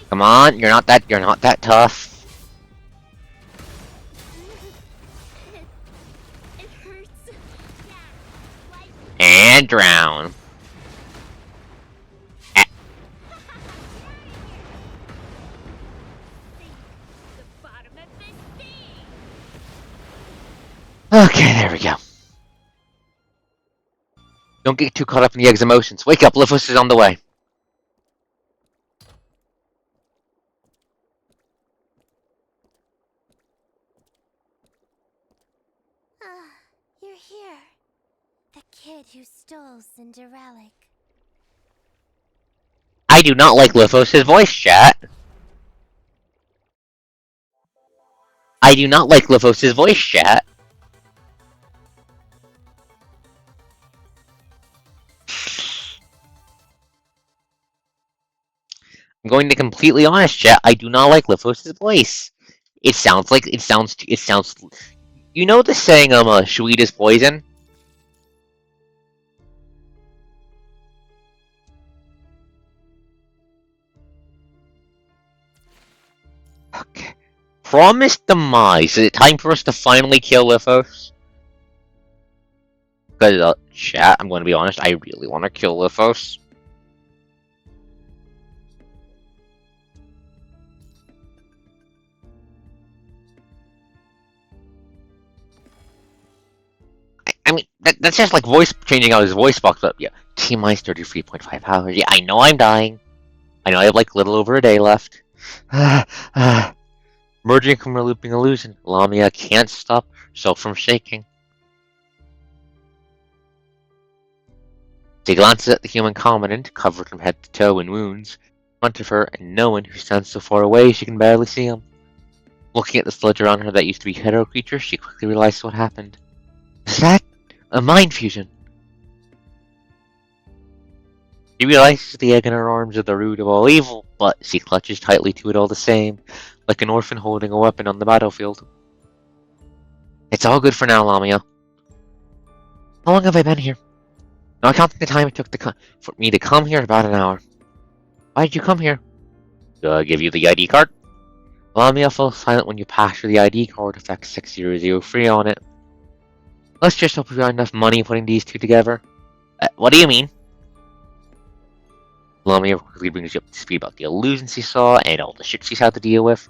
Speaker 1: Come on, you're not that tough. And drown. Okay, there we go. Don't get too caught up in the egg's emotions. Wake up, Lithos is on the way.
Speaker 2: You're here. The kid who stole Cinderelic.
Speaker 1: I do not like Lithos' voice, chat. I do not like Lithos' voice, chat. I'm going to completely honest, chat. I do not like Lithos' voice. It sounds. You know the saying, sweet is poison? Okay. Promised demise. Is it time for us to finally kill Lithos? Because, chat, I'm going to be honest, I really want to kill Lithos. I mean, that's just like changing out his voice box up. Yeah, T-minus 33.5 hours. Yeah, I know I'm dying. I know I have like little over a day left. Merging from a looping illusion. Lamia can't stop herself from shaking. She glances at the human commandant, covered from head to toe in wounds, in front of her, and no one who stands so far away she can barely see him. Looking at the sludge around her that used to be hetero creatures, she quickly realizes what happened. Is that a mind fusion? She realizes the egg in her arms are the root of all evil, but she clutches tightly to it all the same, like an orphan holding a weapon on the battlefield. It's all good for now, Lamia. How long have I been here? Not counting the time it took for me to come here, about an hour. Why did you come here? To give you the ID card. Lamia falls silent when you pass her the ID card with X6003 on it. Let's just hope we got enough money putting these two together. What do you mean? Lamia quickly brings you up to speed about the illusions she saw and all the shit she's had to deal with.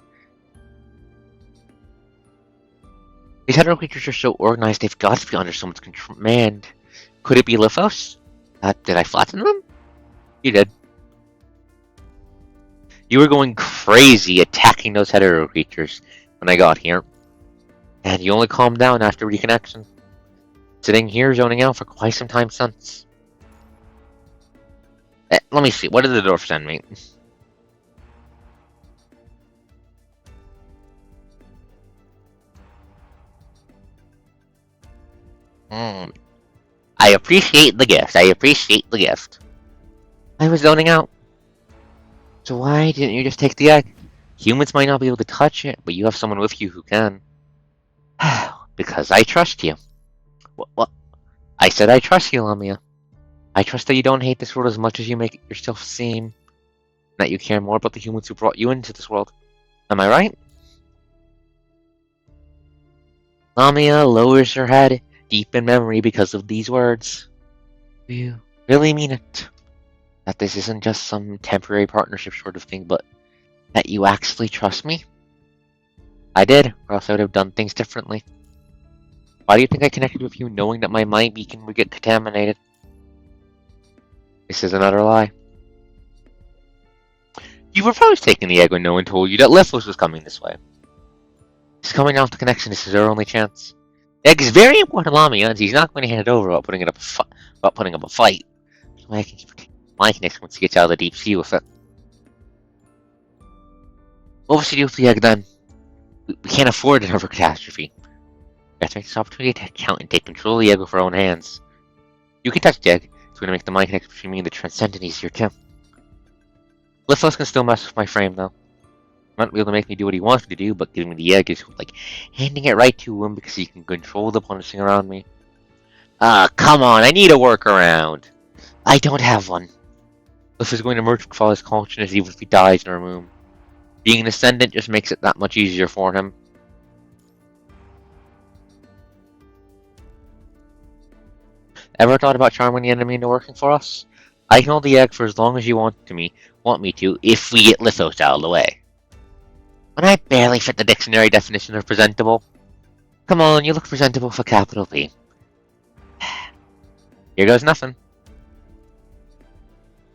Speaker 1: These hetero creatures are so organized they've got to be under someone's command. Could it be Lithos? Did I flatten them? You did. You were going crazy attacking those hetero creatures when I got here. And you only calmed down after reconnection. Sitting here zoning out for quite some time since. Let me see, what did the dwarf send me? I appreciate the gift. I was zoning out. So why didn't you just take the egg? Humans might not be able to touch it, but you have someone with you who can. Because I trust you. What? I said I trust you, Lamia. I trust that you don't hate this world as much as you make it yourself seem. That you care more about the humans who brought you into this world. Am I right? Lamia lowers her head, deep in memory because of these words. Do you really mean it? That this isn't just some temporary partnership sort of thing, but that you actually trust me? I did, or else I would have done things differently. Why do you think I connected with you knowing that my mind beacon would get contaminated? This is another lie. You were probably taking the egg when no one told you that Lithos was coming this way. He's coming off the connection, this is our only chance. The egg is very important to Lamia, and he's not going to hand it over without putting up a fight. So I can protect my connection once he gets out of the deep sea with it. What was to do with the egg then? We can't afford another catastrophe. We have to make this opportunity to count and take control of the egg with our own hands. You can touch the egg, it's going to make the mind connection between me and the transcendent easier too. Lithos can still mess with my frame though. He might be able to make me do what he wants me to do, but giving me the egg is like handing it right to him because he can control the punishing around me. Come on, I need a workaround. I don't have one. Lithos is going to merge with all his consciousness even if he dies in our room. Being an ascendant just makes it that much easier for him. Ever thought about charming the enemy into working for us? I can hold the egg for as long as you want me to, if we get Lithos out of the way. But I barely fit the dictionary definition of presentable. Come on, you look presentable for capital P. Here goes nothing.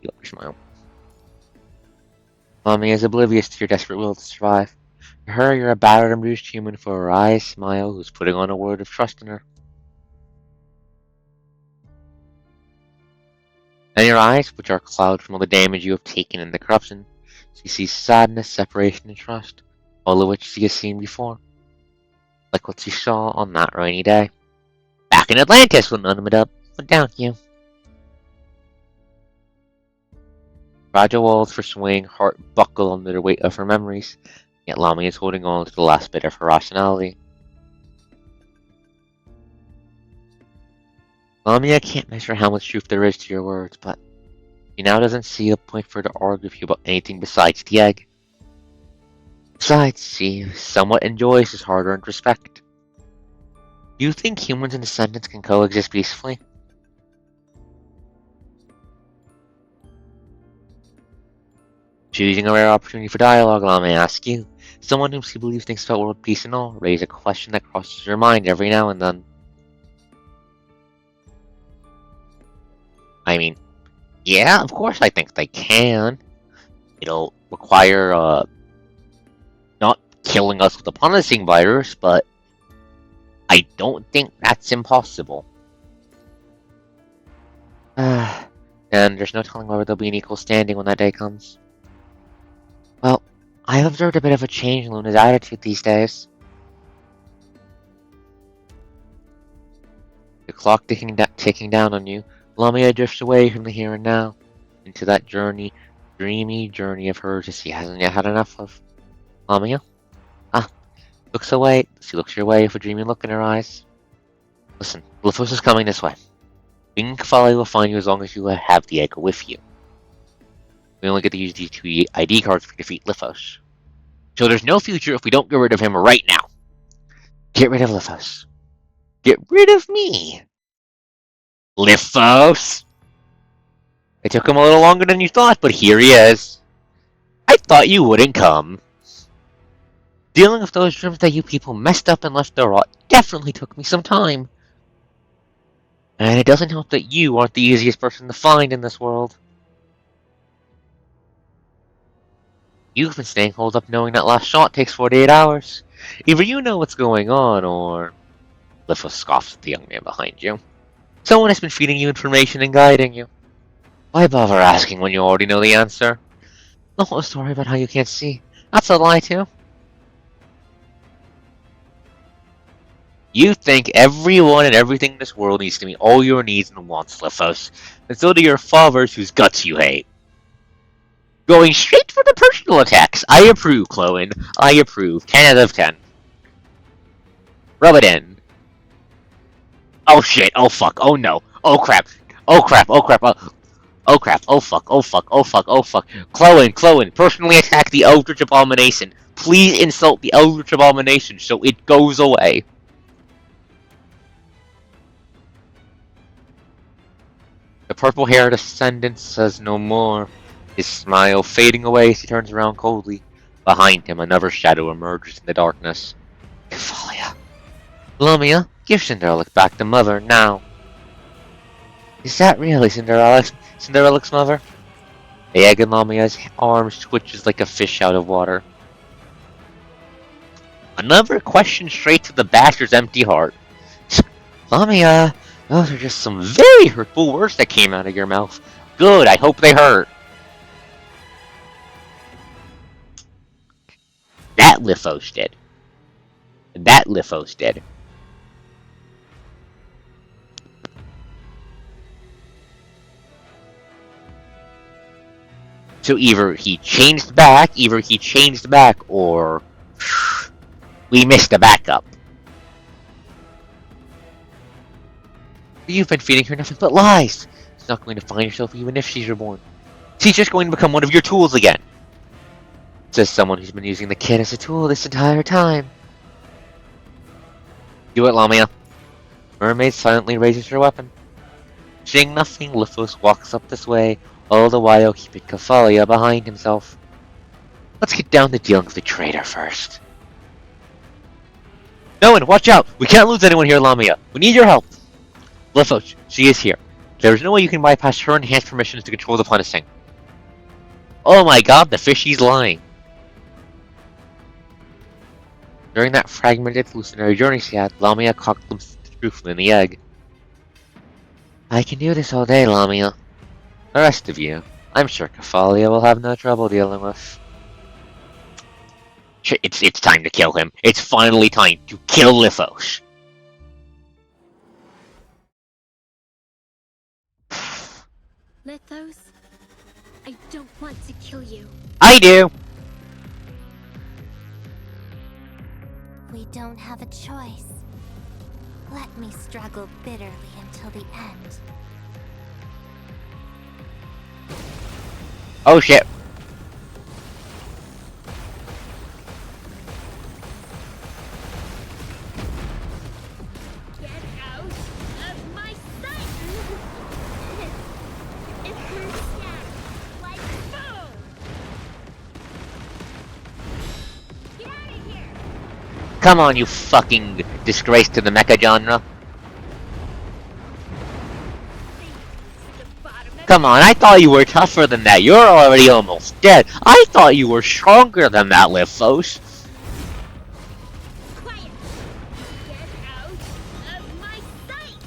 Speaker 1: You look smile. Mommy is oblivious to your desperate will to survive. To her, you're a battered and bruised human for her eyes smile who's putting on a word of trust in her. And your eyes, which are clouded from all the damage you have taken and the corruption, she sees sadness, separation, and trust, all of which she has seen before. Like what she saw on that rainy day. Back in Atlantis when none of it up, went down you. Fragile walls for swaying, heart buckle under the weight of her memories, yet Lami is holding on to the last bit of her rationality. Lamia can't measure how much truth there is to your words, but she now doesn't see a point for her to argue with you about anything besides the egg. Besides, she somewhat enjoys his hard-earned respect. Do you think humans and descendants can coexist peacefully? Choosing a rare opportunity for dialogue, Lamia asks you, someone whom she believes thinks about world peace and all, raise a question that crosses your mind every now and then. I mean, yeah, of course I think they can. It'll require, not killing us with a punishing virus, but I don't think that's impossible. And there's no telling whether there'll be an equal standing when that day comes. Well, I've observed a bit of a change in Luna's attitude these days. The clock ticking down on you, Lamia drifts away from the here and now, into that dreamy journey of hers that she hasn't yet had enough of. Lamia? Looks away. She looks your way with a dreamy look in her eyes. Listen, Lithos is coming this way. Being Kafali will find you as long as you have the egg with you. We only get to use these 2 ID cards to defeat Lithos. So there's no future if we don't get rid of him right now. Get rid of Lithos. Get rid of me. Lithos! It took him a little longer than you thought, but here he is. I thought you wouldn't come. Dealing with those dreams that you people messed up and left to rot definitely took me some time. And it doesn't help that you aren't the easiest person to find in this world. You've been staying holed up knowing that last shot takes 48 hours. Either you know what's going on, or... Lithos scoffs at the young man behind you. Someone has been feeding you information and guiding you. Why bother asking when you already know the answer? The whole story about how you can't see. That's a lie too. You think everyone and everything in this world needs to meet all your needs and wants, Lithos. And so do your fathers whose guts you hate. Going straight for the personal attacks. I approve, Chloe. I approve. 10 out of 10. Rub it in. Oh shit. Oh fuck. Oh no. Oh crap. Oh crap. Oh crap. Oh crap. Oh fuck. Oh fuck. Oh fuck. Oh fuck. Chloe, personally attack the Eldritch Abomination. Please insult the Eldritch Abomination so it goes away. The purple-haired ascendant says no more, his smile fading away as he turns around coldly. Behind him, another shadow emerges in the darkness. Kefalia. Lamia, give Cinderella back to Mother, now. Is that really Cinderella's mother? The egg in Lamia's arms twitches like a fish out of water. Another question straight to the bastard's empty heart. Lamia, those are just some very hurtful words that came out of your mouth. Good, I hope they hurt. That Lithos did. That Lithos did. So either he changed back, or we missed a backup. You've been feeding her nothing but lies. She's not going to find herself even if she's reborn. She's just going to become one of your tools again. Says someone who's been using the kid as a tool this entire time. Do it, Lamia. Mermaid silently raises her weapon. Saying nothing, Lithos walks up this way, all the while keeping Kefalia behind himself. Let's get down to dealing with the traitor first. No one, watch out! We can't lose anyone here, Lamia. We need your help. Lithos, she is here. There is no way you can bypass her enhanced permissions to control the punishing. Oh my god, the fishy's lying. During that fragmented hallucinatory journey she had, Lamia caught glimpses of the truth in the egg. I can do this all day, Lamia. The rest of you, I'm sure Kafalia will have no trouble dealing with. It's time to kill him. It's finally time to kill Lithos.
Speaker 2: Lithos, I don't want to kill you.
Speaker 1: I do!
Speaker 2: We don't have a choice. Let me struggle bitterly until the end.
Speaker 1: Oh shit.
Speaker 2: Get out of my sight! It hurts, yeah, like boom! Get out of here!
Speaker 1: Come on, you fucking disgrace to the mecha genre. Come on, I thought you were tougher than that. You're already almost dead. I thought you were stronger than that, Lithos.
Speaker 2: Quiet! Get out of my sight!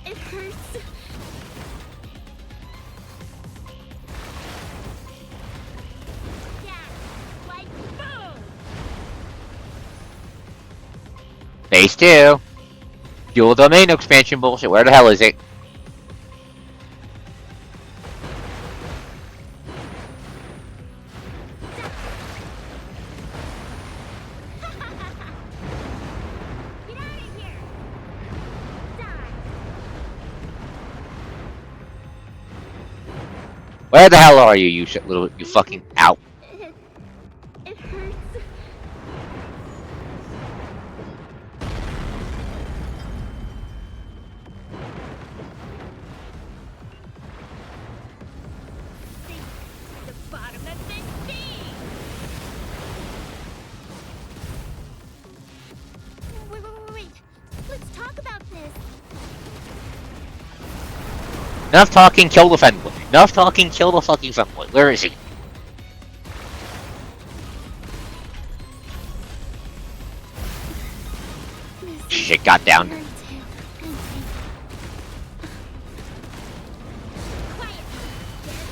Speaker 2: It hurts. Yeah, like boom!
Speaker 1: Phase 2. Dual domain expansion bullshit. Where the hell is it?
Speaker 2: Get out of here! Die!
Speaker 1: Where the hell are you, you shit little, you fucking out.
Speaker 2: It hurts. Think the bottom of this sea! Wait. Let's talk about this.
Speaker 1: Enough talking, kill the fanboy. Enough talking, kill the fucking fanboy. Where is he? Shit, got down.
Speaker 2: Quiet.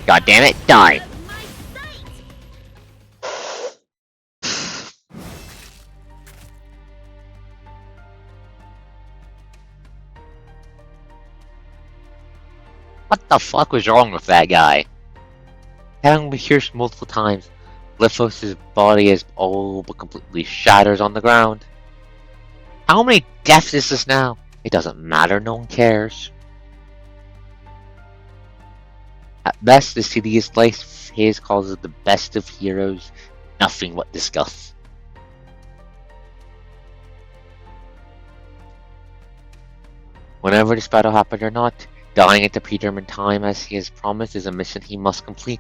Speaker 1: God damn it, die.
Speaker 2: Of my sight!
Speaker 1: What the fuck was wrong with that guy? Having been pierced multiple times, Lithos' body is all but completely shatters on the ground. How many deaths is this now? It doesn't matter, no one cares. At best, the city's life phase causes the best of heroes nothing but disgust. Whenever this battle happened or not, dying at the predetermined time as he has promised is a mission he must complete.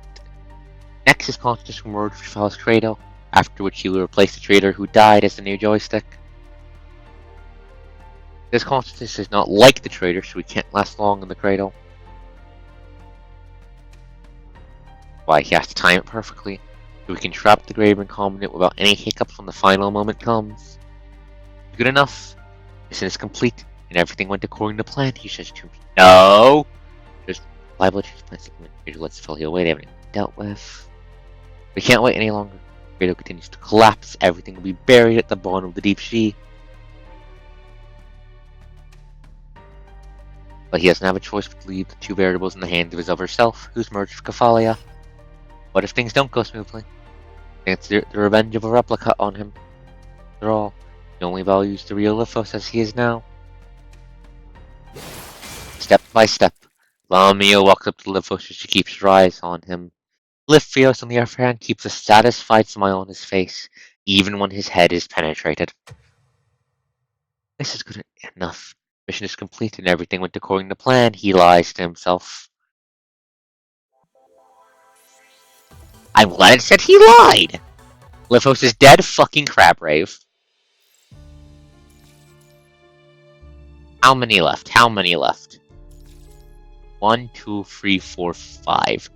Speaker 1: Next, his consciousness will merge with Fal's cradle, after which he will replace the traitor who died as the new joystick. This consciousness is not like the traitor, so he can't last long in the cradle. Why, he has to time it perfectly, so he can trap the Grave Recombinant without any hiccups when the final moment comes. Good enough. Mission is complete, and everything went according to plan, he says to me. No! Just liability plans to let's fill you away, they haven't dealt with. We can't wait any longer. Cradle continues to collapse, everything will be buried at the bottom of the deep sea. But he doesn't have a choice but to leave the two variables in the hands of his other self, who's merged with Kafalia. What if things don't go smoothly? It's the revenge of a replica on him. After all, he only values the real Lithos as he is now. Step by step, Lamia walks up to Lithos as she keeps her eyes on him. Lithos, on the other hand, keeps a satisfied smile on his face, even when his head is penetrated. This is good enough. Mission is complete and everything went according to plan, he lies to himself. I'm glad it said he lied! Lithos is dead. Fucking crab rave. How many left? How many left? 1, 2, 3, 4, 5.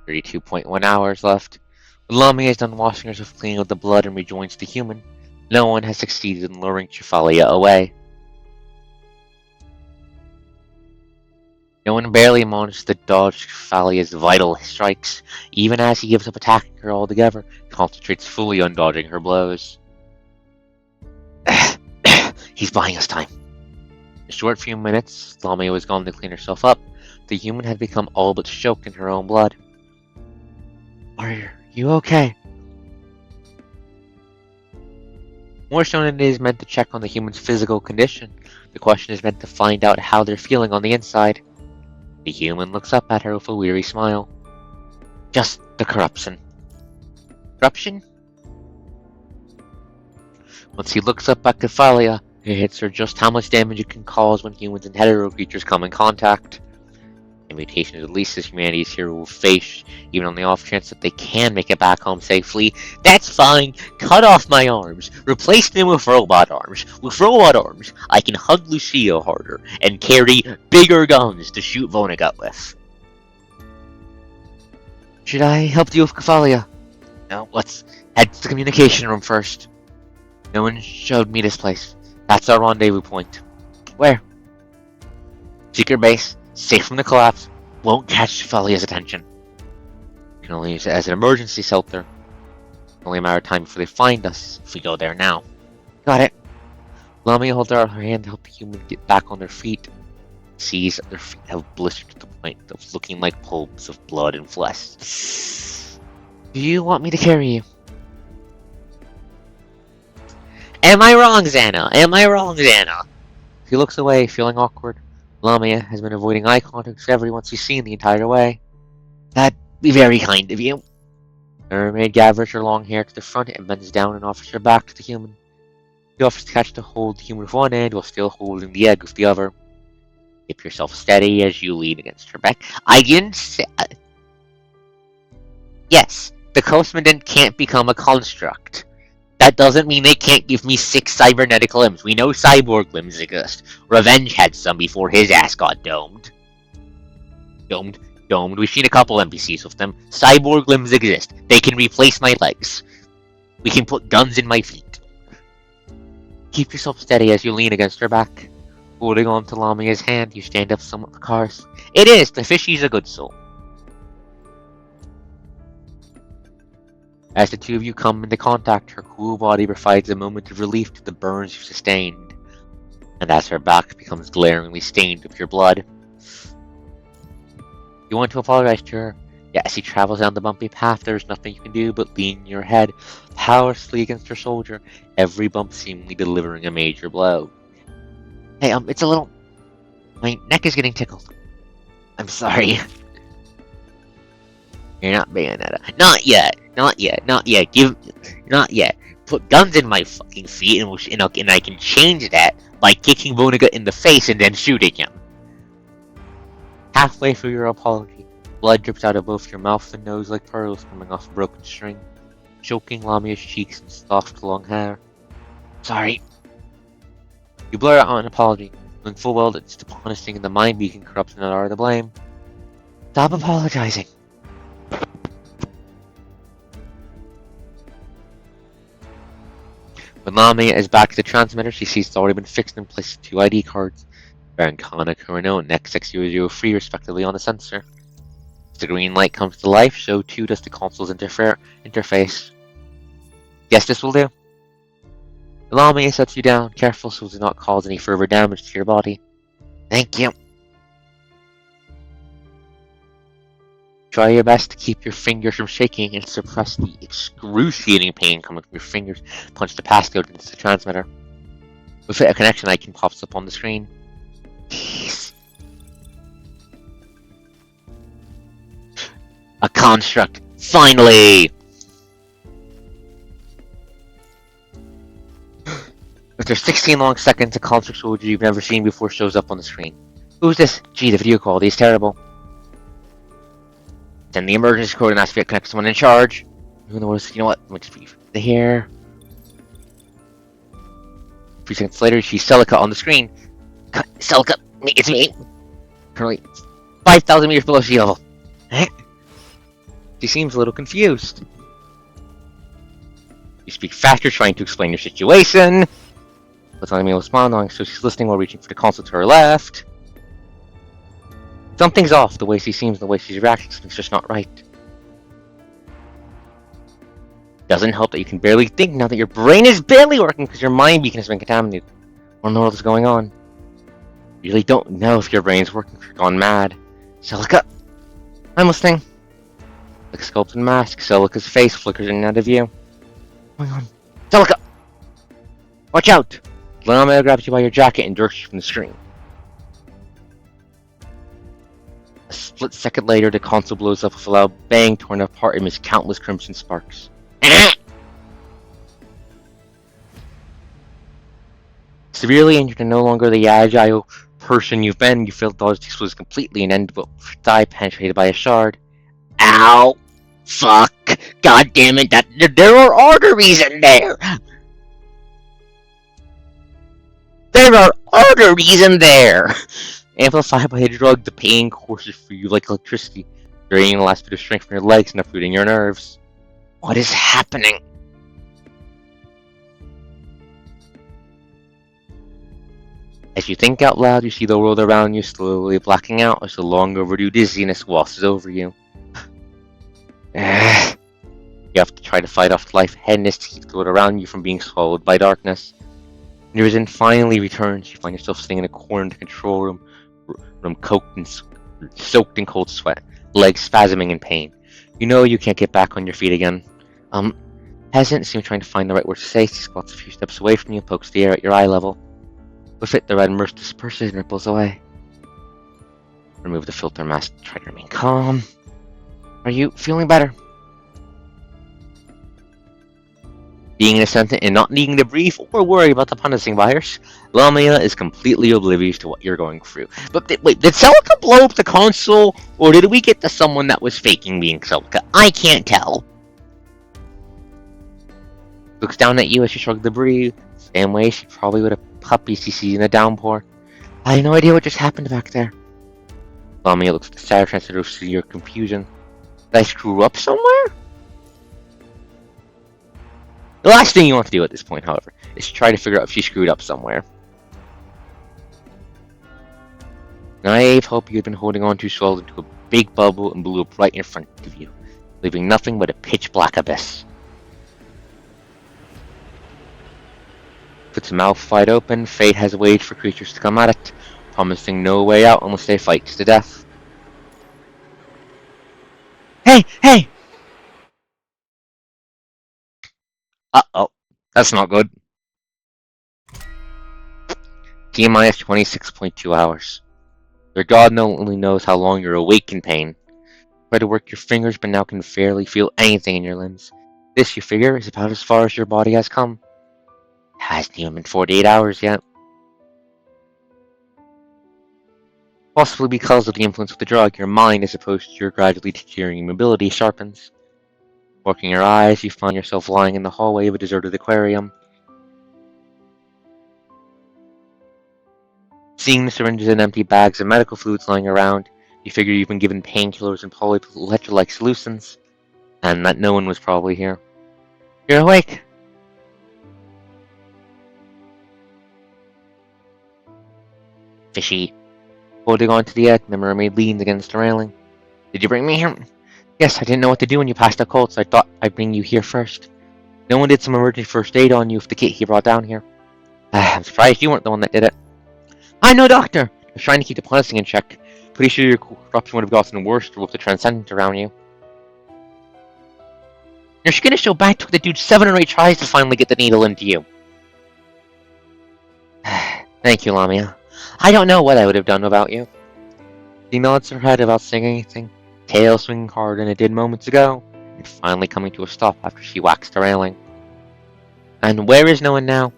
Speaker 1: .1 hours left. When Lamia is done washing herself clean of the blood and rejoins the human, no one has succeeded in luring Trophalia away. No one barely manages to dodge Thralia's vital strikes, even as he gives up attacking her altogether, concentrates fully on dodging her blows. He's buying us time. In a short few minutes, Lamia was gone to clean herself up. The human had become all but soaked in her own blood. Are you okay? More so than it is meant to check on the human's physical condition, the question is meant to find out how they're feeling on the inside. The human looks up at her with a weary smile. Just the corruption. Corruption? Once he looks up at Thalia, it hits her just how much damage it can cause when humans and hetero creatures come in contact. The mutation is the least this humanity's hero will face, even on the off chance that they can make it back home safely. That's fine! Cut off my arms! Replace them with robot arms! With robot arms, I can hug Lucia harder, and carry bigger guns to shoot Vonnegut with. Should I help you with Cathalia? No, let's head to the communication room first. No one showed me this place. That's our rendezvous point. Where? Secret base. Safe from the collapse, won't catch Falia's attention. You can only use it as an emergency shelter. It's only a matter of time before they find us if we go there now. Got it. Lamia holds out her hand to help the human get back on their feet. Sees that their feet have blistered to the point of looking like pulps of blood and flesh. Do you want me to carry you? Am I wrong, Xana? Am I wrong, Xana? He looks away, feeling awkward. Lamia has been avoiding eye contact with everyone she's seen the entire way. That'd be very kind of you. The mermaid gathers her long hair to the front and bends down and offers her back to the human. He offers to catch to hold the human with one end while still holding the egg with the other. Keep yourself steady as you lean against her back. I didn't say... Yes, the cosmodan can't become a construct. That doesn't mean they can't give me 6 cybernetic limbs. We know cyborg limbs exist. Revenge had some before his ass got domed. Domed. We've seen a couple NPCs with them. Cyborg limbs exist. They can replace my legs. We can put guns in my feet. Keep yourself steady as you lean against her back. Holding on to Lamia's hand, you stand up somewhat precarious. It is! The fishy's a good soul. As the two of you come into contact, her cool body provides a moment of relief to the burns you've sustained, and as her back becomes glaringly stained with your blood. You want to apologize to her, yet as he travels down the bumpy path, there is nothing you can do but lean your head powerlessly against her shoulder, every bump seemingly delivering a major blow. Hey, it's a little... My neck is getting tickled. I'm sorry. You're not Bayonetta. Not yet. Not yet. Not yet. Put guns in my fucking feet and I can change that by kicking Vonnegut in the face and then shooting him. Halfway through your apology, blood drips out of both your mouth and nose like pearls coming off a broken string, choking Lamia's cheeks and soft long hair. Sorry. You blur out an apology, knowing full well that it's the punishing and the mind beacon corruption that are to blame. Stop apologizing. When Lamia is back at the transmitter, she sees it's already been fixed and placed 2 ID cards, Baron Corino and X6003 respectively on the sensor. As the green light comes to life, so too does the console's interface. Guess this will do. Lamia sets you down, careful so as to not cause any further damage to your body. Thank you. Try your best to keep your fingers from shaking and suppress the excruciating pain coming from your fingers. Punch the passcode into the transmitter. With it, a connection icon pops up on the screen. Jeez. A construct. Finally! After 16 long seconds, a construct soldier you've never seen before shows up on the screen. Who's this? Gee, the video quality is terrible. Send the emergency code and ask if you connect someone in charge. Who knows? You know what? Let me just leave the hair. A few seconds later, she's Celica on the screen. Celica, it's me. Currently 5,000 meters below sea level. She seems a little confused. You speak faster, trying to explain your situation. But letting me respond, so she's listening while reaching for the console to her left. Something's off. The way she seems, the way she's reacting, something's just not right. Doesn't help that you can barely think now that your brain is barely working because your mind beacon has been contaminated. Don't know what's going on. You really don't know if your brain's working if you're gone mad. Celica, I'm listening. Like a sculpted mask, Celica's face flickers in and out of view. What's going on? Celica! Watch out! Lamia grabs you by your jacket and jerks you from the screen. A split second later, the console blows up with a loud bang, torn apart amidst countless crimson sparks. Severely injured and no longer the agile person you've been, you feel dodged explodes completely and end up with thigh penetrated by a shard. Ow! Fuck! God damn it! There are arteries in there! There are arteries in there! Amplified by a drug, the pain courses for you like electricity, draining the last bit of strength from your legs and uprooting your nerves. What is happening? As you think out loud, you see the world around you slowly blacking out as the long overdue dizziness washes over you. You have to try to fight off life-headedness to keep the world around you from being swallowed by darkness. When your vision finally returns, you find yourself sitting in a corner in the control room soaked in cold sweat, legs spasming in pain. You know you can't get back on your feet again. Hesitant, seems trying to find the right words to say, she squats a few steps away from you and pokes the air at your eye level. With it, the red mist disperses and ripples away. Remove the filter mask to try to remain calm. Are you feeling better? Being innocent and not needing to breathe or worry about the punishing virus, Lamia is completely oblivious to what you're going through. But wait, did Celica blow up the console, or did we get to someone that was faking being Celica? I can't tell. Looks down at you as you shrug the breathe. Same way she probably would have puppies she sees in a downpour. I had no idea what just happened back there. Lamia looks at the sad transmitter to see your confusion. Did I screw up somewhere? The last thing you want to do at this point, however, is to try to figure out if she screwed up somewhere. Naive hope you had been holding on too swelled into a big bubble and blew up right in front of you, leaving nothing but a pitch-black abyss. With its mouth wide open, fate has waited for creatures to come at it, promising no way out unless they fight to the death. Hey! Hey! Uh-oh. That's not good. T-minus 26.2 hours. Your god only knows how long you're awake in pain. Try to work your fingers, but now can barely feel anything in your limbs. This, you figure, is about as far as your body has come. It hasn't even been 48 hours yet. Possibly because of the influence of the drug, your mind, as opposed to your gradually deteriorating mobility, sharpens. Working your eyes, you find yourself lying in the hallway of a deserted aquarium. Seeing the syringes and empty bags of medical fluids lying around, you figure you've been given painkillers and electrolyte solutions, and that no one was probably here. You're awake! Fishy. Holding on to the edge, the mermaid leans against the railing. Did you bring me here? Yes, I didn't know what to do when you passed out cold, so I thought I'd bring you here first. No one did some emergency first aid on you with the kit he brought down here. I'm surprised you weren't the one that did it. I'm no doctor! I was trying to keep the punishing in check. Pretty sure your corruption would have gotten worse with the transcendent around you. Your skin is so bad it took the dude 7 or 8 tries to finally get the needle into you. Thank you, Lamia. I don't know what I would have done without you. She nods her head without saying anything, tail swinging harder than it did moments ago, and finally coming to a stop after she whacks the railing. And where is no one now?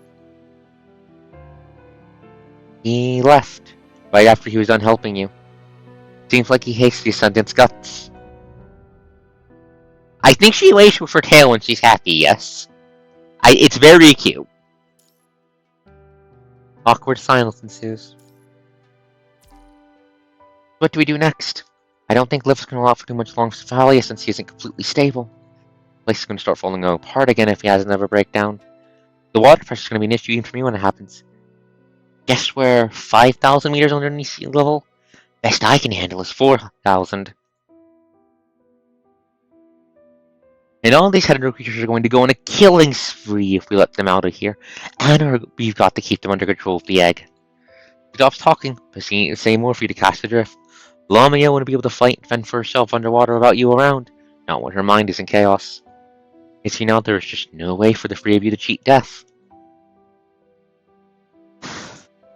Speaker 1: He left right after he was done helping you. Seems like he hates the Ascendant's guts. I think she waits with her tail when she's happy, yes. It's very cute. Awkward silence ensues. What do we do next? I don't think Liv's gonna allow for too much longer for Thalia since he isn't completely stable. The place is gonna start falling apart again if he has another breakdown. The water pressure is gonna be an issue even for me when it happens. Guess we're 5,000 meters underneath sea level? Best I can handle is 4,000. And all these Hetero creatures are going to go on a killing spree if we let them out of here. And we've got to keep them under control of the egg. He stops talking, but he ain't say more for you to catch the drift. Lamia wouldn't be able to fight and fend for herself underwater without you around. Not when her mind is in chaos. You see now there is just no way for the three of you to cheat death.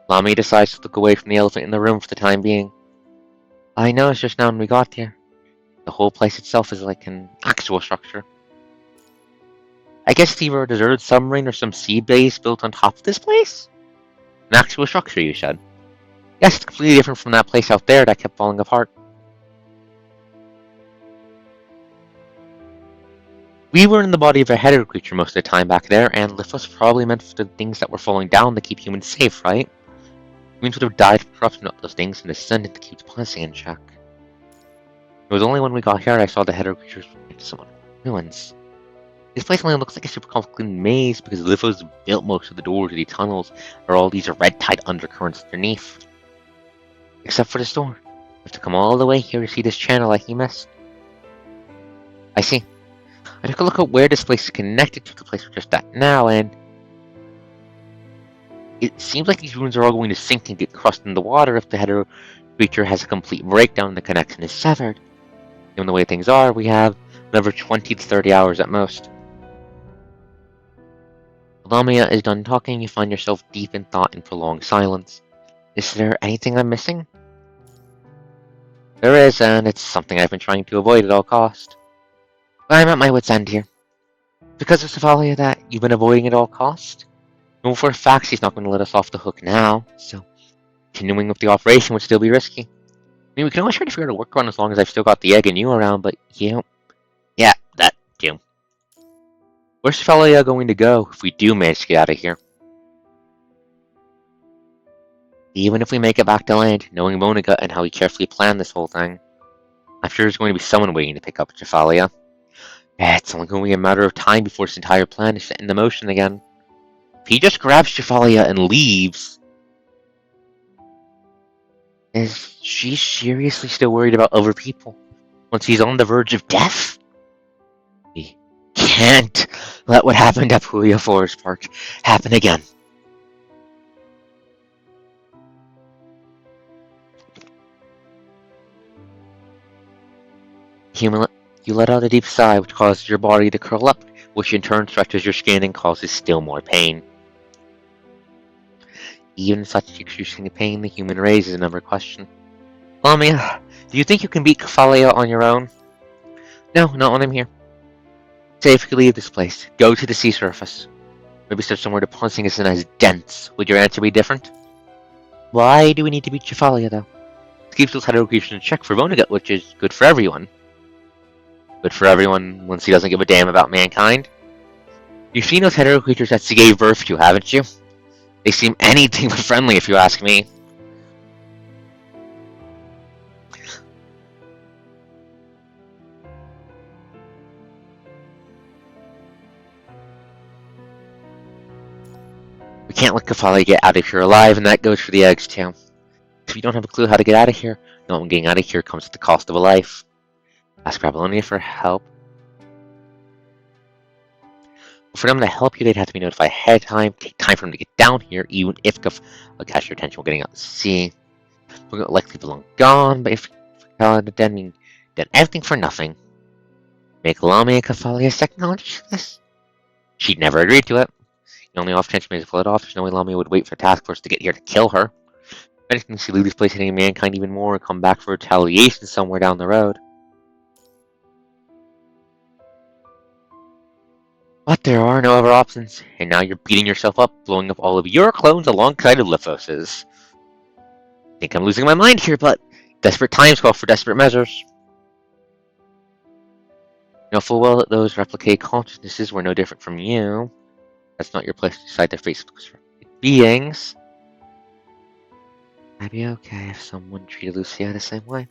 Speaker 1: Lamia decides to look away from the elephant in the room for the time being. I noticed just now when we got here. The whole place itself is like an actual structure. I guess it's either a deserted submarine or some sea base built on top of this place? An actual structure, you said. Yes, it's completely different from that place out there that kept falling apart. We were in the body of a hetero creature most of the time back there, and Lif was probably meant for the things that were falling down to keep humans safe, right? Humans would have died from corruption of those things and descended to keep the policy in check. It was only when we got here I saw the hetero creatures into some ruins. This place only looks like a super complicated maze because Lithos built most of the doors to the tunnels or all these red-tide undercurrents underneath. Except for this door. You have to come all the way here to see this channel like you missed. I see. I took a look at where this place is connected to the place we're just at now, and it seems like these ruins are all going to sink and get crushed in the water if the hetero creature has a complete breakdown and the connection is severed. Given the way things are, we have another 20 to 30 hours at most. Lamia is done talking, you find yourself deep in thought and prolonged silence. Is there anything I'm missing? There is, and it's something I've been trying to avoid at all cost. But I'm at my wit's end here. Because of Cefalia that you've been avoiding at all cost? No, for a fact she's not going to let us off the hook now, so continuing with the operation would still be risky. I mean, we can always try to figure out a workaround as long as I've still got the egg and you around, but yeah, that too. Where's Cefalia going to go if we do manage to get out of here? Even if we make it back to land, knowing Monica and how he carefully planned this whole thing, I'm sure there's going to be someone waiting to pick up Cefalia. It's only going to be a matter of time before this entire plan is set into motion again. If he just grabs Cefalia and leaves, is she seriously still worried about other people once he's on the verge of death? We can't let what happened at Puya Forest Park happen again. You let out a deep sigh which causes your body to curl up, which in turn stretches your skin and causes still more pain. Even such excruciating pain, the human raises another question. Lamia, do you think you can beat Kefalia on your own? No, not when I'm here. Say if you could leave this place, go to the sea surface. Maybe search somewhere the pulsing isn't as dense. Would your answer be different? Why do we need to beat Kefalia, though? It keeps those hetero creatures in check for Vonnegut, which is good for everyone. Good for everyone once he doesn't give a damn about mankind. You've seen those hetero creatures that she gave birth to, haven't you? They seem anything but friendly, if you ask me. We can't let Kafali get out of here alive, and that goes for the eggs, too. If you don't have a clue how to get out of here, no one getting out of here comes at the cost of a life. Ask Babylonia for help. For them to help you, they'd have to be notified ahead of time, take time for them to get down here, even if will catch your attention while getting out to sea. We're likely belong gone, but if then everything for nothing. Make Lamia Kafalia's technology this? She'd never agreed to it. The only off-chance she made pull it off, there's no way Lamia would wait for task force to get here to kill her. If anything, she'd leave this place hating mankind even more and come back for retaliation somewhere down the road. But there are no other options, and now you're beating yourself up, blowing up all of your clones alongside of Lithos's. think I'm losing my mind here, but desperate times call for desperate measures. You know full well that those replicate consciousnesses were no different from you. That's not your place to decide to face beings. I'd be okay if someone treated Lucia the same way.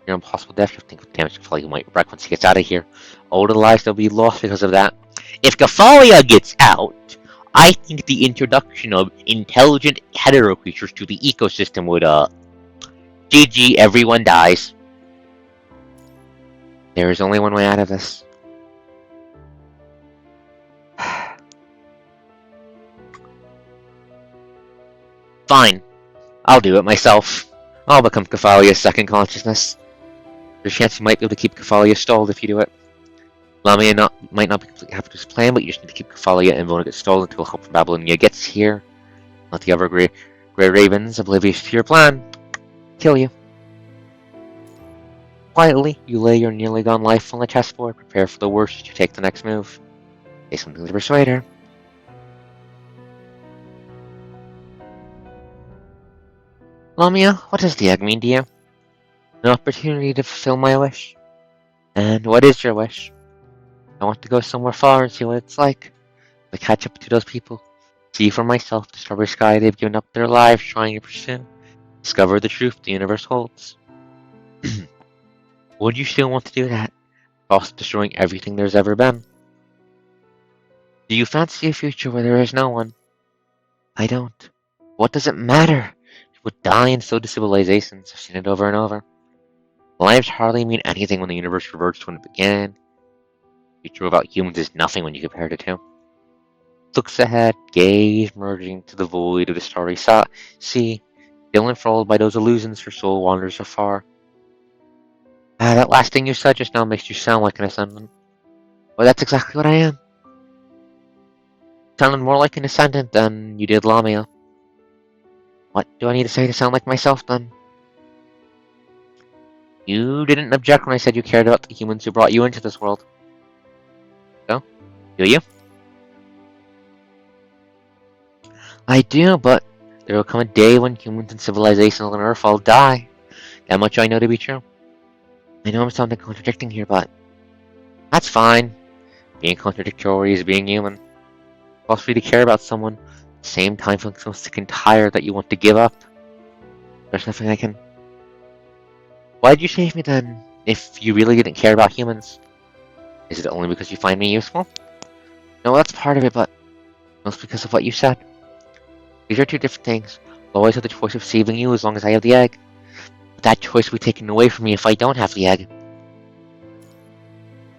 Speaker 1: Your impossible death, you think of damage Kefalia might wreck once he gets out of here. All the lives that'll be lost because of that. If Kefalia gets out, I think the introduction of intelligent hetero creatures to the ecosystem would, GG, everyone dies. There is only one way out of this. Fine. I'll do it myself. I'll become Kefalia's second consciousness. There's a chance you might be able to keep Kefalia stalled if you do it. Lamia might not be completely happy with his plan, but you just need to keep Kefalia and won't get stalled until Hope from Babylonia gets here. Let the other Grey Ravens, oblivious to your plan, kill you. Quietly, you lay your nearly gone life on the chessboard, prepare for the worst as you take the next move. Say something to persuade her. Lamia, what does the egg mean to you? An opportunity to fulfill my wish. And what is your wish? I want to go somewhere far and see what it's like. To catch up to those people. See for myself the strawberry sky they've given up their lives trying to pursue. Discover the truth the universe holds. Would you still want to do that? Whilst destroying everything there's ever been? Do you fancy a future where there is no one? I don't. What does it matter? You would die and so do civilizations. I've seen it over and over. Lives hardly mean anything when the universe reverts to when it began. The future without humans is nothing when you compare the two. Looks ahead, gaze merging to the void of the starry sea. Still enthralled by those illusions, her soul wanders afar. That last thing you said just now makes you sound like an ascendant. Well, that's exactly what I am. Sounded more like an ascendant than you did Lamia. What do I need to say to sound like myself, then? You didn't object when I said you cared about the humans who brought you into this world. So, do you? I do, but there will come a day when humans and civilizations on Earth all die. That much I know to be true. I know I'm sounding contradicting here, but that's fine. Being contradictory is being human. It's possible for you to care about someone, at the same time feeling so sick and tired that you want to give up. There's nothing I can... Why'd you save me then, if you really didn't care about humans? Is it only because you find me useful? No, that's part of it, but mostly because of what you said. These are two different things. I'll always have the choice of saving you as long as I have the egg. But that choice will be taken away from me if I don't have the egg.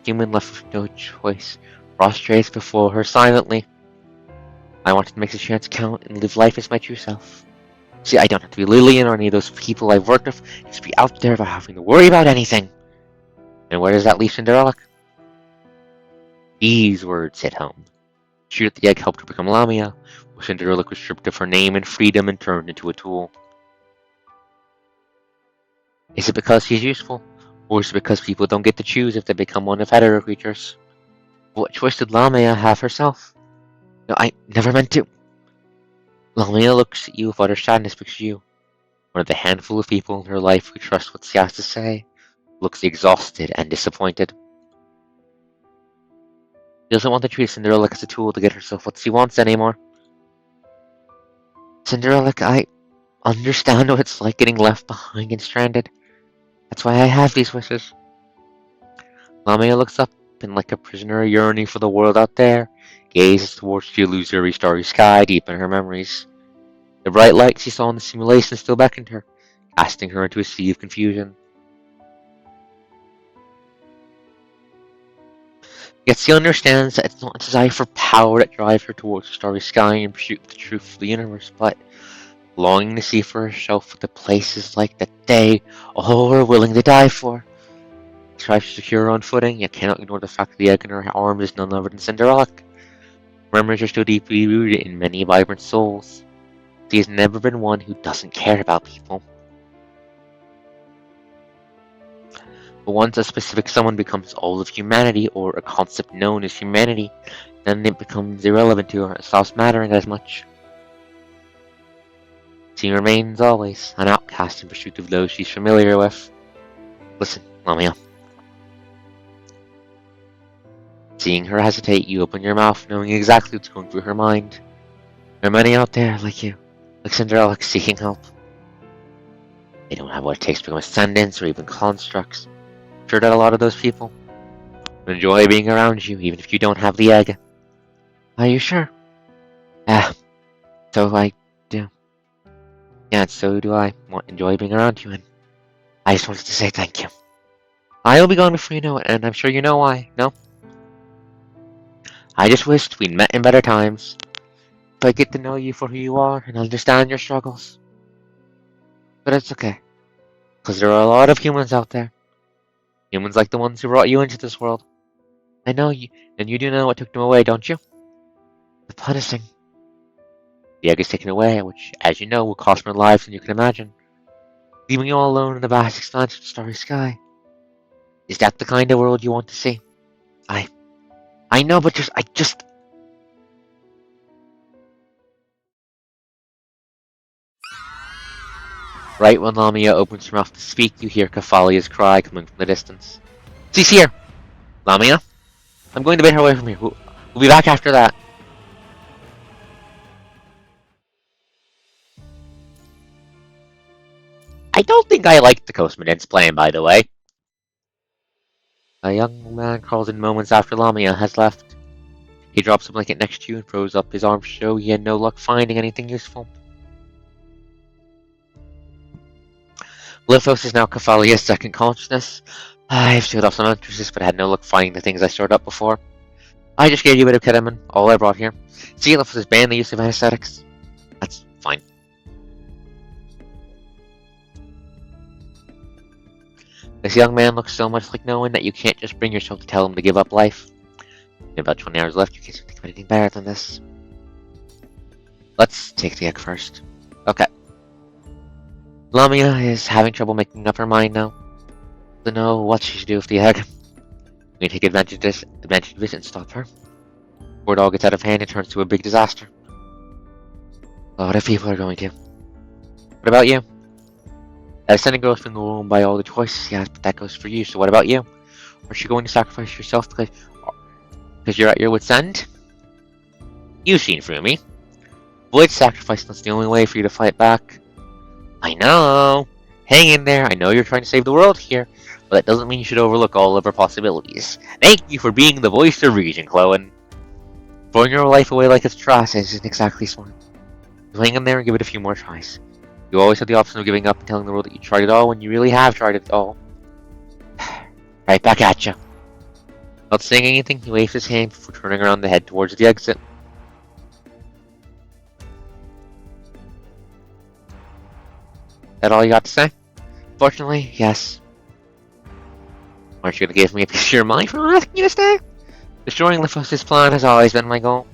Speaker 1: Human left with no choice, prostrates before her silently. I wanted to make the chance count and live life as my true self. See, I don't have to be Lillian or any of those people I've worked with, just be out there without having to worry about anything. And where does that leave Cinderella? These words hit home. She that the egg helped her become Lamia, where Cinderella was stripped of her name and freedom and turned into a tool. Is it because he's useful? Or is it because people don't get to choose if they become one of hetero creatures? What choice did Lamia have herself? No, I never meant to. Lamia looks at you with utter sadness because you, one of the handful of people in her life who trust what she has to say, looks exhausted and disappointed. She doesn't want to treat Cinderella as a tool to get herself what she wants anymore. Cinderella, I understand what it's like getting left behind and stranded. That's why I have these wishes. Lamia looks up and, like a prisoner yearning for the world out there, gazes towards the illusory starry sky deep in her memories. The bright light she saw in the simulation still beckoned her, casting her into a sea of confusion. Yet she understands that it's not a desire for power that drives her towards the starry sky in pursuit of the truth of the universe, but longing to see for herself what the places like that they all were willing to die for. She tries to secure her own footing, yet cannot ignore the fact that the egg in her arms is none other than Cinderella. Memories are still deeply rooted in many vibrant souls. She has never been one who doesn't care about people. But once a specific someone becomes all of humanity, or a concept known as humanity, then it becomes irrelevant to her. It stops mattering as much. She remains always an outcast in pursuit of those she's familiar with. Listen, Lamia. Seeing her hesitate, you open your mouth, knowing exactly what's going through her mind. There are many out there like you, like Cinderella, seeking help. They don't have what it takes to become ascendants or even constructs. I'm sure that a lot of those people enjoy being around you, even if you don't have the egg. Are you sure? Yeah, so I do. Yeah, and so do I. Enjoy being around you, and I just wanted to say thank you. I will be gone before you know it, and I'm sure you know why, no? I just wished we'd met in better times, so I get to know you for who you are and understand your struggles. But it's okay, because there are a lot of humans out there. Humans like the ones who brought you into this world. I know you, and you do know what took them away, don't you? The punishing. The egg is taken away, which, as you know, will cost more lives than you can imagine, leaving you all alone in the vast expanse of the starry sky. Is that the kind of world you want to see? I know, but I just... Right when Lamia opens her mouth to speak, you hear Kefalia's cry coming from the distance. She's here! Lamia? I'm going to bait her away from here. We'll be back after that. I don't think I like the Cosmonauts plan, by the way. A young man crawls in moments after Lamia has left. He drops a blanket next to you and throws up his arms to show he had no luck finding anything useful. Lithos is now Kefalia's second consciousness. I've sealed off some entrances, but I had no luck finding the things I stored up before. I just gave you a bit of ketamine, all I brought here. See, Lithos has banned the use of anesthetics. That's fine. This young man looks so much like no one that you can't just bring yourself to tell him to give up life. In about 20 hours left, you can't think of anything better than this. Let's take the egg first. Okay. Lamia is having trouble making up her mind now. To know what she should do with the egg. We take advantage of this and stop her. Before it all gets out of hand, it turns to a big disaster. A lot of people are going to. What about you? That sending girls from the womb by all the choices, yes, but that goes for you, so what about you? Are you going to sacrifice yourself because you're at your wit's end? You've seen through me. Avoid sacrifice, that's the only way for you to fight back. I know! Hang in there, I know you're trying to save the world here, but that doesn't mean you should overlook all of our possibilities. Thank you for being the voice of reason, Chloe. Throwing your life away like it's trash isn't exactly smart. So hang in there and give it a few more tries. You always have the option of giving up and telling the world that you tried it all when you really have tried it all. Right back at you. Not saying anything, he waves his hand before turning around to head towards the exit. That all you got to say? Fortunately, yes. Aren't you gonna give me a piece of your mind for asking you to stay? Destroying Lithos' plan has always been my goal.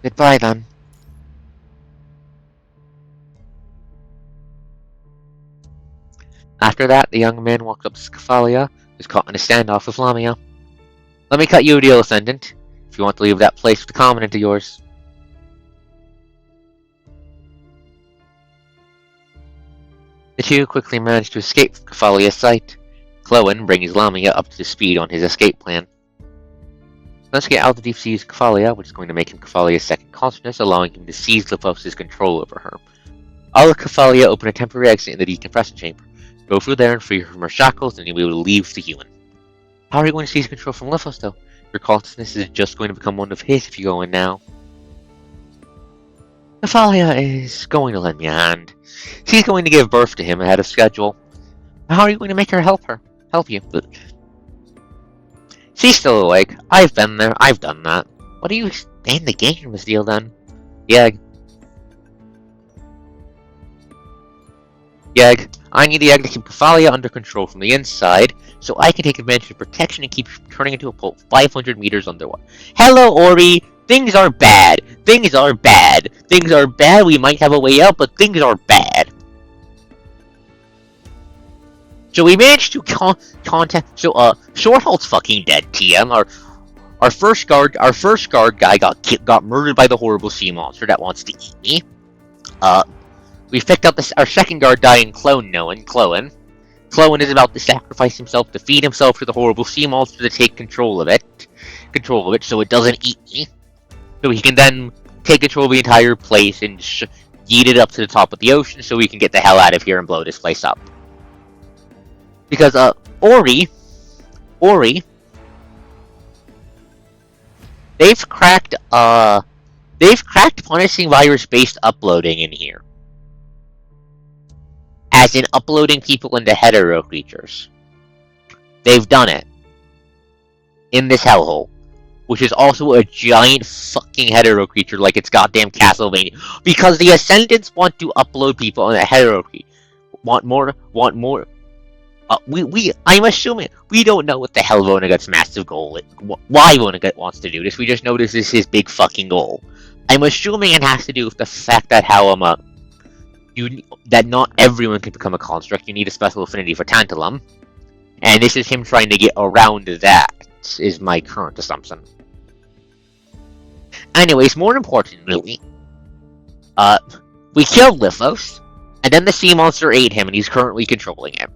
Speaker 1: Goodbye then. After that, the young man walks up to Scafalia, who's caught in a standoff with Lamia. Let me cut you a deal, Ascendant, if you want to leave that place with the Commandant of yours. The two quickly manage to escape from Kefalia's sight. Chloe brings Lamia up to speed on his escape plan. Let's get out of the deep seas Kefalia, which is going to make him Kefalia's second consciousness, allowing him to seize Lithos' control over her. I'll let Kefalia open a temporary exit in the decompression chamber. Go through there and free her from her shackles, and you'll be able to leave the human. How are you going to seize control from Lithos, though? Your consciousness is just going to become one of his if you go in now. Kefalia is going to lend me a hand. She's going to give birth to him ahead of schedule. How are you going to make her help you? She's still awake. I've been there. I've done that. What are you in the game, Miss Deal, then? Yeg. I need the egg to keep Kefalia under control from the inside, so I can take advantage of protection and keep turning into a pulp 500 meters underwater. Hello, Ori! Things are bad! Things are bad! Things are bad! We might have a way out, but things are bad! So we managed to contact. So Shorthalt's fucking dead. TM. Our first guard guy got murdered by the horrible sea monster that wants to eat me. we've picked up our second guard dying clone, Cloen. Cloen is about to sacrifice himself to feed himself to the horrible sea monster to take control of it, so it doesn't eat me. So he can then take control of the entire place and yeet it up to the top of the ocean so we can get the hell out of here and blow this place up. Because, Ori, they've cracked punishing virus-based uploading in here. As in uploading people into hetero creatures. They've done it. In this hellhole. Which is also a giant fucking hetero creature like it's goddamn Castlevania. Because the Ascendants want to upload people on a hetero creature. Want more. I'm assuming, we don't know what the hell Vonnegut's massive goal is. Why Vonnegut wants to do this, we just know this is his big fucking goal. I'm assuming it has to do with the fact that that not everyone can become a construct, you need a special affinity for tantalum. And this is him trying to get around that, is my current assumption. Anyways, more importantly, we killed Lithos, and then the sea monster ate him, and he's currently controlling him.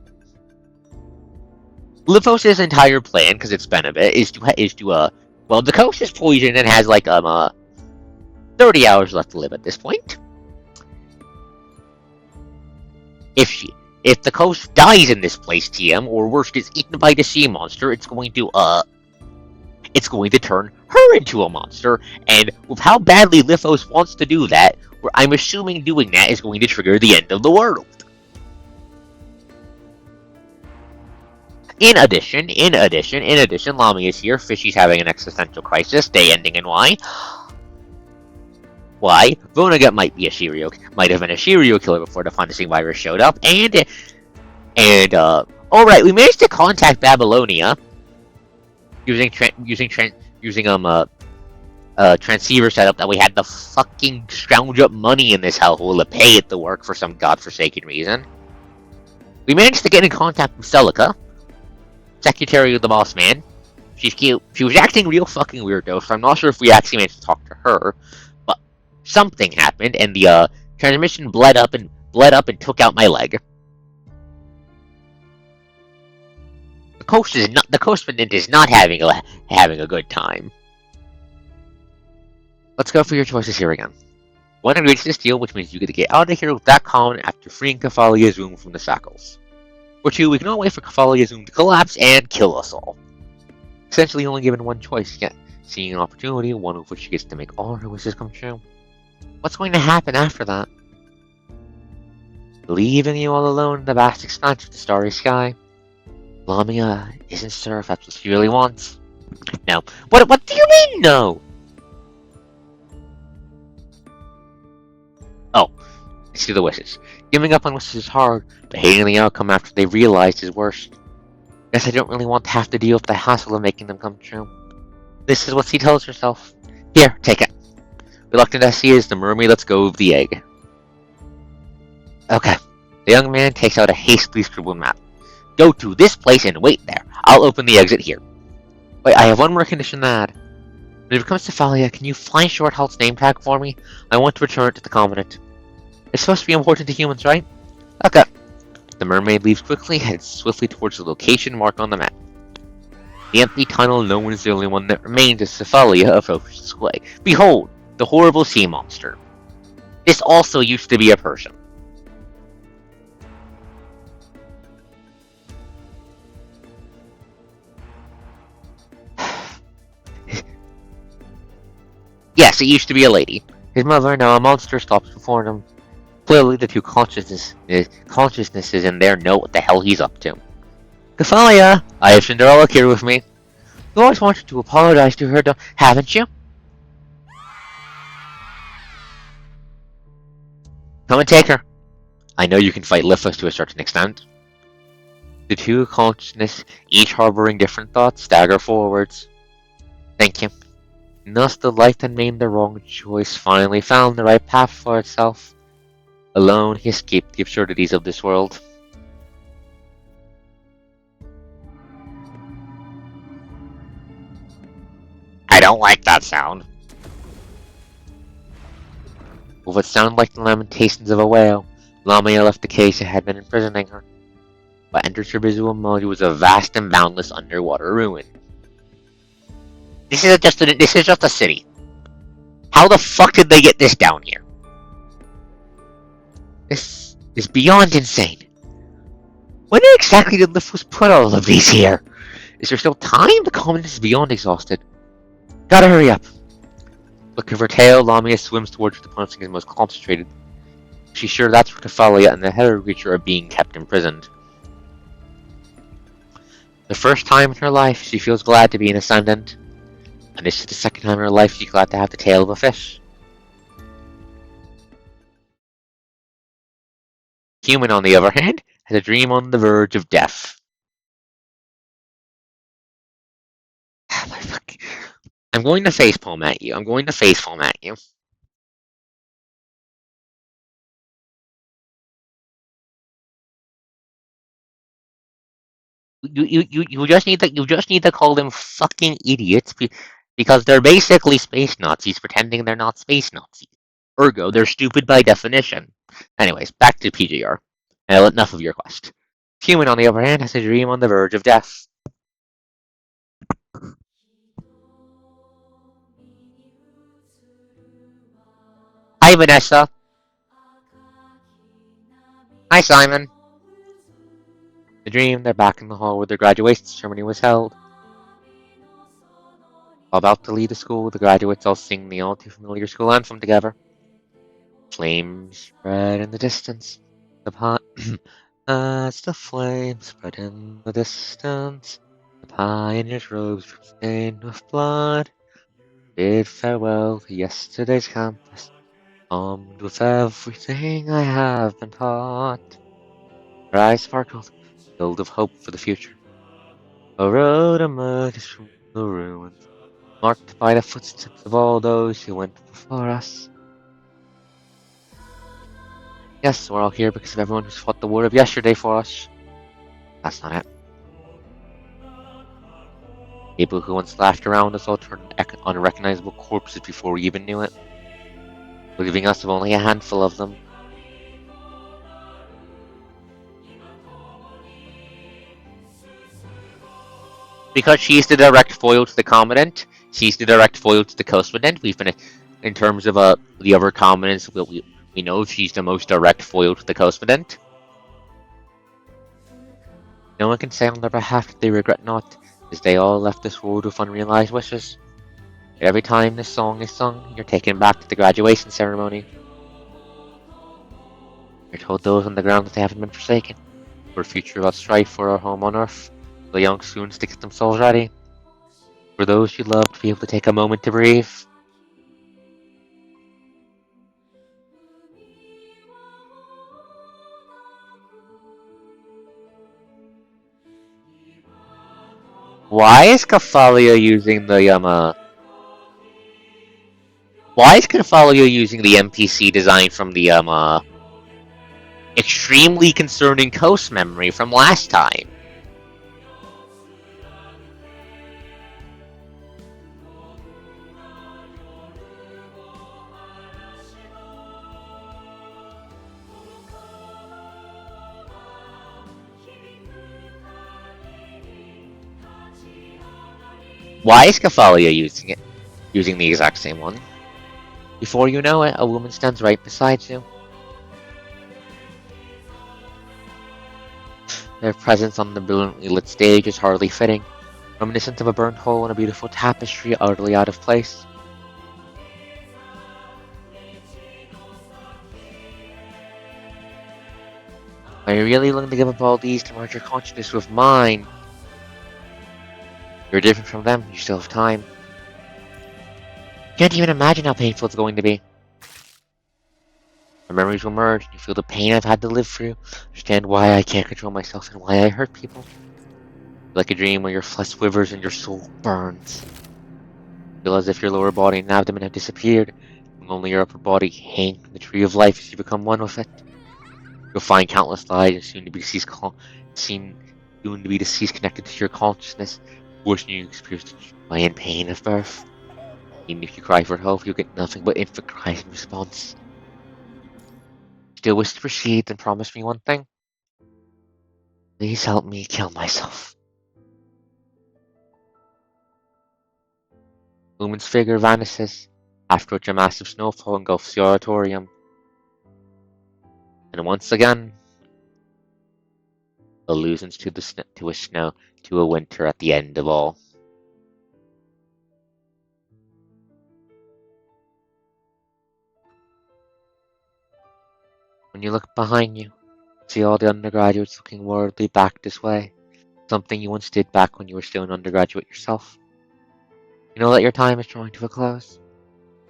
Speaker 1: Lithos' entire plan, because it's been a bit, is to well, the coast is poisoned and has like 30 hours left to live at this point. If the coast dies in this place, TM, or worse, gets eaten by the sea monster, it's going to turn her into a monster, and with how badly Lithos wants to do that, I'm assuming doing that is going to trigger the end of the world. In addition, Lami is here. Fishy's having an existential crisis. Day ending in Y. Why? Vonnegut might have been a serial killer before the punishing virus showed up. Alright, we managed to contact Babylonia using transceiver setup that we had to fucking scrounge up money in this hellhole to pay it to work for some godforsaken reason. We managed to get in contact with Celica, secretary of the boss man. She's cute. She was acting real fucking weird though, so I'm not sure if we actually managed to talk to her. But something happened, and the transmission bled up and took out my leg. The coast Vendant is not having a good time. Let's go for your choices here again. 1 agrees to this deal, which means you get to get out of here with that common after freeing Kefalia's room from the shackles. Or 2, we can all wait for Kefalia's room to collapse and kill us all. Essentially only given one choice, yet seeing an opportunity, one of which she gets to make all her wishes come true. What's going to happen after that? Leaving you all alone in the vast expanse of the starry sky? Lamia isn't sure if that's what she really wants. No. What do you mean, no? Oh, I see the wishes. Giving up on wishes is hard, but hating the outcome after they realized is worse. Guess I don't really want to have to deal with the hassle of making them come true. This is what she tells herself. Here, take it. Reluctant as she is, the mermaid lets go of the egg. Okay. The young man takes out a hastily scribbled map. Go to this place and wait there. I'll open the exit here. Wait, I have one more condition to add. When it comes to Thalia, can you find Shorthalt's name tag for me? I want to return it to the Covenant. It's supposed to be important to humans, right? Okay. The mermaid leaves quickly, heads swiftly towards the location marked on the map. The empty tunnel, no one is the only one that remains as Thalia approaches this way. Behold, the horrible sea monster. This also used to be a person. Yes, it used to be a lady. His mother, now a monster, stops before him. Clearly, the two consciousnesses in there know what the hell he's up to. Kefaliah, I have Cinderella here with me. You always wanted to apologize to her, haven't you? Come and take her. I know you can fight Lithos to a certain extent. The two consciousness, each harboring different thoughts, stagger forwards. Thank you. Thus the life that made the wrong choice finally found the right path for itself. Alone, he escaped the absurdities of this world. I don't like that sound. With what sounded like the lamentations of a whale, Lamia left the cage that had been imprisoning her. What entered her visual mode was a vast and boundless underwater ruin. This is just a city. How the fuck did they get this down here? This is beyond insane. When exactly did Liftwas put all of these here? Is there still time? The commandant is beyond exhausted. Gotta hurry up. Look of her tail, Lamia swims towards the punching is most concentrated. She's sure that's where Kephalia and the Heya creature are being kept imprisoned. The first time in her life, she feels glad to be an ascendant. And this is the second time in her life she's glad to have the tail of a fish. Human, on the other hand, has a dream on the verge of death. I'm going to facepalm at you. I'm going to facepalm at you. You just need to call them fucking idiots because they're basically space Nazis pretending they're not space Nazis. Ergo, they're stupid by definition. Anyways, back to PGR. Enough of your quest. Human, on the other hand, has a dream on the verge of death. Hi, Vanessa. Hi, Simon. The dream, they're back in the hall where their graduation ceremony was held. About to leave the school, the graduates all sing the all too familiar school anthem together. Flames spread in the distance. As the flames spread in the distance, the pioneers' robes were stained with blood. Bid farewell to yesterday's campus, armed with everything I have been taught. Her eyes sparkled, filled with hope for the future. A road emerges from the ruins, marked by the footsteps of all those who went before us. Yes, we're all here because of everyone who's fought the war of yesterday for us. That's not it. People who once laughed around us all turned unrecognizable corpses before we even knew it, leaving us with only a handful of them. Because she's the direct foil to the Commandant, she's the direct foil to the Coastmandant. We've been, in terms of the other Commandants, we know she's the most direct foil to the Coastmandant. No one can say on their behalf that they regret not, as they all left this world with unrealized wishes. Every time this song is sung, you're taken back to the graduation ceremony. You're told those on the ground that they haven't been forsaken, for a future without strife for our home on Earth. The young students to get themselves ready. For those you love to be able to take a moment to breathe. Why is Kephalia using the Why is Kephalia using the NPC design from the extremely concerning coast memory from last time? Why is Kephalia using the exact same one? Before you know it, a woman stands right beside you. Their presence on the brilliantly lit stage is hardly fitting, reminiscent of a burnt hole in a beautiful tapestry utterly out of place. Are you really willing to give up all these to merge your consciousness with mine? You're different from them, you still have time. You can't even imagine how painful it's going to be. Our memories will merge, and you feel the pain I've had to live through, understand why I can't control myself and why I hurt people. Like a dream where your flesh quivers and your soul burns. Feel as if your lower body and abdomen have disappeared, and only your upper body hang from the tree of life as you become one with it. You'll find countless lies and soon to be deceased connected to your consciousness, forcing you to experience the joy and pain of birth. Even if you cry for help, you'll get nothing but infant cries in response. Still wish to proceed, then promise me one thing. Please help me kill myself. Lumen's figure vanishes, after which a massive snowfall engulfs the auditorium. And once again, allusions to a winter at the end of all. When you look behind you, see all the undergraduates looking worriedly back this way. Something you once did back when you were still an undergraduate yourself. You know that your time is drawing to a close.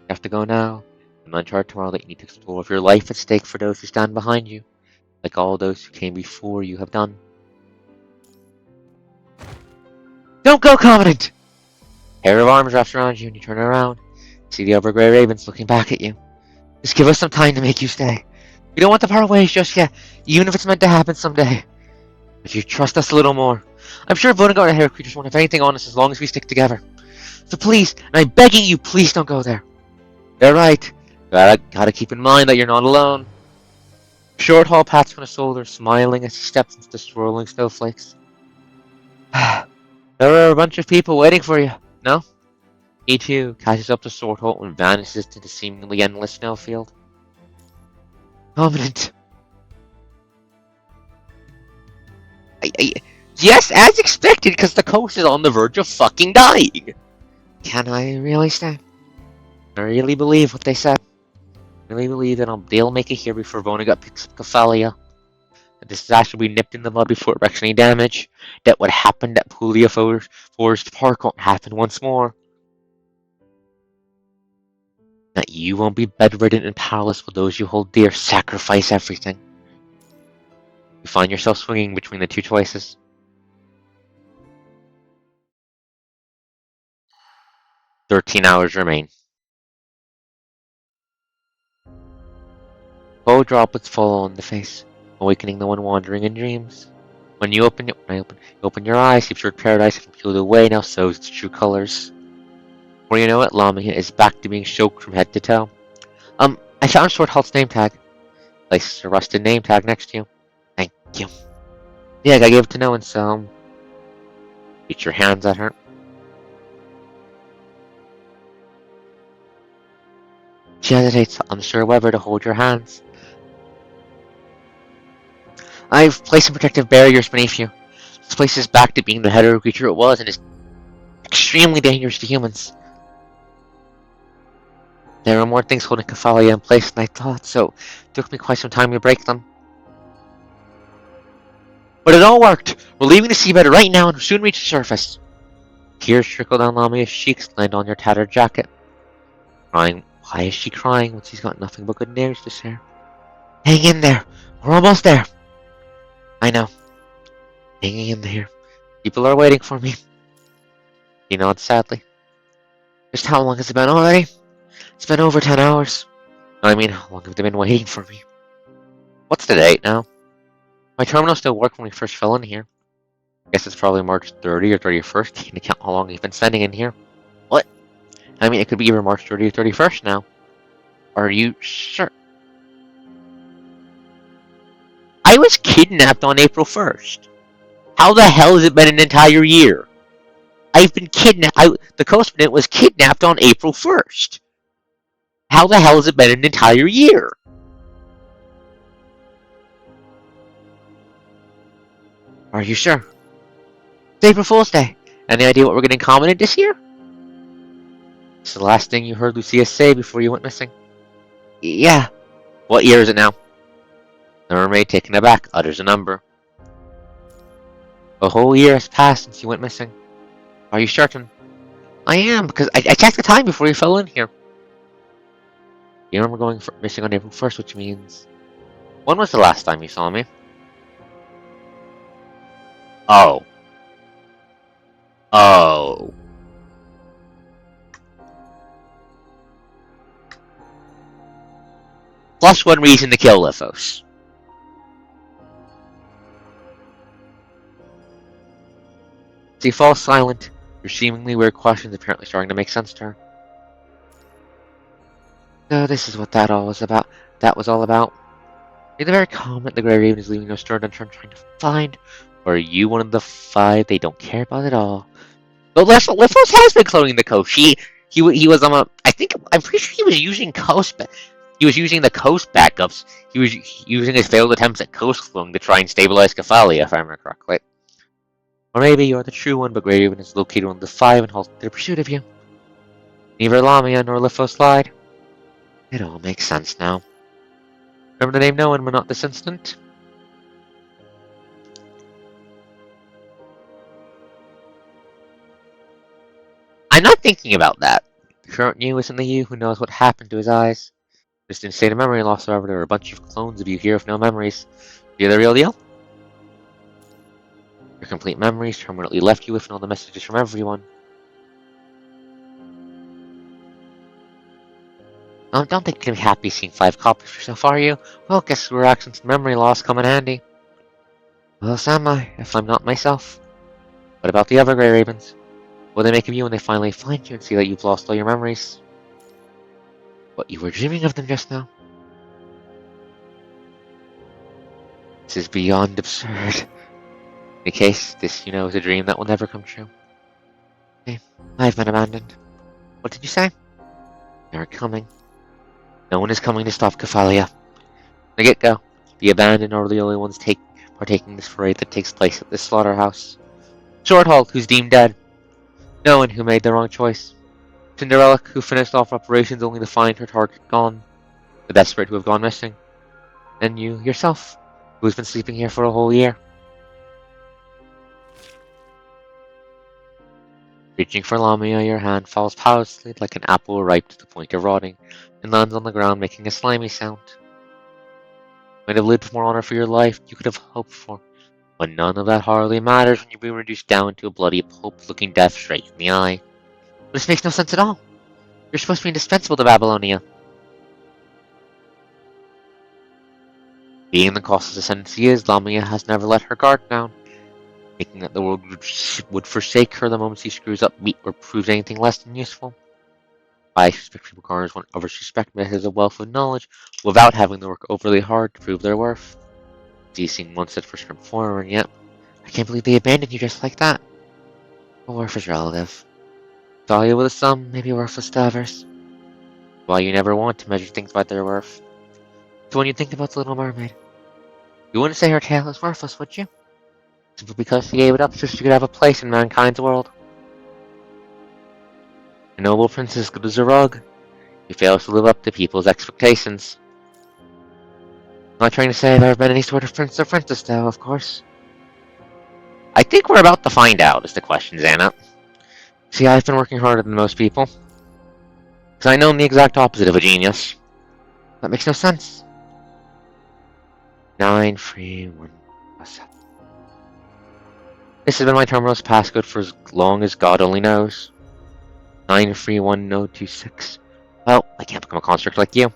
Speaker 1: You have to go now, and uncharted tomorrow that you need to explore with your life at stake for those who stand behind you, like all those who came before you have done. Don't go, Covenant! A pair of arms wraps around you and you turn around. See the other grey ravens looking back at you. Just give us some time to make you stay. We don't want to part ways just yet, even if it's meant to happen someday. If you trust us a little more. I'm sure Vonnegut and Hair Creatures won't have anything on us as long as we stick together. So please, and I'm begging you, please don't go there. They're right. Gotta keep in mind that you're not alone. Short Hall pats on his shoulder, smiling as he steps into the swirling snowflakes. There are a bunch of people waiting for you, no? He too catches up to Sword Hall and vanishes into the seemingly endless snowfield. Dominant. Yes, as expected, because the coast is on the verge of fucking dying. Can I really stay? I really believe what they said. I really believe that they'll make it here before Vonnegut picks up Kephalia. That this disaster will be nipped in the bud before it wrecks any damage. That what happened at Puglia Forest Park won't happen once more. That you won't be bedridden and powerless while those you hold dear sacrifice everything. You find yourself swinging between the two choices. 13 hours remain. Cold droplets fall on the face, awakening the one wandering in dreams. When you open your eyes, you've sure paradise has peeled away, now shows its true colors. Before you know it, Lamia is back to being choked from head to toe. I found Sword Halt's name tag. Places a rusted name tag next to you. Thank you. Yeah, I gave it to no one, so reach your hands at her. She hesitates, unsure whether to hold your hands. I've placed some protective barriers beneath you. This place is back to being the hetero creature it was and is extremely dangerous to humans. There are more things holding Kephalia in place than I thought, so it took me quite some time to break them. But it all worked! We're leaving the seabed right now and will soon reach the surface. Tears trickle down Lamia's cheeks, land on your tattered jacket. Crying. Why is she crying when she's got nothing but good news to share? Hang in there! We're almost there! I know. Hanging in there. People are waiting for me. He nods sadly. Just how long has it been already? It's been over 10 hours. I mean, how long have they been waiting for me? What's the date now? My terminal still worked when we first fell in here. Guess it's probably March 30 or 31st, taking into account how long we've been spending in here. What? I mean, it could be either March 30 or 31st now. Are you sure? I was kidnapped on April 1st. How the hell has it been an entire year? I've been kidnapped. The correspondent was kidnapped on April 1st. How the hell has it been an entire year? Are you sure? It's April Fool's Day. Any idea what we're getting commented this year? It's the last thing you heard Lucia say before you went missing. Yeah. What year is it now? The mermaid, taken aback, utters a number. A whole year has passed since you went missing. Are you certain? I am, because I checked the time before you fell in here. You remember going missing on April 1st, which means... When was the last time you saw me? Oh. Oh. Plus one reason to kill Lithos. She falls silent, her seemingly weird questions apparently starting to make sense to her. So this is what that was all about. Are you the very comment the Grey Raven is leaving no stone unturned trying to find? Or are you one of the 5 they don't care about at all? But Lefos has been cloning the coast. He was I'm pretty sure he was using he was using the coast backups. He was using his failed attempts at coast cloning to try and stabilize Kephalia, if I remember correctly. Or maybe you're the true one, but Grey Raven is located on the 5 and halted their pursuit of you. Neither Lamia nor Lefos lied. It all makes sense now. Remember the name no one, but not this instant? I'm not thinking about that. The current you isn't the you who knows what happened to his eyes. Just in state of memory loss, however, there are a bunch of clones of you here with no memories. You're the real deal? Your complete memories permanently left you with all the messages from everyone. Don't think you're gonna be happy seeing 5 copies of yourself, are you? Well, guess where accents and memory loss come in handy. Well, so am I, if I'm not myself. What about the other Grey Ravens? What do they make of you when they finally find you and see that you've lost all your memories? What, you were dreaming of them just now? This is beyond absurd. In any case, this, is a dream that will never come true. Hey, I've been abandoned. What did you say? They're coming. No one is coming to stop Kephalia. From the get-go, the abandoned are the only ones partaking in this parade that takes place at this slaughterhouse. Shorthalt, who's deemed dead. No one who made the wrong choice. Cinderella, who finished off operations only to find her target gone. The desperate who have gone missing. And you, yourself, who has been sleeping here for a whole year. Reaching for Lamia, your hand falls powerlessly like an apple ripe to the point of rotting, and lands on the ground making a slimy sound. You might have lived with more honor for your life you could have hoped for, but none of that hardly matters when you're being reduced down to a bloody pulp looking death straight in the eye. But this makes no sense at all. You're supposed to be indispensable to Babylonia. Being the costless ascendancy is, Lamia has never let her guard down, thinking that the world would forsake her the moment she screws up meat or proves anything less than useful. I suspect people garners want others suspect me as a wealth of knowledge without having to work overly hard to prove their worth. Ceasing one such person before, and yet I can't believe they abandoned you just like that. A worth is relative. Valuable to some, maybe worthless to others. Why you never want to measure things by their worth. So when you think about the Little Mermaid, you wouldn't say her tale is worthless, would you? Simply because she gave it up so she could have a place in mankind's world. A noble prince as good as a rug. He fails to live up to people's expectations. I'm not trying to say I've ever been any sort of prince or princess, though, of course. I think we're about to find out, is the question, Xana. See, I've been working harder than most people. Because I know I'm the exact opposite of a genius. That makes no sense. 9, 3, 1, 7. This has been my terminal's passcode for as long as God only knows. 931026. Well, I can't become a construct like you.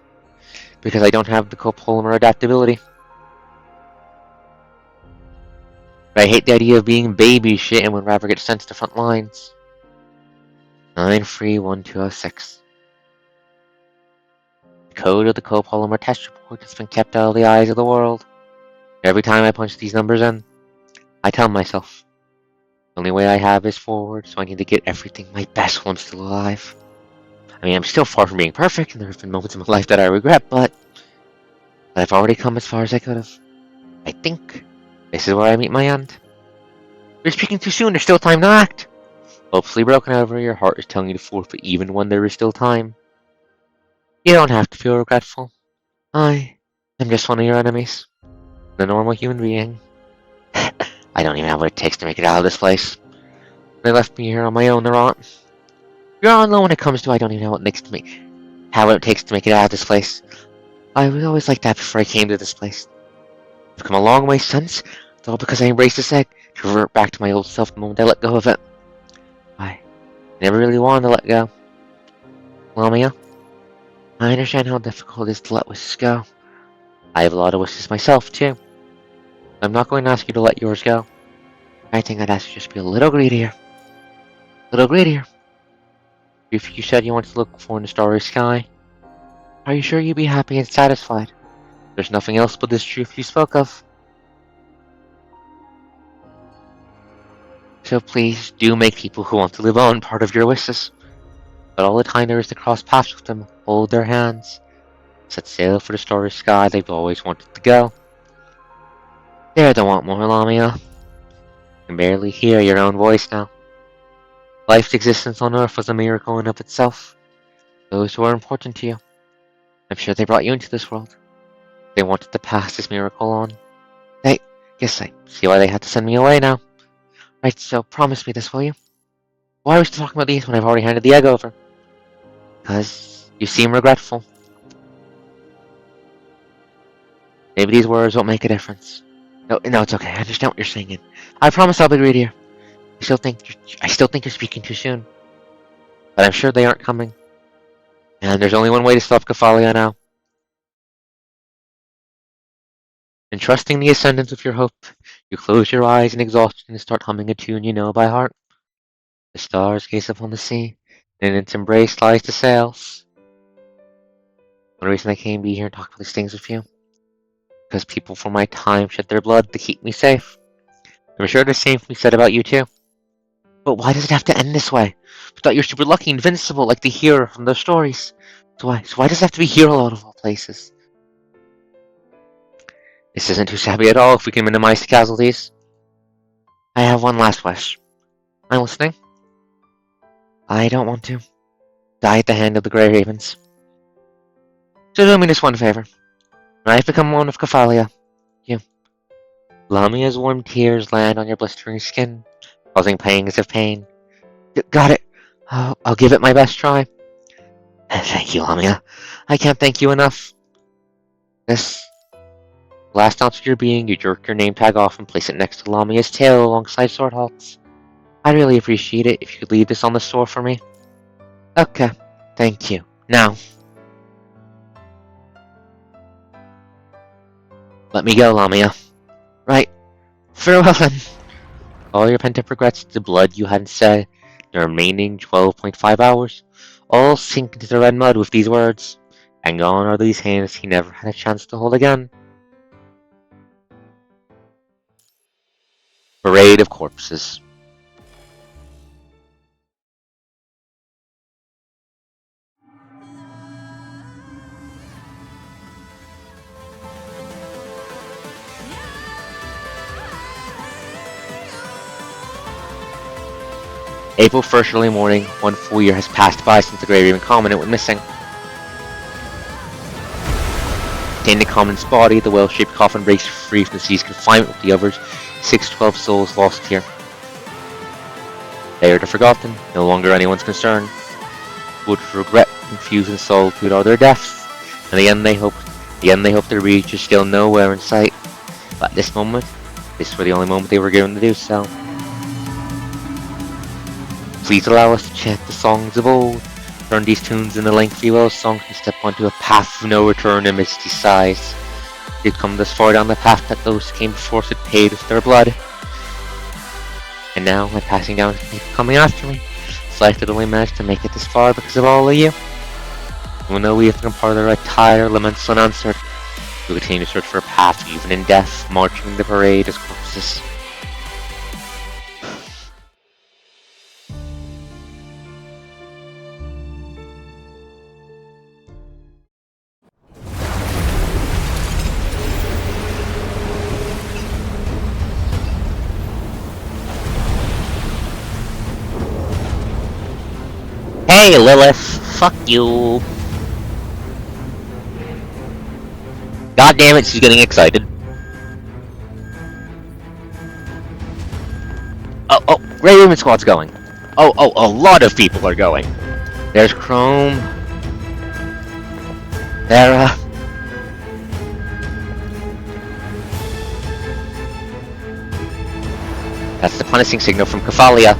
Speaker 1: Because I don't have the copolymer adaptability. But I hate the idea of being baby shit and would rather get sent to the front lines. 931206. The code of the copolymer test report has been kept out of the eyes of the world. Every time I punch these numbers in, I tell myself, the only way I have is forward, so I need to get everything my best while I'm still alive. I mean, I'm still far from being perfect, and there have been moments in my life that I regret, but I've already come as far as I could have. I think this is where I meet my end. You're speaking too soon, there's still time to act! Hopefully broken over, your heart is telling you to forfeit even when there is still time. You don't have to feel regretful. I'm just one of your enemies. A normal human being. I don't even have what it takes to make it out of this place. They left me here on my own, You're all alone when it comes to I don't even know what it takes to make it out of this place. I was always like that before I came to this place. I've come a long way since. It's all because I embraced this egg to revert back to my old self the moment I let go of it. I never really wanted to let go. Lamia, I understand how difficult it is to let wishes go. I have a lot of wishes myself, too. I'm not going to ask you to let yours go. I think I'd ask you to just be a little greedier. A little greedier. If you said you wanted to look for in the starry sky, are you sure you'd be happy and satisfied? There's nothing else but this truth you spoke of. So please do make people who want to live on part of your wishes. But all the time there is to cross paths with them, hold their hands, set sail for the starry sky they've always wanted to go. There, don't want more, Lamia. You can barely hear your own voice now. Life's existence on Earth was a miracle in of itself. Those who are important to you, I'm sure they brought you into this world. They wanted to pass this miracle on. Yes, I see why they had to send me away now. Right, so promise me this, will you? Why are we still talking about these when I've already handed the egg over? Because you seem regretful. Maybe these words won't make a difference. No, it's okay. I understand what you're saying. I promise I'll be greedier. I still think you're speaking too soon. But I'm sure they aren't coming. And there's only one way to stop Kefalia now. In trusting the ascendance of your hope, you close your eyes in exhaustion and start humming a tune you know by heart. The stars gaze upon the sea, and in its embrace lies the sails. One reason I came to be here and talk about these things with you, because people from my time shed their blood to keep me safe. I'm sure the same can be said about you too. But why does it have to end this way? I thought you're super lucky, invincible, like the hero from those stories. So why does it have to be here out of all places? This isn't too shabby at all if we can minimize the casualties. I have one last wish. I'm listening. I don't want to die at the hand of the Grey Ravens. So do me this one favor. When I've become one of Kefalia, you. Lamia's warm tears land on your blistering skin, causing pangs of pain. Got it. I'll give it my best try. Thank you, Lamia. I can't thank you enough. This last ounce of your being, you jerk your name tag off and place it next to Lamia's tail alongside Swordhalt's. I'd really appreciate it if you could leave this on the store for me. Okay, thank you. Now, let me go, Lamia. Right. Farewell then. All your pent-up regrets, the blood you hadn't said, the remaining 12.5 hours, all sink into the red mud with these words. And gone are these hands he never had a chance to hold again. Parade of corpses. April 1st early morning, 1 full year has passed by since the Grey Raven Commandant went missing. Contained in Commandant's body, the well-shaped coffin breaks free from the sea's confinement with the others, 612 souls lost here. They are the forgotten, no longer anyone's concern. With regret, confusion, and solitude are their deaths, and again they hope their reach is still nowhere in sight. But at this moment, this was the only moment they were given to do so. Please allow us to chant the songs of old, turn these tunes into lengthy well songs and step onto a path of no return amidst these sighs. They've come this far down the path that those who came before us had paid with their blood. And now I'm passing down to people coming after me. It's life that only managed to make it this far because of all of you. Even though we have become part of their attire, laments unanswered, we continue to search for a path even in death, marching the parade as corpses. Hey, Lilith! Fuck you! God damn it, she's getting excited. Oh, Grey Raven Squad's going. Oh, a lot of people are going. There's Chrome. Terra. That's the punishing signal from Kefalia.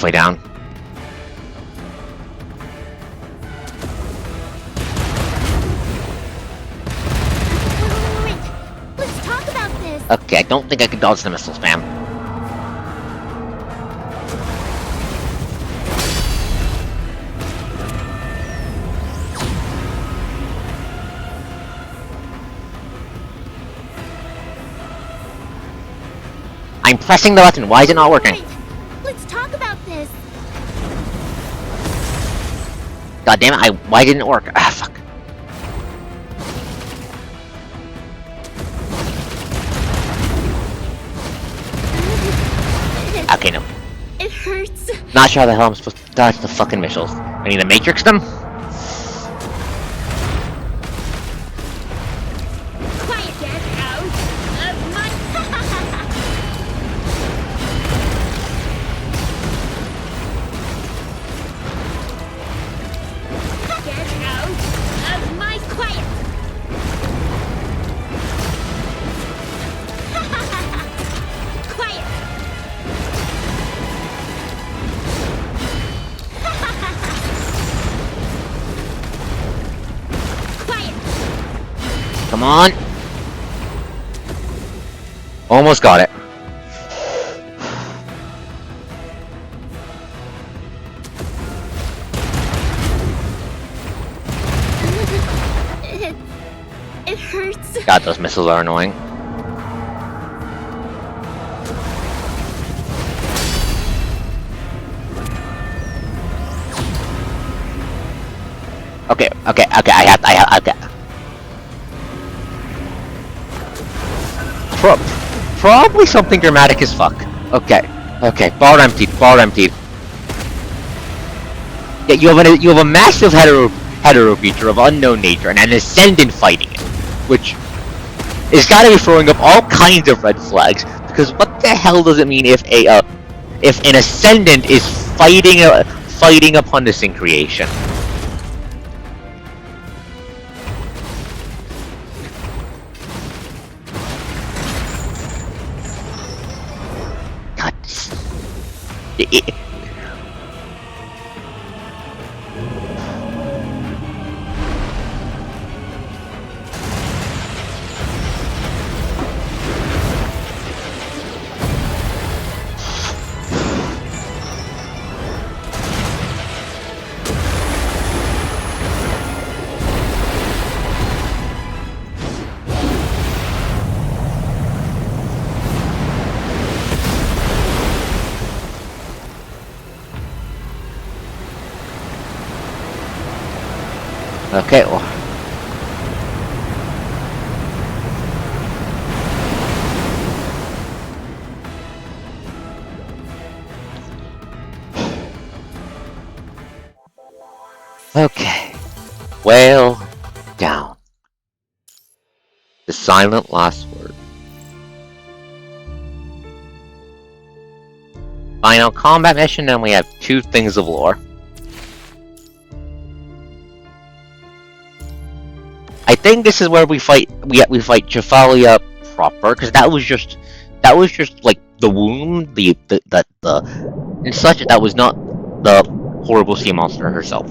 Speaker 1: halfway down.
Speaker 2: Wait. Let's talk about this.
Speaker 1: Okay, I don't think I can dodge the missile spam. I'm pressing the button. Why is it not working?
Speaker 2: Wait. Let's talk about this.
Speaker 1: God damn it! Why didn't it work? Ah, fuck. Okay, no.
Speaker 2: It hurts.
Speaker 1: Not sure how the hell I'm supposed to dodge the fucking missiles. I need to matrix them.
Speaker 2: Quiet, get out of my. Get out of my quiet. Quiet. Quiet.
Speaker 1: Come on. Almost got it.
Speaker 2: It hurts.
Speaker 1: God, those missiles are annoying. Okay, I have, okay. Probably something dramatic as fuck. Okay, bar emptied. Yeah, you have a massive hetero creature of unknown nature and an ascendant fighting it, which is gotta be throwing up all kinds of red flags. Because what the hell does it mean if an ascendant is fighting upon this in creation? God. Okay, well. Okay. Well down. The silent last word. Final combat mission, and we have 2 things of lore. I think this is where we fight Jephalia proper, because that was just like the womb, the and such. That was not the horrible sea monster herself.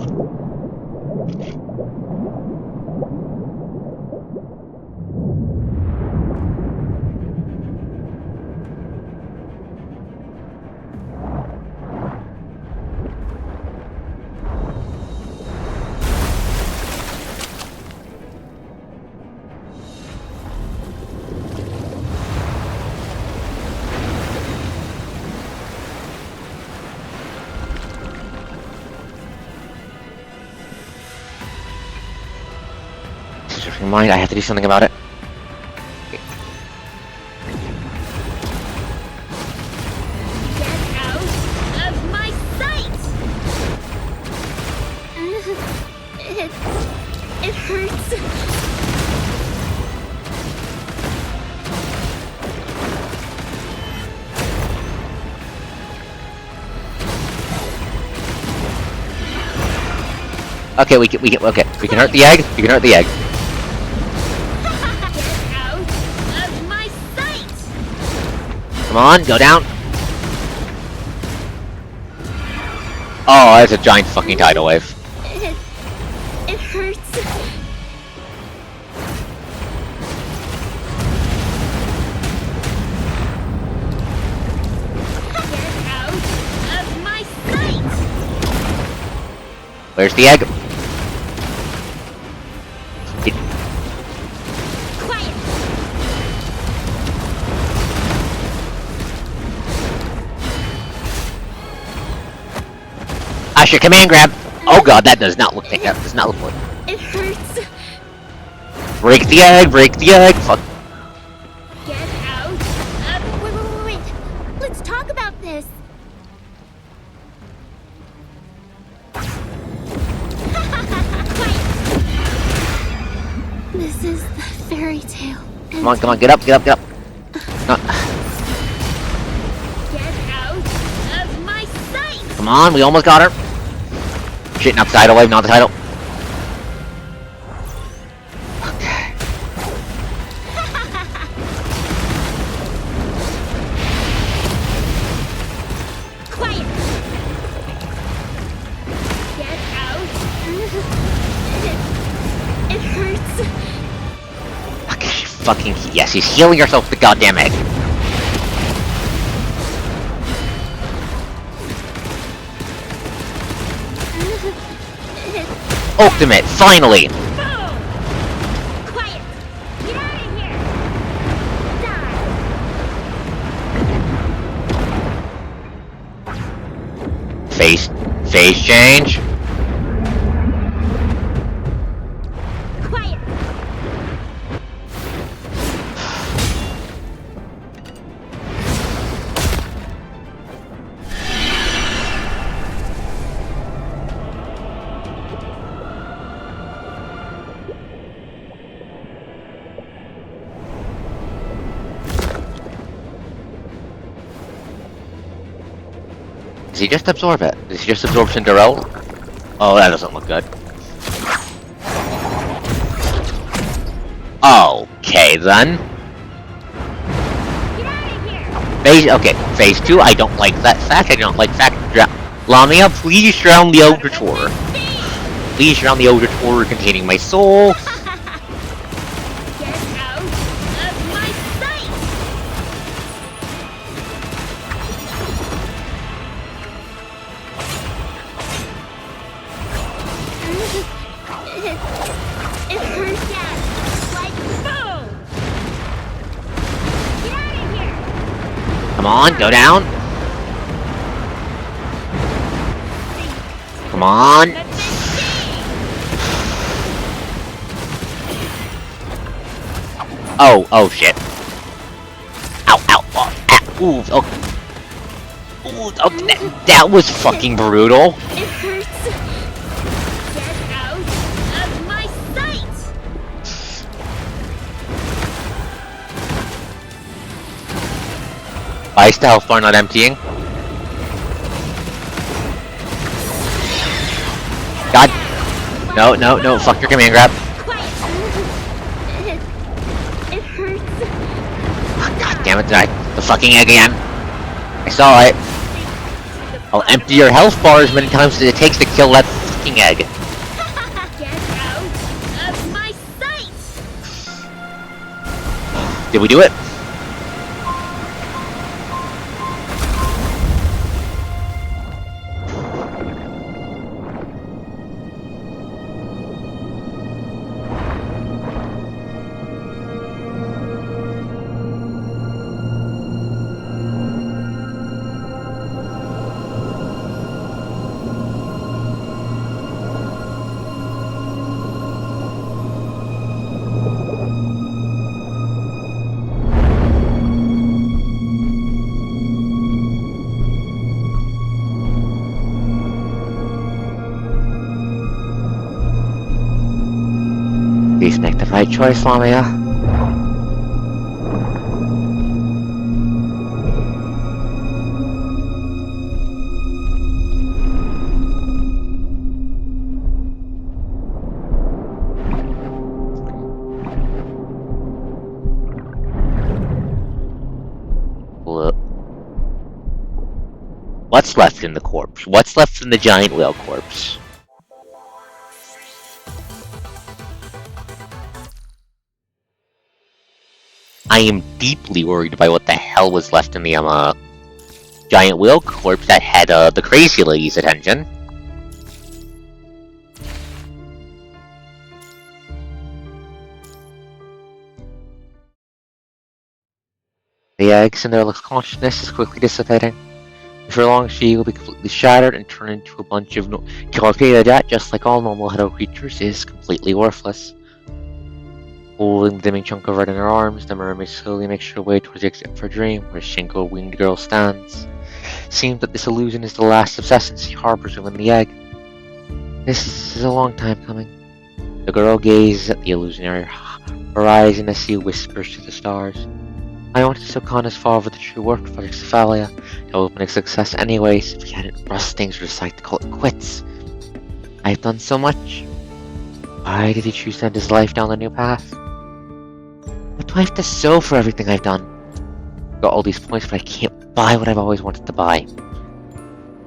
Speaker 1: Mind, I have to do something about it.
Speaker 2: Get out of my sight! It hurts.
Speaker 1: Okay, we can hurt the egg. You can hurt the egg.
Speaker 2: Get out of my sight!
Speaker 1: Come on, go down. Oh, that's a giant fucking tidal wave.
Speaker 2: It hurts. Get out of my sight!
Speaker 1: Where's the egg?
Speaker 2: Quiet!
Speaker 1: Asha, command grab! Oh god, that does not look that does not look good.
Speaker 2: It hurts.
Speaker 1: Break the egg, break the egg, fuck.
Speaker 2: Get out of... Wait. Let's talk about this. This is the fairy tale.
Speaker 1: Come on, get up. No.
Speaker 2: Get out of my sight!
Speaker 1: Come on, we almost got her. Shit, not the tidal wave, not the tidal. Okay.
Speaker 2: Quiet! Get out. It hurts.
Speaker 1: Okay, fucking yes, he's healing herself with the goddamn egg. Ultimate, finally!
Speaker 2: Boom! Quiet! Get out of here! Die!
Speaker 1: Phase change.
Speaker 2: Quiet!
Speaker 1: Does he just absorb it? Does he just absorb Cinderella? Oh, that doesn't look good. Okay, then.
Speaker 2: Get out of here!
Speaker 1: Phase 2, I don't like that fact. I don't like fact. Lamia, please drown the Elder Tour. Please drown the Elder Tour containing my soul.
Speaker 2: Get out of my sight! It hurts, Dad. Like boom! Get out of here!
Speaker 1: Come on, go down. Come on.
Speaker 2: Let this be!
Speaker 1: Oh shit. Ow, oh, ooh, oh. Ooh, oh, that was fucking brutal.
Speaker 2: It hurts. Get out of my sight!
Speaker 1: Why is the health bar not emptying? God. No, fuck your command grab.
Speaker 2: Quiet! It hurts.
Speaker 1: God damn it, the fucking egg again. I saw it. I'll empty your health bar as many times as it takes to kill that fucking egg.
Speaker 2: Get out of my sight!
Speaker 1: Did we do it? Please make the right choice, Lamia. Look. What's left in the corpse? What's left in the giant whale corpse? I am deeply worried by what the hell was left in the giant whale corpse that had the crazy lady's attention. The eggs in their consciousness is quickly dissipating. Before long, she will be completely shattered and turned into a bunch of that, just like all normal hetero creatures, is completely worthless. Holding the dimming chunk of red in her arms, the mermaid slowly makes her way towards the exit of her dream, where Shinko-winged girl stands. Seems that this illusion is the last subsistence she harbors within the egg. This is a long time coming. The girl gazes at the illusionary horizon as she whispers to the stars. I wanted to Sokana's fall for the true work of Project Cephalia. It would have been a success anyways if we hadn't rushed things or decided to call it quits. I've done so much. Why did he choose to end his life down the new path? What do I have to show for everything I've done? I've got all these points, but I can't buy what I've always wanted to buy.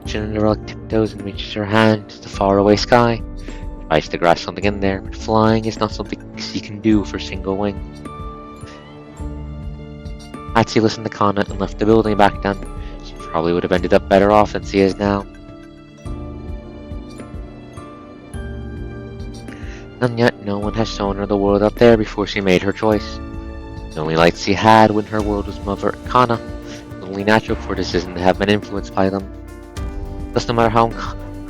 Speaker 1: Cinderella tiptoes and reaches her hand to the faraway sky. Tries to grasp something in there, but flying is not something she can do for single wing. Had she listened to Kana and left the building back then, she probably would have ended up better off than she is now. And yet, no one has shown her the world out there before she made her choice. The only light she had when her world was Mother Kana, the only natural for her decision to have been influenced by them. Thus, no matter how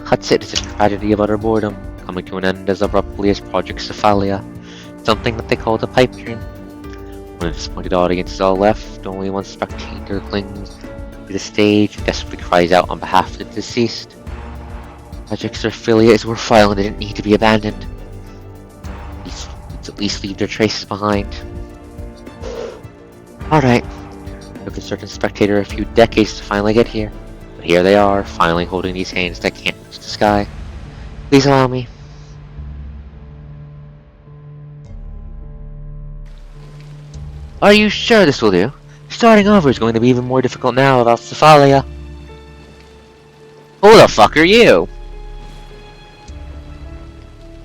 Speaker 1: cuts it, it's a tragedy of utter boredom, coming to an end as abruptly as Project Cephalia, something that they call the pipe dream. When a disappointed audience is all left, only one spectator clings to the stage and desperately cries out on behalf of the deceased. Project Cephalia is worthwhile and they didn't need to be abandoned. Let's at least leave their traces behind. Alright, it took a certain spectator a few decades to finally get here, but here they are, finally holding these hands that can't reach the sky. Please allow me. Are you sure this will do? Starting over is going to be even more difficult now without Cephalia. Who the fuck are you?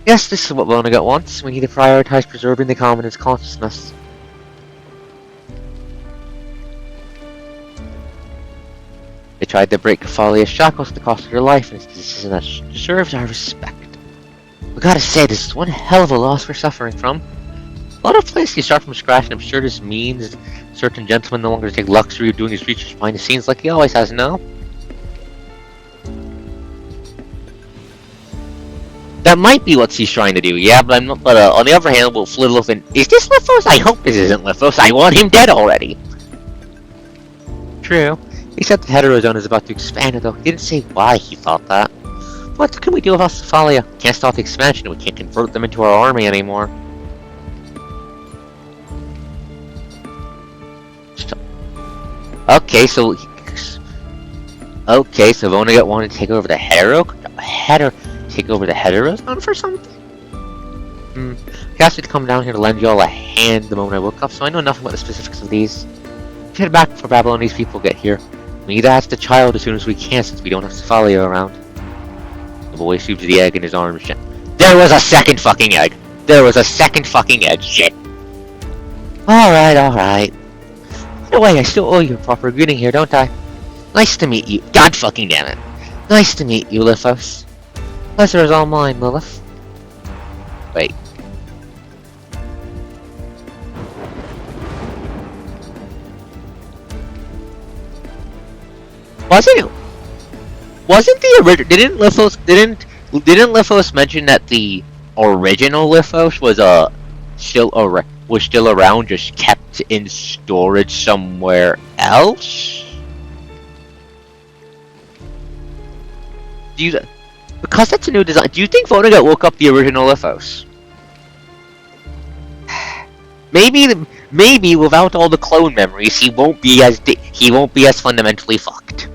Speaker 1: Yes, this is what Vonnegut wants. We need to prioritize preserving the calm in his consciousness. They tried to break Cephalia's shackles at the cost of her life, and it's a decision that deserves our respect. We gotta say, this is one hell of a loss we're suffering from. A lot of places can start from scratch, and I'm sure this means certain gentlemen no longer take luxury of doing his research behind the scenes like he always has, no? That might be what he's trying to do, yeah, but I'm not. But on the other hand, is this Lithos? I hope this isn't Lithos. I want him dead already. True. Except the heterozone is about to expand, though. He didn't say why he thought that. What can we do about Cephalia? Can't stop the expansion, and we can't convert them into our army anymore. Okay, so Vonnegut wanted to take over the heterozone for something? He asked me to come down here to lend y'all a hand the moment I woke up, so I know nothing about the specifics of these. Let's head back before Babylonese people get here. We need to hatch the child as soon as we can, since we don't have Cephalia around. The boy shoots the egg in his arms. There was a second fucking egg! Shit! Alright. By the way, I still owe you a proper greeting here, don't I? Nice to meet you. God fucking damn it. Nice to meet you, Lithos. Pleasure is all mine, Lilith. Wait. Wasn't the original? Didn't Lithos mention that the original Lithos was still around, just kept in storage somewhere else? Because that's a new design, do you think Vonnegut woke up the original Lithos? Maybe without all the clone memories, he won't be as fundamentally fucked.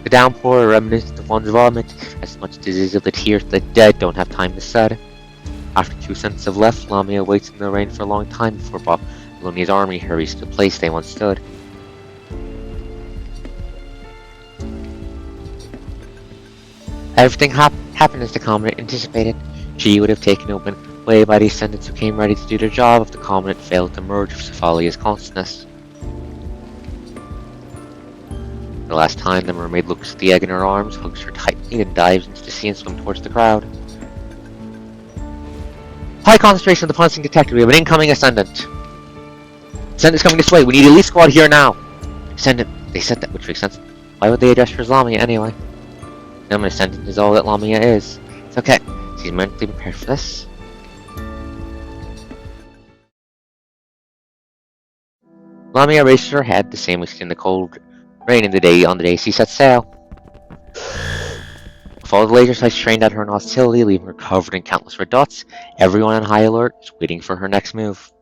Speaker 1: The downpour, a remnant of one's vomit, as much disease of the tears the dead don't have time to shed. After 2 cents have left, Lamia waits in the rain for a long time before Babylonia's army hurries to the place they once stood. Everything happened as the Commandant anticipated. She would have taken open way by the Ascendants who came ready to do their job if the Commandant failed to merge with Cephalia's consciousness. The last time, the mermaid looks at the egg in her arms, hugs her tightly, and dives into the sea and swims towards the crowd. High concentration of the punching detector. We have an incoming Ascendant. Ascendant's coming this way. We need an elite squad here now. Ascendant. They said that, which makes sense. Why would they address her as Lamia anyway? No, an Ascendant is all that Lamia is. It's okay. She's mentally prepared for this. Lamia raises her head, the same as in the cold rain on the day she set sail. With all the laser sights trained at her in hostility, leaving her covered in countless red dots, everyone on high alert is waiting for her next move.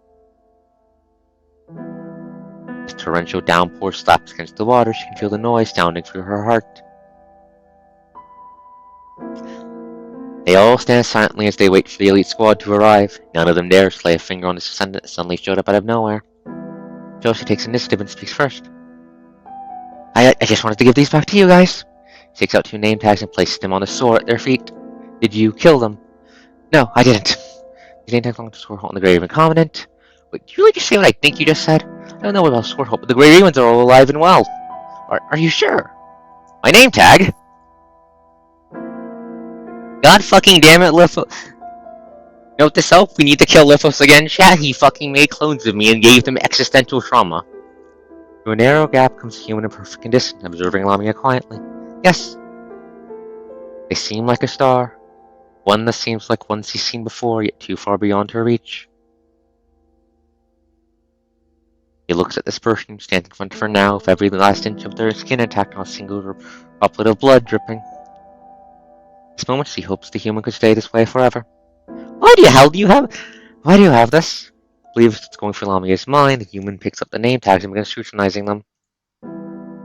Speaker 1: As torrential downpour slaps against the water, she can feel the noise sounding through her heart. They all stand silently as they wait for the elite squad to arrive. None of them dares lay a finger on this Ascendant that suddenly showed up out of nowhere. Josie takes initiative and speaks first. I just wanted to give these back to you guys. She takes out 2 name tags and places them on the sword at their feet. Did you kill them? No, I didn't. These name tags belong to Swordholt and the Grey Raven Covenant. Wait, did you really just say what I think you just said? I don't know about Swordholt, but the Grey Ravens are all alive and well. Are you sure? My name tag? God fucking damn it, Lithos. Note this self, we need to kill Lithos again, chat. He fucking made clones of me and gave them existential trauma. Through a narrow gap comes a human in perfect condition, observing Lamia quietly. Yes. They seem like a star. One that seems like one she's seen before, yet too far beyond her reach. He looks at this person standing in front of her now, with every last inch of their skin intact on a single droplet of blood dripping. This moment she hopes the human could stay this way forever. Why do you have this? I believe it's going through Lamia's mind. The human picks up the name tags and begins scrutinizing them.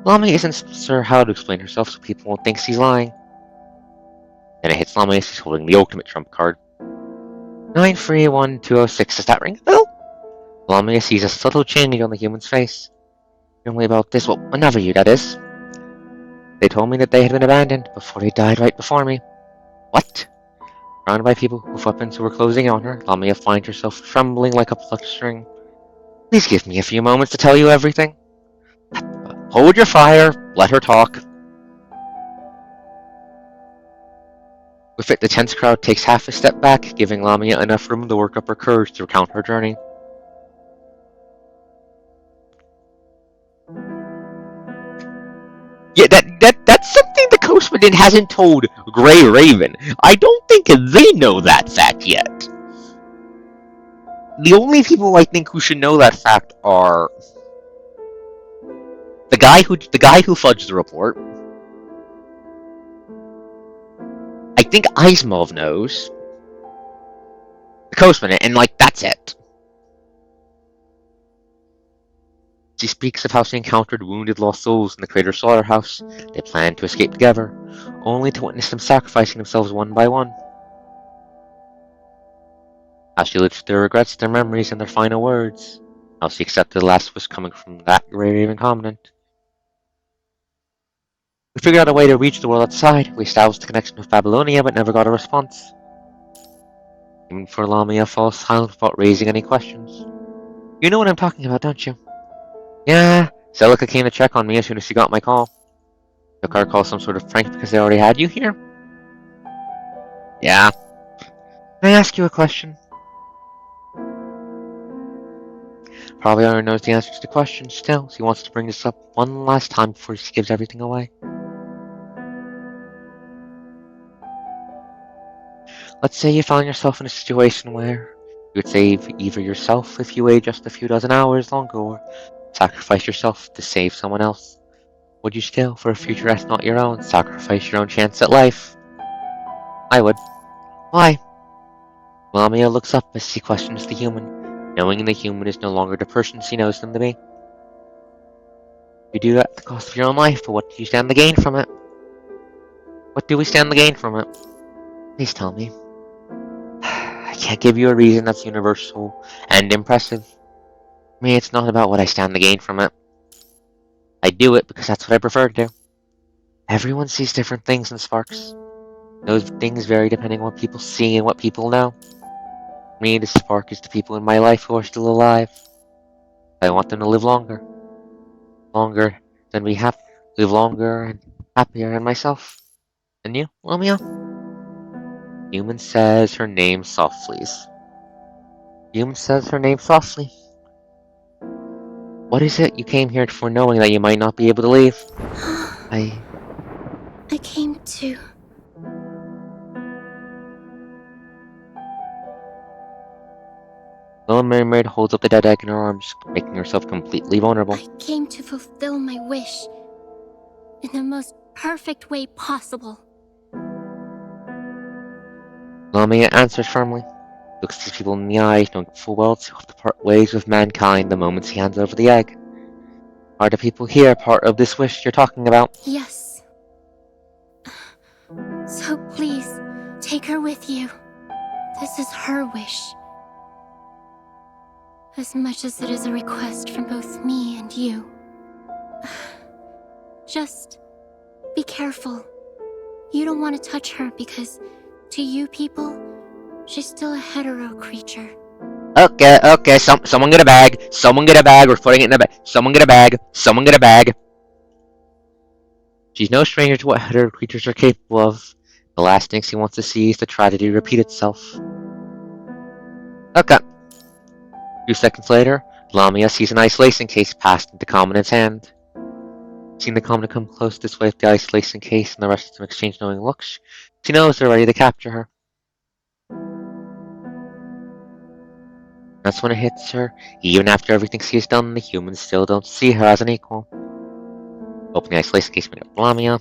Speaker 1: Lamia isn't sure how to explain herself so people won't think she's lying. Then it hits Lamia, she's holding the ultimate trump card. 931206, does that ring a bell? Lamia sees a subtle change on the human's face. Only about this, well, whenever you, that is. They told me that they had been abandoned before they died right before me. What? Surrounded by people with weapons who were closing on her, Lamia finds herself trembling like a plucked string. Please give me a few moments to tell you everything. Hold your fire, let her talk. With it, the tense crowd takes half a step back, giving Lamia enough room to work up her courage to recount her journey. Yeah, that's something the Coastman hasn't told Grey Raven. I don't think they know that fact yet. The only people I think who should know that fact are the guy who fudged the report. I think Ismov knows. The Coastman, and that's it. She speaks of how she encountered wounded lost souls in the crater slaughterhouse. They planned to escape together, only to witness them sacrificing themselves one by one. How she lived through their regrets, their memories, and their final words. How she accepted the last wish coming from that Grey Raven Covenant. We figured out a way to reach the world outside. We established a connection with Babylonia, but never got a response. Even for Lamia falls silent without raising any questions. You know what I'm talking about, don't you? Yeah, Celica came to check on me as soon as she got my call. The car called some sort of prank because they already had you here? Yeah. Can I ask you a question? Probably already knows the answer to the question. Still, she wants to bring this up one last time before she gives everything away. Let's say you found yourself in a situation where you would save either yourself if you wait just a few dozen hours longer, or sacrifice yourself to save someone else. Would you still, for a future that's not your own, sacrifice your own chance at life? I would. Why? Lamia looks up as she questions the human, knowing the human is no longer the person she knows them to be. You do that at the cost of your own life, but what do you stand to gain from it? What do we stand to gain from it? Please tell me. I can't give you a reason that's universal and impressive. For me, it's not about what I stand to gain from it. I do it because that's what I prefer to do. Everyone sees different things in sparks. Those things vary depending on what people see and what people know. For me, the spark is the people in my life who are still alive. I want them to live longer. Longer than we have. Live longer and happier than myself. And you, Romeo? Human says her name softly. Human says her name softly. What is it you came here for, knowing that you might not be able to leave? I
Speaker 2: came to...
Speaker 1: Little Mermaid holds up the dead egg in her arms, making herself completely vulnerable.
Speaker 2: I came to fulfill my wish in the most perfect way possible.
Speaker 1: Lamia answers firmly, looks these people in the eye, knowing full well to have to part ways with mankind the moment he hands over the egg. Are the people here part of this wish you're talking about?
Speaker 2: Yes. So please, take her with you. This is her wish. As much as it is a request from both me and you. Just be careful. You don't want to touch her because, to you people, she's still a hetero creature.
Speaker 1: Okay, someone get a bag. Someone get a bag, we're putting it in a bag. Someone get a bag. Someone get a bag. She's no stranger to what hetero creatures are capable of. The last thing she wants to see is the tragedy repeat itself. Okay. A few seconds later, Lamia sees an isolation case passed into Commandant's hand. Seeing the Commandant come close this way with the isolation case and the rest of them exchange knowing looks, she knows they're ready to capture her. That's when it hits her. Even after everything she has done, the humans still don't see her as an equal. Open the isolation case made of Lamia.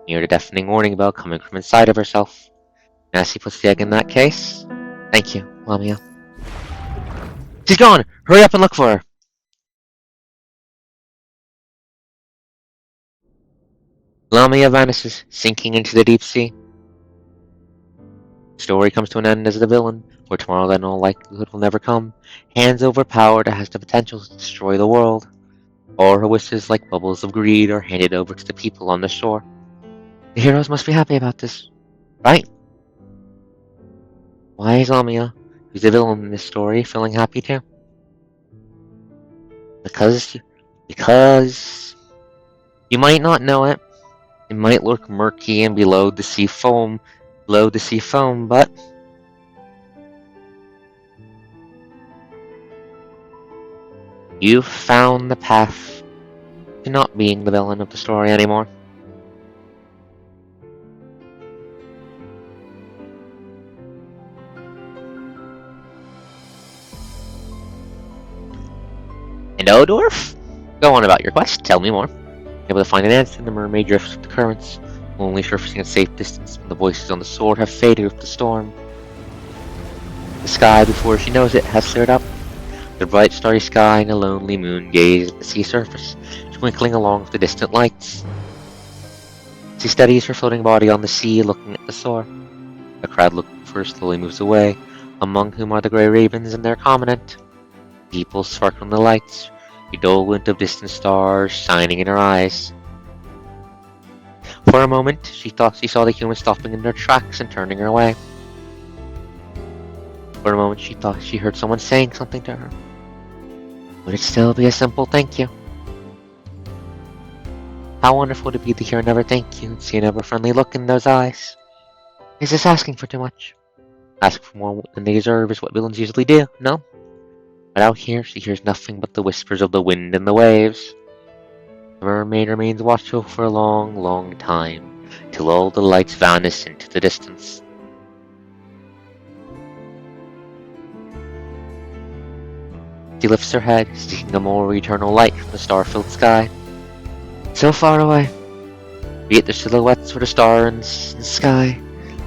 Speaker 1: You hear the deafening warning bell coming from inside of herself. And as she puts the egg in that case, thank you, Lamia. She's gone! Hurry up and look for her! Lamia vanishes, sinking into the deep sea. The story comes to an end as the villain, for tomorrow that in all likelihood will never come, hands over power that has the potential to destroy the world. All her wishes, like bubbles of greed, are handed over to the people on the shore. The heroes must be happy about this, right? Why is Lamia, who's the villain in this story, feeling happy too? Because you might not know it. It might look murky and below the sea foam, but you've found the path to not being the villain of the story anymore. And Odorf? Go on about your quest, tell me more. Able to find an answer, the mermaid drifts with the currents, only surfacing at safe distance when the voices on the sword have faded with the storm. The sky, before she knows it, has cleared up. The bright starry sky and a lonely moon gaze at the sea surface, twinkling along with the distant lights. She steadies her floating body on the sea, looking at the shore. The crowd looking for her slowly moves away, among whom are the grey ravens and their commandant. People sparkle in the lights, a dull glint of distant stars shining in her eyes. For a moment, she thought she saw the humans stopping in their tracks and turning her away. For a moment, she thought she heard someone saying something to her. Would it still be a simple thank you? How wonderful to be to hear another thank you and see another friendly look in those eyes. Is this asking for too much? Ask for more than they deserve is what villains usually do, no? But out here, she hears nothing but the whispers of the wind and the waves. The mermaid remains watchful for a long, long time, till all the lights vanish into the distance. She lifts her head, seeking a more eternal light from the star-filled sky. So far away, be it the silhouettes or the stars in the sky,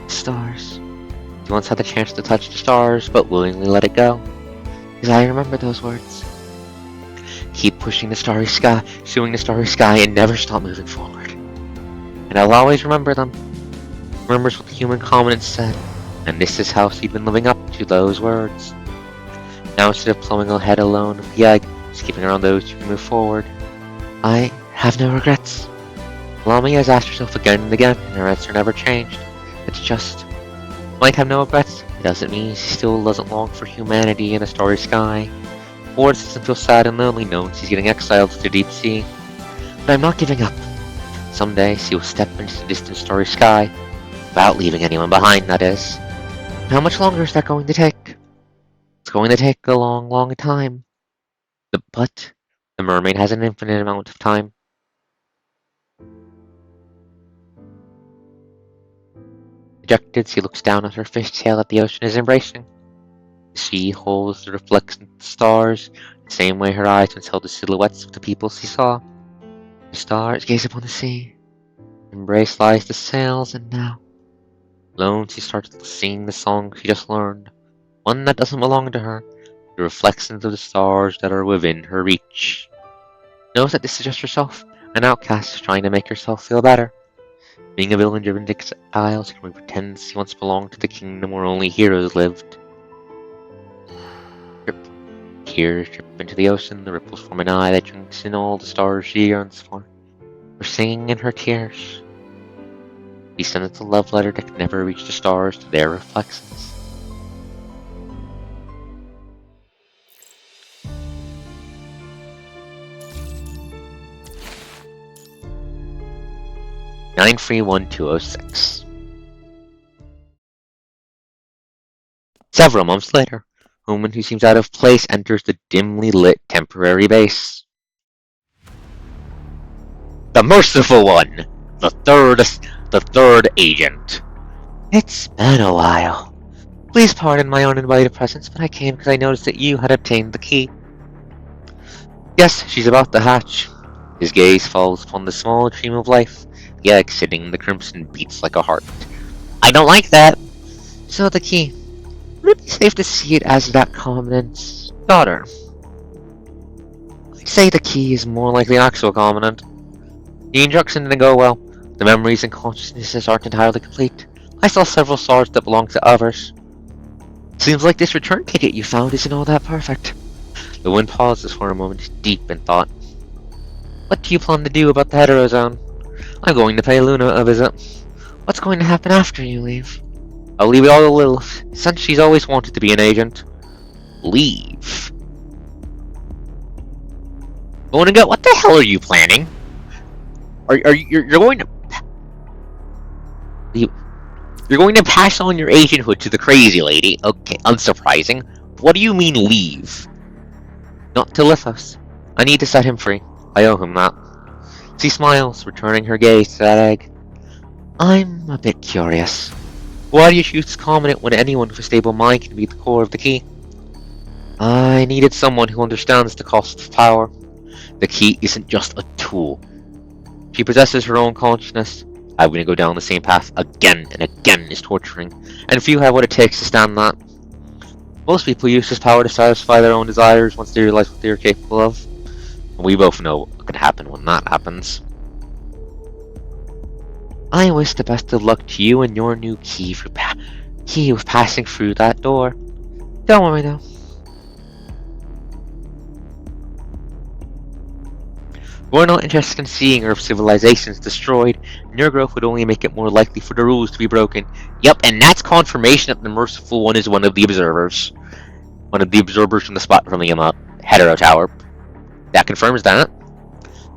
Speaker 1: the stars. She once had the chance to touch the stars, but willingly let it go. Because I remember those words. Keep pushing the starry sky, pursuing the starry sky, and never stop moving forward. And I'll always remember them. Remembers what the human commandant said, and this is how she'd been living up to those words. Now instead of plowing ahead alone with the egg, skipping around those who can move forward, I have no regrets. Lamia has asked herself again and again, and her answer never changed. It's just, might have no regrets. It doesn't mean she still doesn't long for humanity in a starry sky. Or doesn't feel sad and lonely knowing she's getting exiled to the deep sea. But I'm not giving up. Someday she will step into the distant starry sky, without leaving anyone behind, that is. How much longer is that going to take? It's going to take a long, long time. But the mermaid has an infinite amount of time. Dejected, she looks down at her fishtail that the ocean is embracing. The sea holds the reflection of the stars, the same way her eyes once held the silhouettes of the people she saw. The stars gaze upon the sea. Embrace lies the sails, and now, alone, she starts singing the song she just learned. One that doesn't belong to her. The reflections of the stars that are within her reach. Knows that this is just herself, an outcast trying to make herself feel better. Being a villain driven to exile, she can pretend she once belonged to the kingdom where only heroes lived. Drip. Tears drip into the ocean, the ripples form an eye that drinks in all the stars she yearns for. We're singing in her tears. She sends a love letter that can never reach the stars to their reflections. (931-206). Several months later, a woman who seems out of place enters the dimly lit temporary base. The Merciful One! The third agent. It's been a while. Please pardon my uninvited presence, but I came because I noticed that you had obtained the key. Yes, she's about to hatch. His gaze falls upon the small dream of life. The egg sitting in the crimson beats like a heart. I don't like that. So the key. Would it be safe to see it as that commandant's daughter? I'd say the key is more like the actual commandant. The injection didn't go well. The memories and consciousnesses aren't entirely complete. I saw several stars that belong to others. Seems like this return ticket you found isn't all that perfect. The wind pauses for a moment, deep in thought. What do you plan to do about the heterozone? I'm going to pay Luna a visit. What's going to happen after you leave? I'll leave it all to Lilith, since she's always wanted to be an agent. Leave. Going to go? What the hell are you planning? You're going to... You're going to pass on your agenthood to the crazy lady? Okay, unsurprising. What do you mean leave? Not to Lithos. I need to set him free. I owe him that. She smiles, returning her gaze to that egg. I'm a bit curious. Why do you choose Commandant when anyone with a stable mind can be the core of the key? I needed someone who understands the cost of power. The key isn't just a tool. She possesses her own consciousness. Having to go down the same path again and again is torturing, and few have what it takes to stand that. Most people use this power to satisfy their own desires once they realize what they are capable of. And we both know what can happen when that happens. I wish the best of luck to you and your new key with passing through that door. Don't worry though. We're not interested in seeing Earth civilizations destroyed, and your growth would only make it more likely for the rules to be broken. Yep, and that's confirmation that the Merciful One is one of the observers. One of the observers from the spot from the Hetero Tower. That confirms that.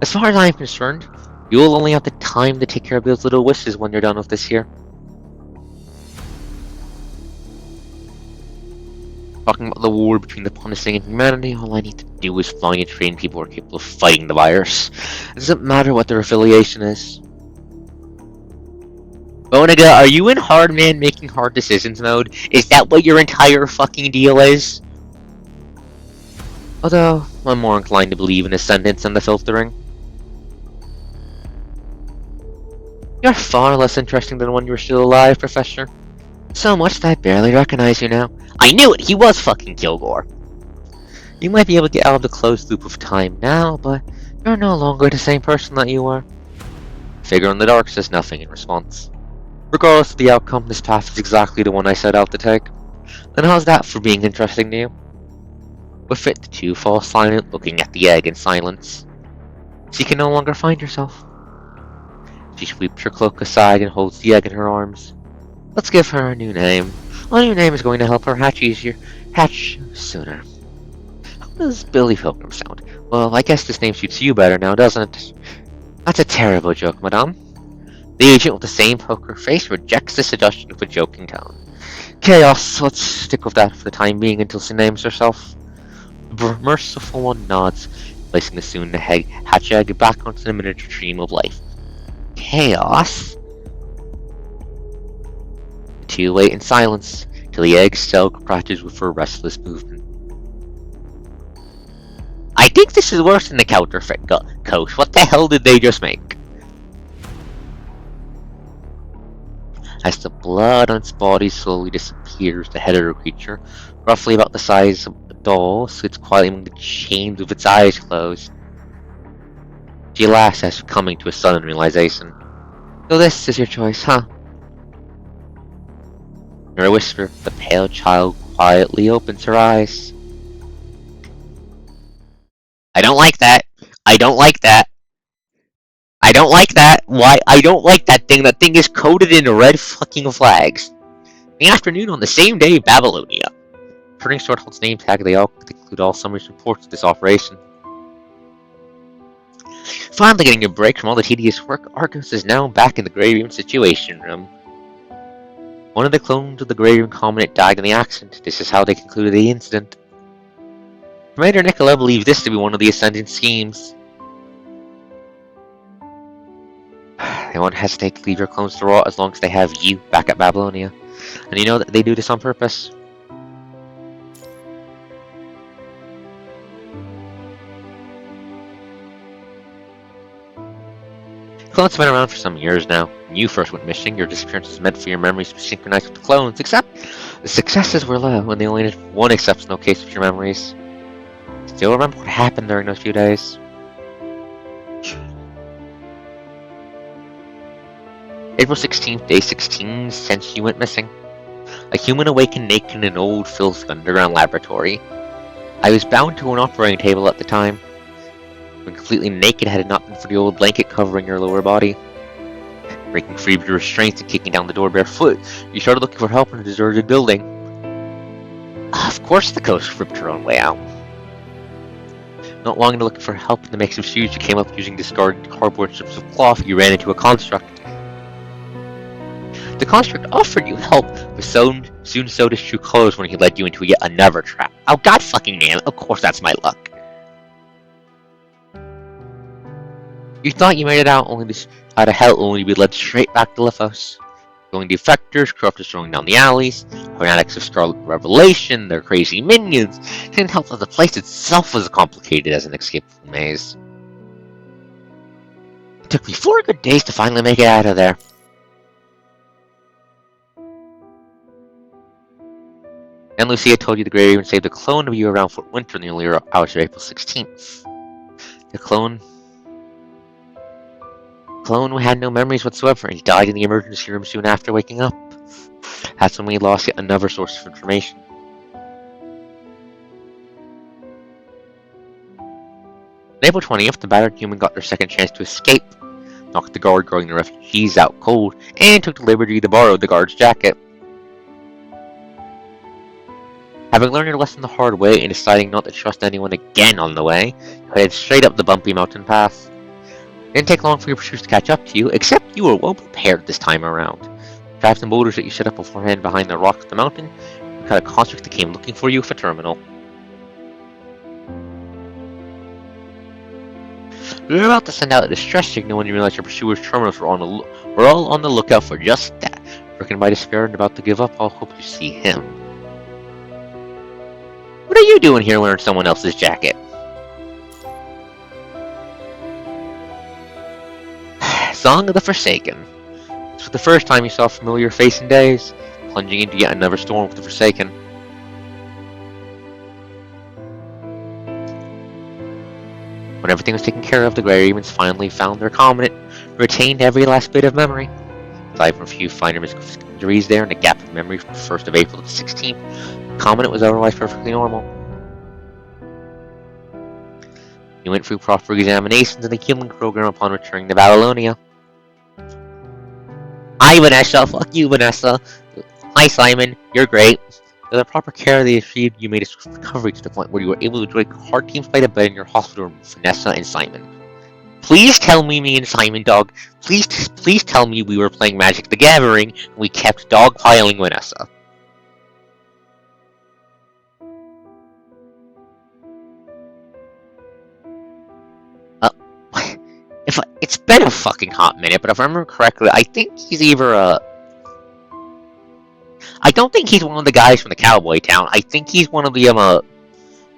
Speaker 1: As far as I'm concerned, you'll only have the time to take care of those little wishes when you're done with this year. Talking about the war between the punishing and humanity, all I need to do is find and train people who are capable of fighting the virus. It doesn't matter what their affiliation is. Bonaga, are you in hard man making hard decisions mode? Is that what your entire fucking deal is? Although, I'm more inclined to believe in the sentence and the filtering. You're far less interesting than when you were still alive, Professor. So much that I barely recognize you now. I knew it! He was fucking Kilgore! You might be able to get out of the closed loop of time now, but you're no longer the same person that you were. Figure in the dark says nothing in response. Regardless of the outcome, this path is exactly the one I set out to take. And how's that for being interesting to you? With it, the two fall silent, looking at the egg in silence. She can no longer find herself. She sweeps her cloak aside and holds the egg in her arms. Let's give her a new name. A new name is going to help her hatch sooner. How does Billy Pilgrim sound? Well, I guess this name suits you better now, doesn't it? That's a terrible joke, madame. The agent with the same poker face rejects the suggestion with a joking tone. Chaos, let's stick with that for the time being until she names herself. The merciful one nods, placing the soon hatch egg back onto the miniature stream of life. Chaos? The two wait in silence till the egg cell scratches with her restless movement. I think this is worse than the counterfeit coach. What the hell did they just make? As the blood on its body slowly disappears, the head of the creature, roughly about the size of a doll, sits quietly among the chains with its eyes closed. She laughs as if coming to a sudden realization. So this is your choice, huh? In a whisper, the pale child quietly opens her eyes. I don't like that. I don't like that. I don't like that. Why? I don't like that thing. That thing is coated in red fucking flags. In the afternoon on the same day, Babylonia. Turning to its name tag, they include all summary reports of this operation. Finally getting a break from all the tedious work, Arcos is now back in the Grey Room Situation Room. One of the clones of the Grey Room Commandant died in the accident. This is how they concluded the incident. Commander Nicola believes this to be one of the Ascendant schemes. They won't hesitate to leave your clones to rot as long as they have you back at Babylonia. And you know that they do this on purpose. Clones have been around for some years now. When you first went missing, your disappearance was meant for your memories to be synchronized with the clones, except the successes were low, and they only had one exceptional case with your memories. Still remember what happened during those few days? April 16th, day 16 since you went missing. A human awakened naked in an old, filthy underground laboratory. I was bound to an operating table at the time. When completely naked had it not been for the old blanket covering your lower body. Breaking free of your restraints and kicking down the door barefoot, you started looking for help in a deserted building. Of course the ghost ripped her own way out. Not long into looking for help in the makeshift shoes you came up using discarded cardboard strips of cloth, you ran into a construct. The construct offered you help, but soon sewed his true colors when he led you into yet another trap. Oh god fucking damn it, of course that's my luck. You thought you made it out of hell only to be led straight back to Lithos. Going defectors, corruptors throwing down the alleys, fanatics of Scarlet Revelation, their crazy minions, couldn't help that the place itself was as complicated as an escapable maze. It took me 4 good days to finally make it out of there. And Lucia told you the Grey Raven saved a clone of you around Fort Winter in the early hours of April 16th. The clone had no memories whatsoever, and he died in the emergency room soon after waking up. That's when we lost yet another source of information. On April 20th, the battered human got their second chance to escape, knocked the guard guarding the refugees out cold, and took the liberty to borrow the guard's jacket. Having learned your lesson the hard way and deciding not to trust anyone again on the way, you headed straight up the bumpy mountain path. It didn't take long for your pursuers to catch up to you, except you were well prepared this time around. Traps and boulders that you set up beforehand behind the rock of the mountain, you caught a construct that came looking for you for terminal. You were about to send out a distress signal when you realized your pursuers' terminals were all on the lookout for just that. Stricken by despair and about to give up, I'll hope you see him. What are you doing here wearing someone else's jacket? Song of the Forsaken. This was the first time you saw a familiar face in days, plunging into yet another storm with the Forsaken. When everything was taken care of, the Grey Ravens finally found their commandant, who retained every last bit of memory. Aside from a few minor injuries there and a gap in memory from the 1st of April to the 16th, the commandant was otherwise perfectly normal. He went through proper examinations and the healing program upon returning to Babylonia. Hi, Vanessa. Fuck you, Vanessa. Hi, Simon. You're great. With the proper care they achieved, you made a recovery to the point where you were able to enjoy hard team fight a bed in your hospital room with Vanessa and Simon. Please tell me and Simon, dog. Please tell me we were playing Magic the Gathering and we kept dogpiling Vanessa. It's been a fucking hot minute, but if I remember correctly, I think he's either I don't think he's one of the guys from the cowboy town. I think he's one of the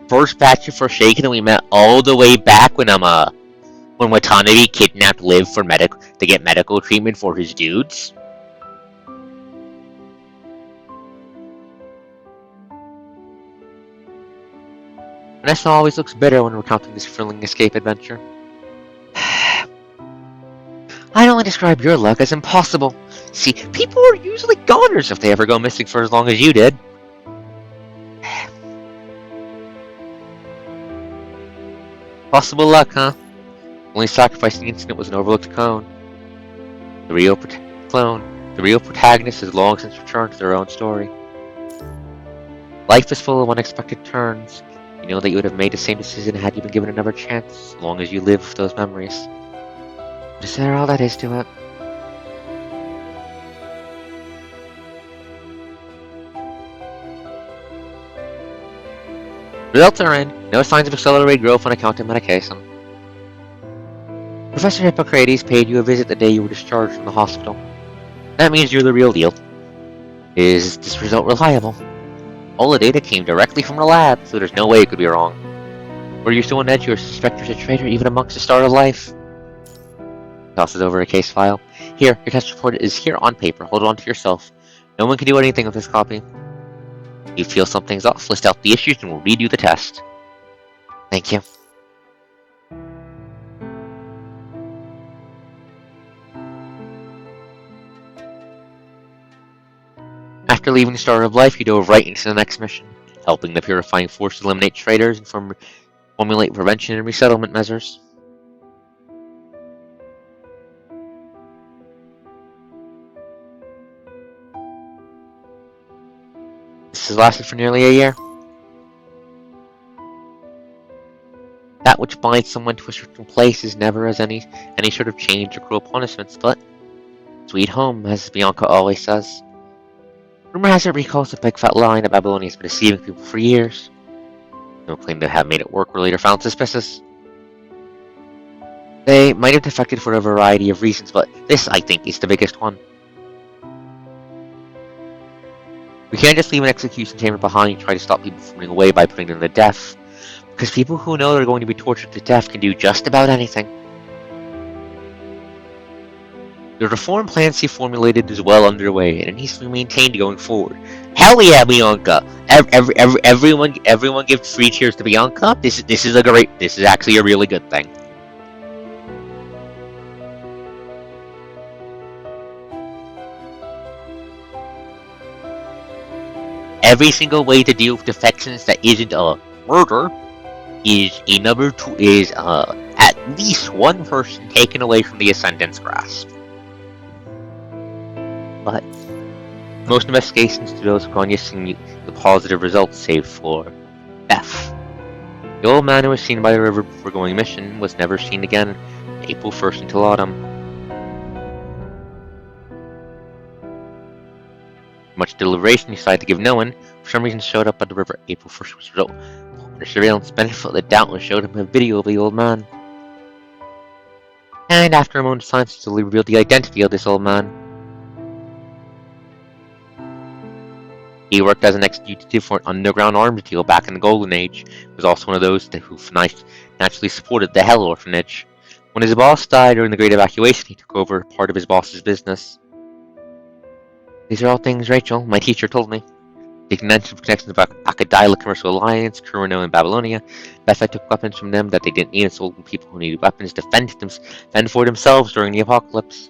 Speaker 1: first batch of Forsaken that we met all the way back when Watanabe kidnapped Liv to get medical treatment for his dudes. Vanessa always looks bitter when recounting this thrilling escape adventure. I'd only describe your luck as impossible. See, people are usually goners if they ever go missing for as long as you did. Possible luck, huh? Only sacrificing incident was an overlooked clone. The real protagonist has long since returned to their own story. Life is full of unexpected turns. You know that you would have made the same decision had you been given another chance, as long as you live with those memories. But is there all that is to it? Results are in. No signs of accelerated growth on account of medication. Professor Hippocrates paid you a visit the day you were discharged from the hospital. That means you're the real deal. Is this result reliable? All the data came directly from the lab, so there's no way it could be wrong. Were you so on edge you suspect there's a traitor even amongst the start of life? Tosses over a case file. Here, your test report is here on paper. Hold it on to yourself. No one can do anything with this copy. If you feel something's off, list out the issues and we'll redo the test. Thank you. After leaving the Star of Life, you dove right into the next mission, helping the Purifying Force eliminate traitors and formulate prevention and resettlement measures. This has lasted for nearly a year. That which binds someone to a certain place is never as any sort of change or cruel punishments, but sweet home, as Bianca always says. Rumor has it recalls the big fat lie that Babylonia has been deceiving people for years. No claim to have made it work were later found suspicious. They might have defected for a variety of reasons, but this, I think, is the biggest one. We can't just leave an execution chamber behind and try to stop people from running away by putting them to death, because people who know they're going to be tortured to death can do just about anything. The reform plan she formulated is well underway, and it needs to be maintained going forward. Hell yeah, Bianca! Everyone give 3 cheers to Bianca. This is actually a really good thing. Every single way to deal with defections that isn't a murder is at least one person taken away from the Ascendant's grasp. But most investigations to those gone seem the positive results, save for F. The old man who was seen by the river before going mission was never seen again from April 1st until autumn. Much deliberation, he decided to give no one. For some reason, showed up at the river. April 1st was result. Under surveillance, benefit of the doubt and showed him a video of the old man. And after a moment of silence, he revealed the identity of this old man. He worked as an ex-fugitive for an underground arms deal back in the Golden Age. He was also one of those who naturally supported the Hell Orphanage. When his boss died during the Great Evacuation, he took over part of his boss's business. These are all things Rachel, my teacher, told me. The connections about Akadila Commercial Alliance, Kurano, and Babylonia. Betha took weapons from them that they didn't need and sold them to people who needed weapons to fend for themselves during the apocalypse.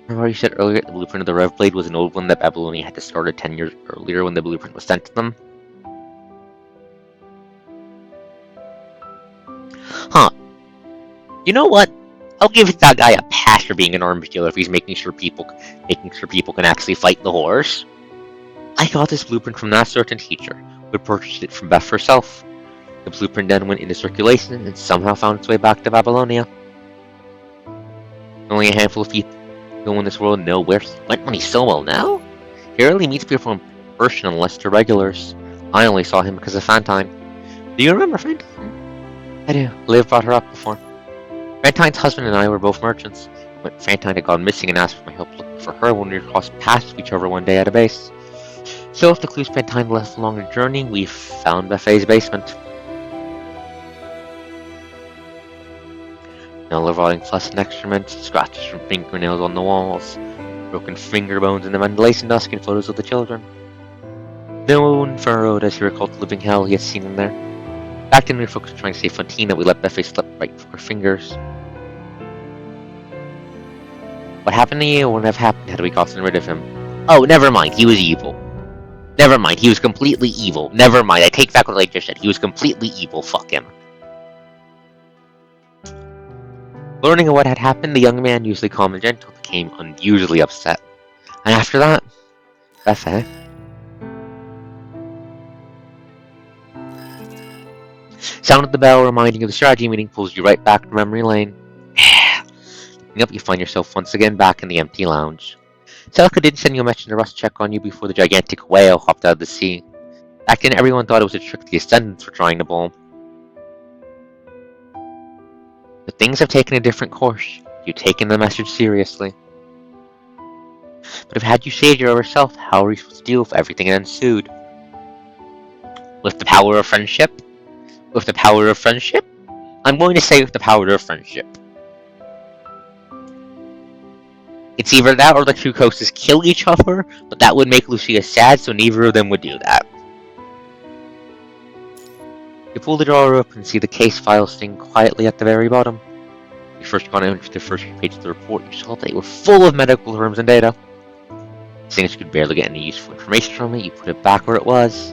Speaker 1: Remember how you said earlier the blueprint of the Rev Blade was an old one that Babylonia had discarded 10 years earlier when the blueprint was sent to them? Huh. You know what? I'll give that guy a pass for being an arms dealer if he's making sure people can actually fight the horse. I got this blueprint from that certain teacher, who had purchased it from Beth herself. The blueprint then went into circulation and somehow found its way back to Babylonia. Only a handful of people in this world know where he went when he's so well now. He rarely meets people in person unless they're regulars. I only saw him because of Fantine. Do you remember Fantine? I do. Liv brought her up before. Fantine's husband and I were both merchants. When Fantine had gone missing and asked for my help looking for her when we crossed paths with each other one day at a base. So if the clues Fantine left along a journey, we found Buffet's basement. Now rotting flesh and excrement, scratches from fingernails on the walls, broken finger bones in the ventilation dusk and photos of the children. No one furrowed as he recalled the living hell he had seen in there. Back then we were focused on trying to save Fontaine that we let Buffet slip right through our fingers. What happened to you wouldn't have happened had we gotten rid of him. Oh, never mind, he was evil. Never mind, he was completely evil. Never mind, I take back what I just said. He was completely evil, fuck him. Learning of what had happened, the young man, usually calm and gentle, became unusually upset. And after that, Buffet. Sound of the bell reminding you of the strategy meeting pulls you right back to memory lane. Looking up, you find yourself once again back in the empty lounge. Celica didn't send you a message to rust check on you before the gigantic whale hopped out of the sea. Back then, everyone thought it was a trick the Ascendants were trying to pull. But things have taken a different course. You've taken the message seriously. But if had you saved your other self, how are you supposed to deal with everything that ensued? With the power of friendship? With the power of friendship? I'm going to say with the power of friendship. It's either that or the two coasts kill each other, but that would make Lucia sad, so neither of them would do that. You pull the drawer up and see the case files sitting quietly at the very bottom. You first got into the first page of the report, you saw they were full of medical terms and data. Seeing as you could barely get any useful information from it, you put it back where it was.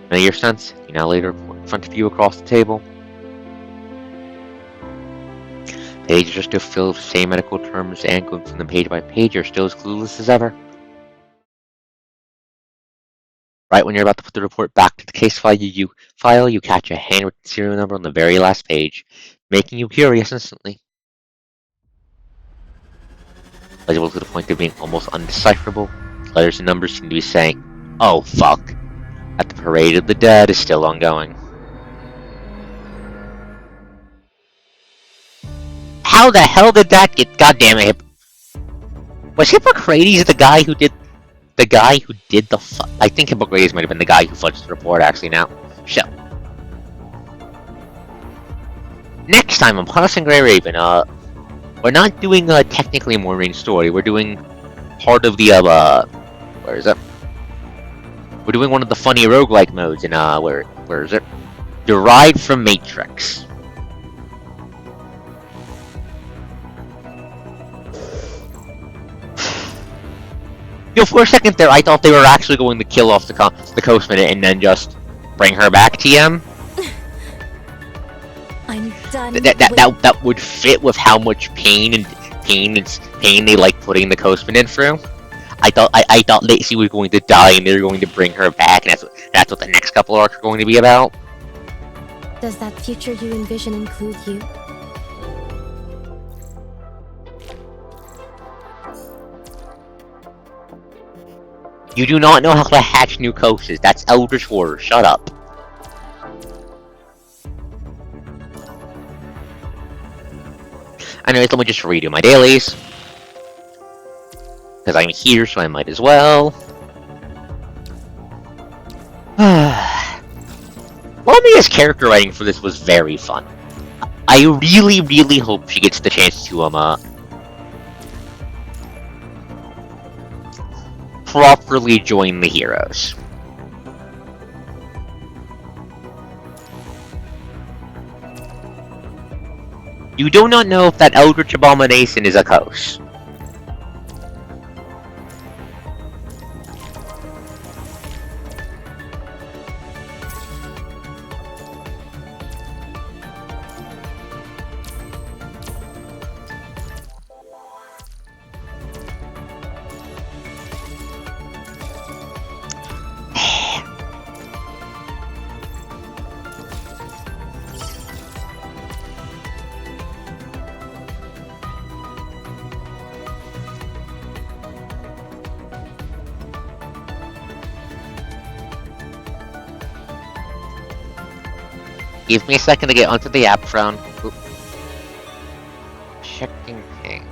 Speaker 1: In a year's sense, you now lay the report in front of you across the table. The pages are still filled with the same medical terms, and going from them page by page, you're still as clueless as ever. Right when you're about to put the report back to the case file, you catch a handwritten serial number on the very last page, making you curious instantly. Legible to the point of being almost undecipherable, letters and numbers seem to be saying, "Oh fuck," that the parade of the dead is still ongoing. How the hell did that get? Goddamn it! Was Hippocrates the guy who did? The guy who did the I think Hippocrates might have been the guy who fudged the report, actually, now. Shit. Next time on Puss and Grey Raven, we're not doing, technically a more main story. We're doing part of the, where is it? We're doing one of the funny roguelike modes in, where is it? Derived from Matrix. You know, for a second there, I thought they were actually going to kill off the Coastman and then just bring her back, TM.
Speaker 4: I'm done.
Speaker 1: That would fit with how much pain they like putting the Coastman in through. I thought Lacey was going to die and they were going to bring her back, and that's what the next couple arcs are going to be about.
Speaker 2: Does that future you envision include you?
Speaker 1: You do not know how to hatch new coasters. That's Eldritch Horror. Shut up. Anyways, let me just redo my dailies. Because I'm here, so I might as well. Lamia's character writing for this was very fun. I really, really hope she gets the chance to, properly join the heroes. You do not know if that Eldritch Abomination is a coast. Give me a second to get onto the app phone. Oop. Checking ping.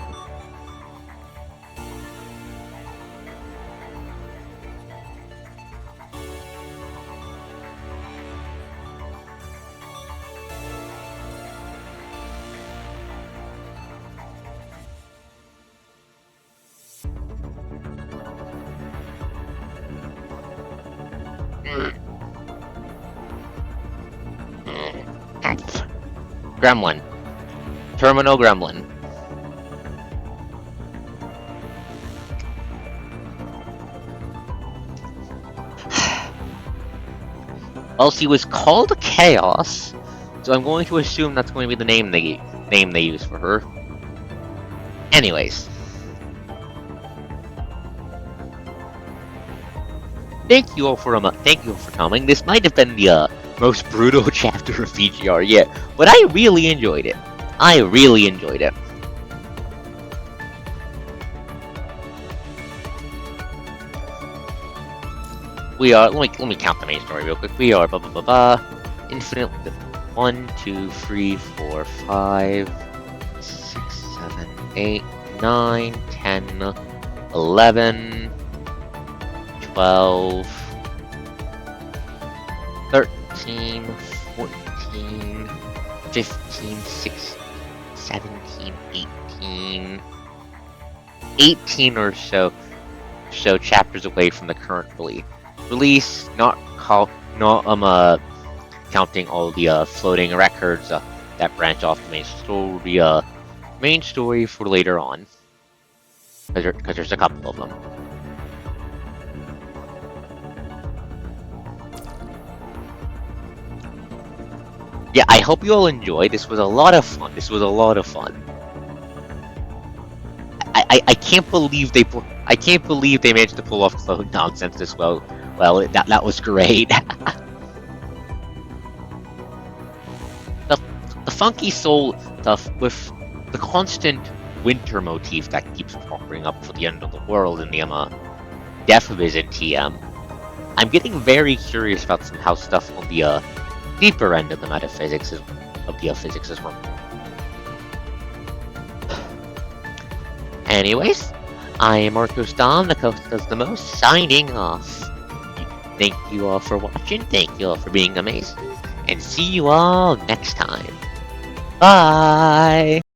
Speaker 1: Gremlin. Terminal Gremlin. Well, she was called Chaos, so I'm going to assume that's going to be the name they use for her. Anyways. Thank you all for coming. This might have been the most brutal chapter of PGR yet, but I really enjoyed it. I really enjoyed it. We are. Let me count the main story real quick. We are infinite. 1, 2, 3, 4, 5, 6, 7, 8, 9, 10, 11, 12, 13, 14, 15, 16, 17, 18, 18 or so chapters away from the current release, not counting all the floating records that branch off the main story for later on, because there's a couple of them. Yeah, I hope you all enjoyed. This was a lot of fun. I can't believe they managed to pull off clone nonsense as well. Well, that was great. the funky soul stuff with the constant winter motif that keeps popping up for the end of the world in the Death Vision TM. I'm getting very curious about how stuff on the deeper end of the metaphysics of the physics as well. Anyways, I am ArkosDawn, the host does the most, signing off. Thank you all for watching, thank you all for being amazing, and see you all next time. Bye!